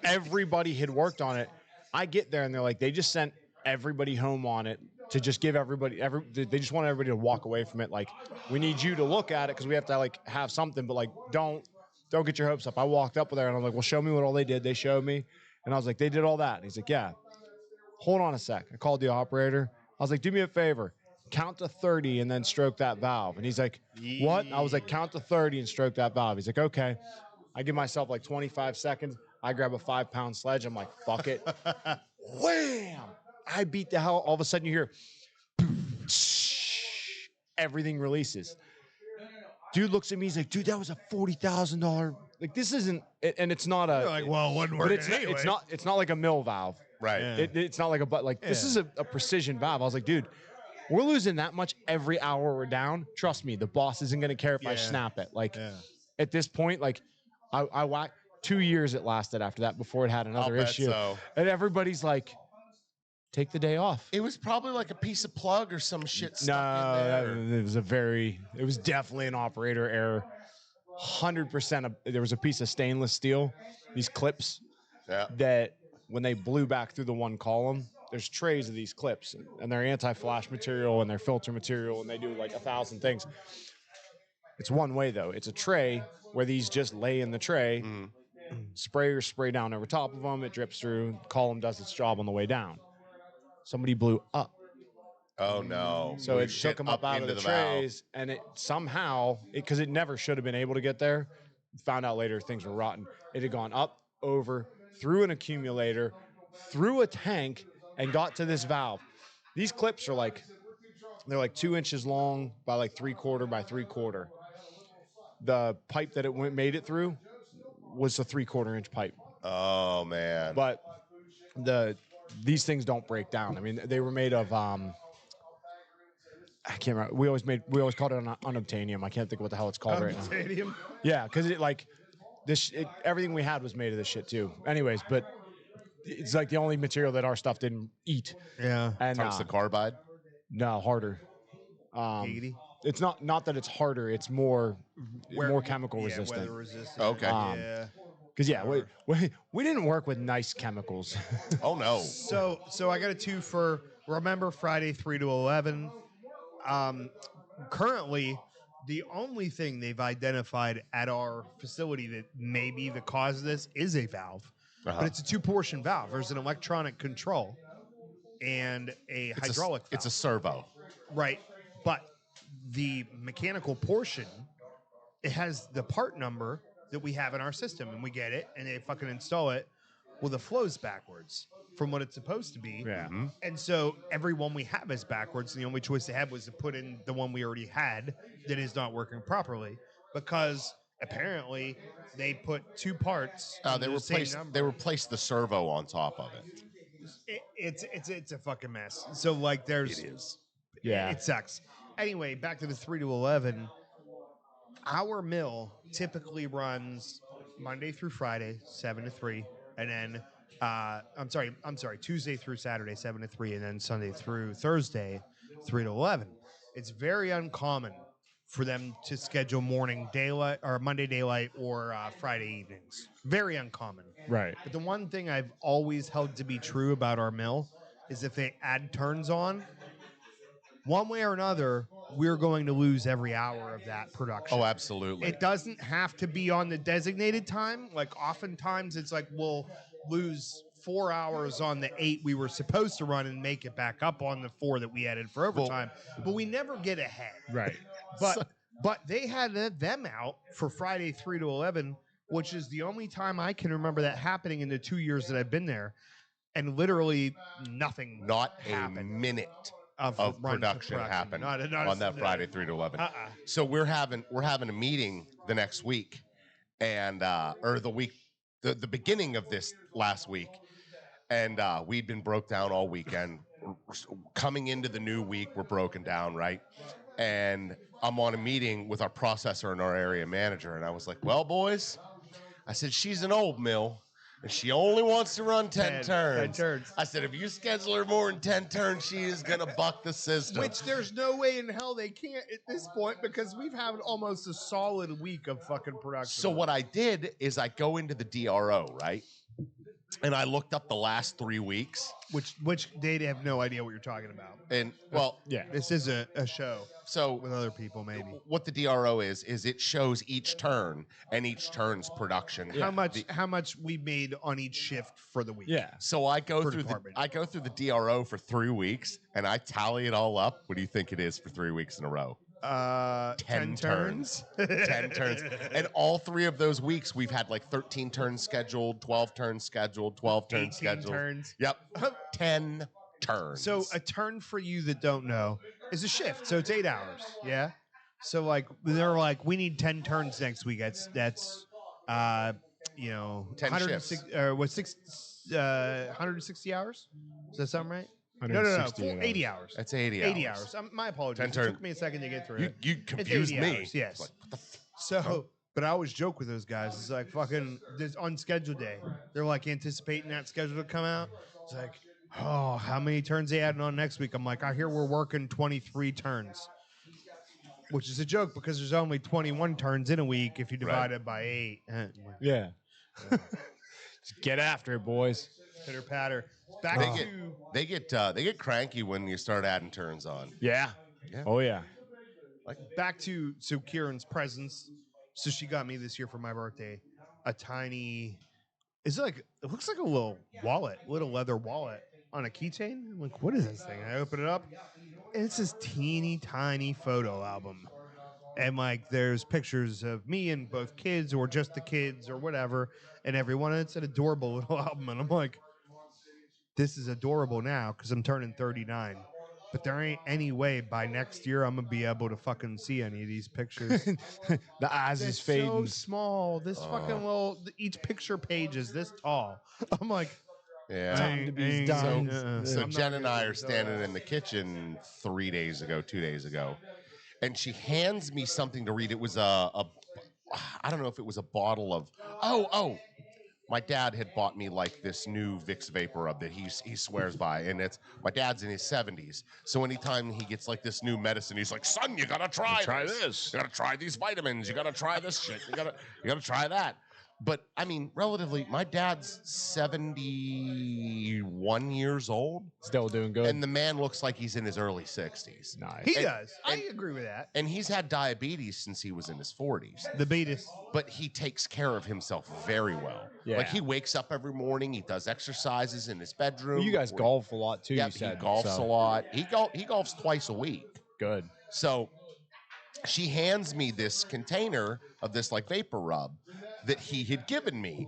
Speaker 1: Everybody had worked on it. I get there and they're like, they just sent everybody home on it to just give everybody, they just want everybody to walk away from it. Like, we need you to look at it because we have to like have something, but like, don't get your hopes up. I walked up there and I'm like, "Well, show me what all they did." They showed me, and I was like, "They did all that?" And he's like, "Yeah." Hold on a sec. I called the operator. I was like, "Do me a favor. Count to 30 and then stroke that valve." And he's like, "What?" I was like, "Count to 30 and stroke that valve." He's like, "Okay." I give myself like 25 seconds. I grab a 5-pound sledge. I'm like, "Fuck it." Wham! I beat the hell. All of a sudden you hear everything releases. Dude looks at me. He's like, "Dude, that was a $40,000. Like, this isn't." And it's not a.
Speaker 3: You're like, "Well, it wasn't working anyway."
Speaker 1: It's not like a mill valve.
Speaker 4: Right.
Speaker 3: Yeah.
Speaker 1: It's not like a but. Like, this is a precision valve. I was like, "Dude, we're losing that much every hour we're down. Trust me, the boss isn't gonna care if I snap it." Like, at this point, like, I whacked 2 years it lasted after that before it had another issue.
Speaker 4: So.
Speaker 1: And everybody's like, "Take the day off."
Speaker 4: It was probably like a piece of plug or some shit stuck in there.
Speaker 1: It was definitely an operator error. 100%. There was a piece of stainless steel, these clips
Speaker 4: Yeah.
Speaker 1: that when they blew back through the one column, there's trays of these clips, and they're anti-flash material and they're filter material, and they do like 1,000 things. It's one way though. It's a tray where these just lay in the tray. Sprayers spray down over top of them. It drips through. Column does its job on the way down. Somebody blew up.
Speaker 4: Oh no!
Speaker 1: So it took them up out of
Speaker 4: into
Speaker 1: the
Speaker 4: valve.
Speaker 1: trays, and it somehow, because it never should have been able to get there. Found out later things were rotten. It had gone up, over, through an accumulator, through a tank, and got to this valve. These clips are they're like 2 inches long by like 3/4 by 3/4. The pipe that it made it through was a 3/4 inch pipe.
Speaker 4: Oh man!
Speaker 1: But these things don't break down. I mean, they were made of I can't remember. We always called it unobtainium. I can't think of what the hell it's called right now.
Speaker 3: Stadium.
Speaker 1: Yeah, because everything we had was made of this shit too. Anyways, but it's like the only material that our stuff didn't eat.
Speaker 3: Yeah.
Speaker 1: And
Speaker 4: Tungsten carbide.
Speaker 1: no, harder. It's not that it's harder. It's more chemical resistant.
Speaker 3: Weather resistant.
Speaker 4: Okay.
Speaker 3: Yeah.
Speaker 1: Because we didn't work with nice chemicals.
Speaker 4: Oh no!
Speaker 3: So I got a 2 for remember Friday 3 to 11. Currently, the only thing they've identified at our facility that may be the cause of this is a valve, but it's a 2-portion valve. There's an electronic control and a hydraulic valve.
Speaker 4: It's a servo.
Speaker 3: Right, but the mechanical portion, it has the part number that we have in our system, and we get it, and they fucking install it. Well, the flow's backwards from what it's supposed to be.
Speaker 1: Yeah.
Speaker 3: And so every one we have is backwards. And the only choice they had was to put in the one we already had that is not working properly, because apparently they put 2 parts.
Speaker 4: They replaced the servo on top of it.
Speaker 3: It's a fucking mess. So like there's
Speaker 4: It is.
Speaker 1: Yeah.
Speaker 3: it sucks. Anyway, back to the 3 to 11. Our mill typically runs Monday through Friday, 7 to 3, and then I'm sorry, Tuesday through Saturday, 7 to 3, and then Sunday through Thursday, 3 to 11. It's very uncommon for them to schedule morning daylight or Monday daylight or Friday evenings. Very uncommon.
Speaker 1: Right.
Speaker 3: But the one thing I've always held to be true about our mill is if they add turns on, one way or another, we're going to lose every hour of that production.
Speaker 4: Oh, absolutely.
Speaker 3: It doesn't have to be on the designated time. Like oftentimes it's like we'll lose 4 hours on the 8 we were supposed to run and make it back up on the 4 that we added for overtime. But we never get ahead.
Speaker 1: Right.
Speaker 3: But they had them out for Friday 3 to 11, which is the only time I can remember that happening in the 2 years that I've been there. And literally nothing
Speaker 4: Not
Speaker 3: happened.
Speaker 4: a minute
Speaker 3: Of
Speaker 4: production happened
Speaker 3: Not
Speaker 4: on that Friday 3 to 11. So we're having a meeting the next week, and or the beginning of this last week, and we'd been broke down all weekend. Coming into the new week, we're broken down, right? And I'm on a meeting with our processor and our area manager, and I was like, "Well, boys," I said, "she's an old mill. And she only wants to run 10 turns.
Speaker 3: 10 turns.
Speaker 4: I said, if you schedule her more than 10 turns, she is going to buck the system."
Speaker 3: Which there's no way in hell they can't at this point, because we've had almost a solid week of fucking production.
Speaker 4: So what I did is I go into the DRO, right? And I looked up the last 3 weeks.
Speaker 3: Which they have no idea what you're talking about.
Speaker 4: And, well,
Speaker 1: Yeah.
Speaker 3: This is a show
Speaker 4: so
Speaker 3: with other people, maybe.
Speaker 4: what the DRO is it shows each turn and each turn's production.
Speaker 3: How much we made on each shift for the week.
Speaker 1: Yeah.
Speaker 4: So I go
Speaker 3: Per
Speaker 4: through
Speaker 3: department.
Speaker 4: I go through the DRO for 3 weeks, and I tally it all up. What do you think it is for 3 weeks in a row?
Speaker 3: 10
Speaker 4: turns. 10 turns. And all 3 of those weeks, we've had like 13 turns scheduled, 12 turns scheduled, 12 turns
Speaker 3: 18
Speaker 4: scheduled.
Speaker 3: turns.
Speaker 4: Yep. 10 turns.
Speaker 3: So a turn, for you that don't know, is a shift. So it's 8 hours. Yeah. So like they're like, we need 10 turns next week. That's
Speaker 4: 10
Speaker 3: 160 or what 160 hours? Does that sound right? No. 80 hours.
Speaker 4: That's 80
Speaker 3: 80
Speaker 4: hours.
Speaker 3: hours. My apologies.
Speaker 4: 10
Speaker 3: It
Speaker 4: turns.
Speaker 3: took me a second to get through
Speaker 4: You,
Speaker 3: it.
Speaker 4: you
Speaker 3: It's
Speaker 4: confused
Speaker 3: 80
Speaker 4: me.
Speaker 3: hours, yes.
Speaker 4: Like, what the
Speaker 3: So, but I always joke with those guys. It's like fucking this unscheduled day. They're like anticipating that schedule to come out. It's like, oh, how many turns they adding on next week? I'm like, I hear we're working 23 turns, which is a joke because there's only 21 turns in a week if you divide it by 8.
Speaker 1: Yeah. Just get after it, boys.
Speaker 3: Pitter patter. Back
Speaker 4: They get cranky when you start adding turns on.
Speaker 1: Yeah.
Speaker 4: Yeah.
Speaker 1: Oh yeah.
Speaker 3: back to Kieran's presents. So she got me this year for my birthday a tiny. It's like it looks like a little leather wallet on a keychain. I'm like, what is this thing? I open it up, and it's this teeny tiny photo album. And like, there's pictures of me and both kids, or just the kids, or whatever, and everyone. And it's an adorable little album, and I'm like, this is adorable now because I'm turning 39. But there ain't any way by next year I'm gonna be able to fucking see any of these pictures.
Speaker 1: The eyes
Speaker 3: It's
Speaker 1: is fading.
Speaker 3: so small. This fucking little. Each picture page is this tall. I'm like,
Speaker 4: Yeah.
Speaker 1: Time to be done.
Speaker 4: So
Speaker 3: I'm
Speaker 4: Jen
Speaker 3: not
Speaker 4: and
Speaker 3: gonna
Speaker 4: I
Speaker 3: do
Speaker 4: are standing in the kitchen 2 days ago, and she hands me something to read. It was I don't know if it was a bottle of my dad had bought me like this new Vicks vapor rub that he swears by, and it's my dad's in his 70s, so anytime he gets like this new medicine, he's like, son, you gotta try this. You gotta try these vitamins, you gotta try this shit, you gotta try that. But I mean, relatively, my dad's 71 years old,
Speaker 1: Still doing good.
Speaker 4: and the man looks like he's in his early 60s.
Speaker 1: Nice.
Speaker 3: he does. I agree with that.
Speaker 4: And he's had diabetes since he was in his 40s.
Speaker 3: The Beatus.
Speaker 4: But he takes care of himself very well.
Speaker 1: Yeah.
Speaker 4: Like, he wakes up every morning, he does exercises in his bedroom.
Speaker 1: Well, you guys golf a lot too.
Speaker 4: Yeah,
Speaker 1: You said
Speaker 4: he golfs
Speaker 1: so.
Speaker 4: a lot. He golfs twice a week.
Speaker 1: Good.
Speaker 4: So she hands me this container of this like vapor rub that he had given me,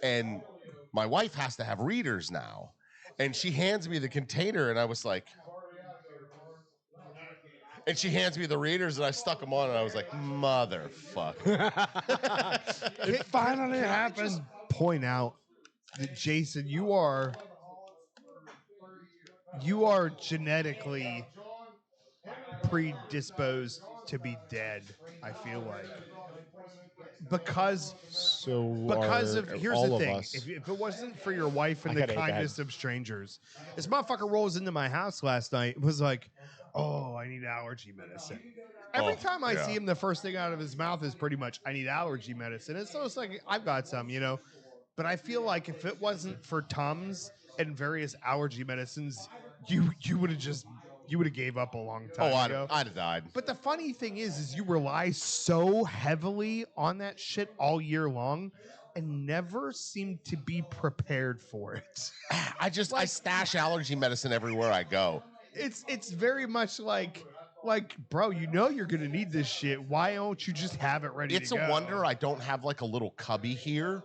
Speaker 4: and my wife has to have readers now, and she hands me the container, and I was like, and she hands me the readers, and I stuck them on, and I was like, motherfucker.
Speaker 1: It finally happened.
Speaker 3: Just point out that Jason, you are genetically predisposed to be dead. I feel like because of here's the thing: if it wasn't for your wife and the kindness of strangers, this motherfucker rolls into my house last night. Was like, oh, I need allergy medicine. Every time I see him, the first thing out of his mouth is pretty much, I need allergy medicine. It's almost like I've got some, you know. But I feel like if it wasn't for Tums and various allergy medicines, you would have gave up a long time ago.
Speaker 4: I'd have died.
Speaker 3: But the funny thing is you rely so heavily on that shit all year long and never seem to be prepared for it.
Speaker 4: I stash allergy medicine everywhere I go.
Speaker 3: It's very much like, bro, you know you're gonna need this shit. Why don't you just have it ready?
Speaker 4: It's
Speaker 3: to go?
Speaker 4: a wonder I don't have like a little cubby here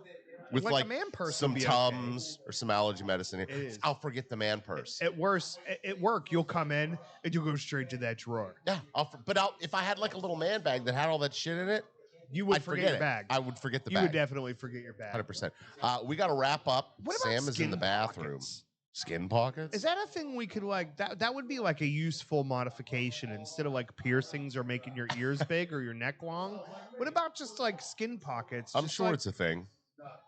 Speaker 4: with
Speaker 3: Like
Speaker 4: like
Speaker 3: a man purse
Speaker 4: some
Speaker 3: would be
Speaker 4: Tums or some allergy medicine.
Speaker 3: is.
Speaker 4: I'll forget the man purse.
Speaker 3: At worst, at work, you'll come in and you'll go straight to that drawer.
Speaker 4: Yeah, if I had like a little man bag that had all that shit in it,
Speaker 3: You would
Speaker 4: I'd
Speaker 3: forget
Speaker 4: forget
Speaker 3: your
Speaker 4: it.
Speaker 3: bag.
Speaker 4: I would forget the
Speaker 3: You
Speaker 4: bag.
Speaker 3: would definitely forget your bag.
Speaker 4: 100%. We got to wrap up.
Speaker 3: What about
Speaker 4: Sam is in the
Speaker 3: skin
Speaker 4: bathroom.
Speaker 3: pockets?
Speaker 4: Skin pockets?
Speaker 3: Is that a thing we could like? That would be like a useful modification instead of like piercings or making your ears big or your neck long. What about just like skin pockets?
Speaker 4: I'm
Speaker 3: Just
Speaker 4: sure
Speaker 3: like,
Speaker 4: it's a thing.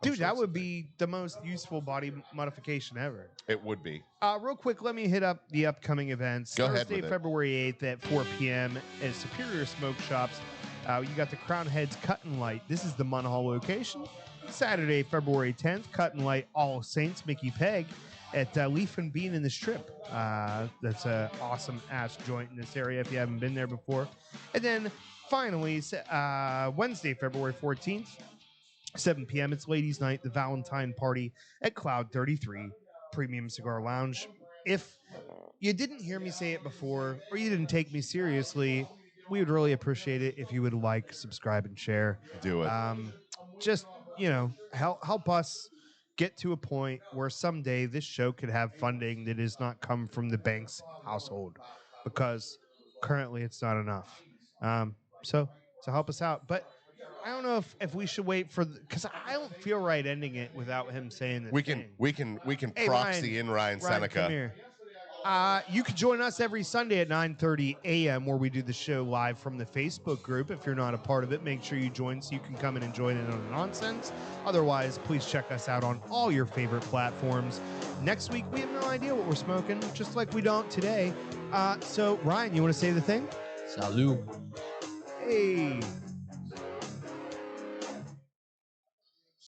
Speaker 3: dude, that would be the most useful body modification ever.
Speaker 4: It would be.
Speaker 3: Real quick, let me hit up the upcoming events.
Speaker 4: Go ahead
Speaker 3: Thursday,
Speaker 4: with it.
Speaker 3: February 8th at 4 p.m. at Superior Smoke Shops. You got the Crown Heads Cut and Light. This is the Munhall location. Saturday, February 10th, Cut and Light All Saints Mickey Peg at Leaf and Bean in the Strip. That's an awesome ass joint in this area if you haven't been there before. And then finally, Wednesday, February 14th, 7 p.m. It's Ladies' Night, the Valentine Party at Cloud 33 Premium Cigar Lounge. If you didn't hear me say it before or you didn't take me seriously, we would really appreciate it if you would like, subscribe, and share.
Speaker 4: Do it.
Speaker 3: Just, you know, help us get to a point where someday this show could have funding that does not come from the Banks household, because currently it's not enough. So help us out. But I don't know if we should wait for, because I don't feel right ending it without him saying this.
Speaker 4: We can
Speaker 3: Hey,
Speaker 4: proxy in Ryan Seneca.
Speaker 3: Come here. You can join us every Sunday at 9:30 a.m. where we do the show live from the Facebook group. If you're not a part of it, make sure you join so you can come in and join in on the nonsense. Otherwise, please check us out on all your favorite platforms. Next week, we have no idea what we're smoking, just like we don't today. So, Ryan, you want to say the thing?
Speaker 1: Salud.
Speaker 3: Hey.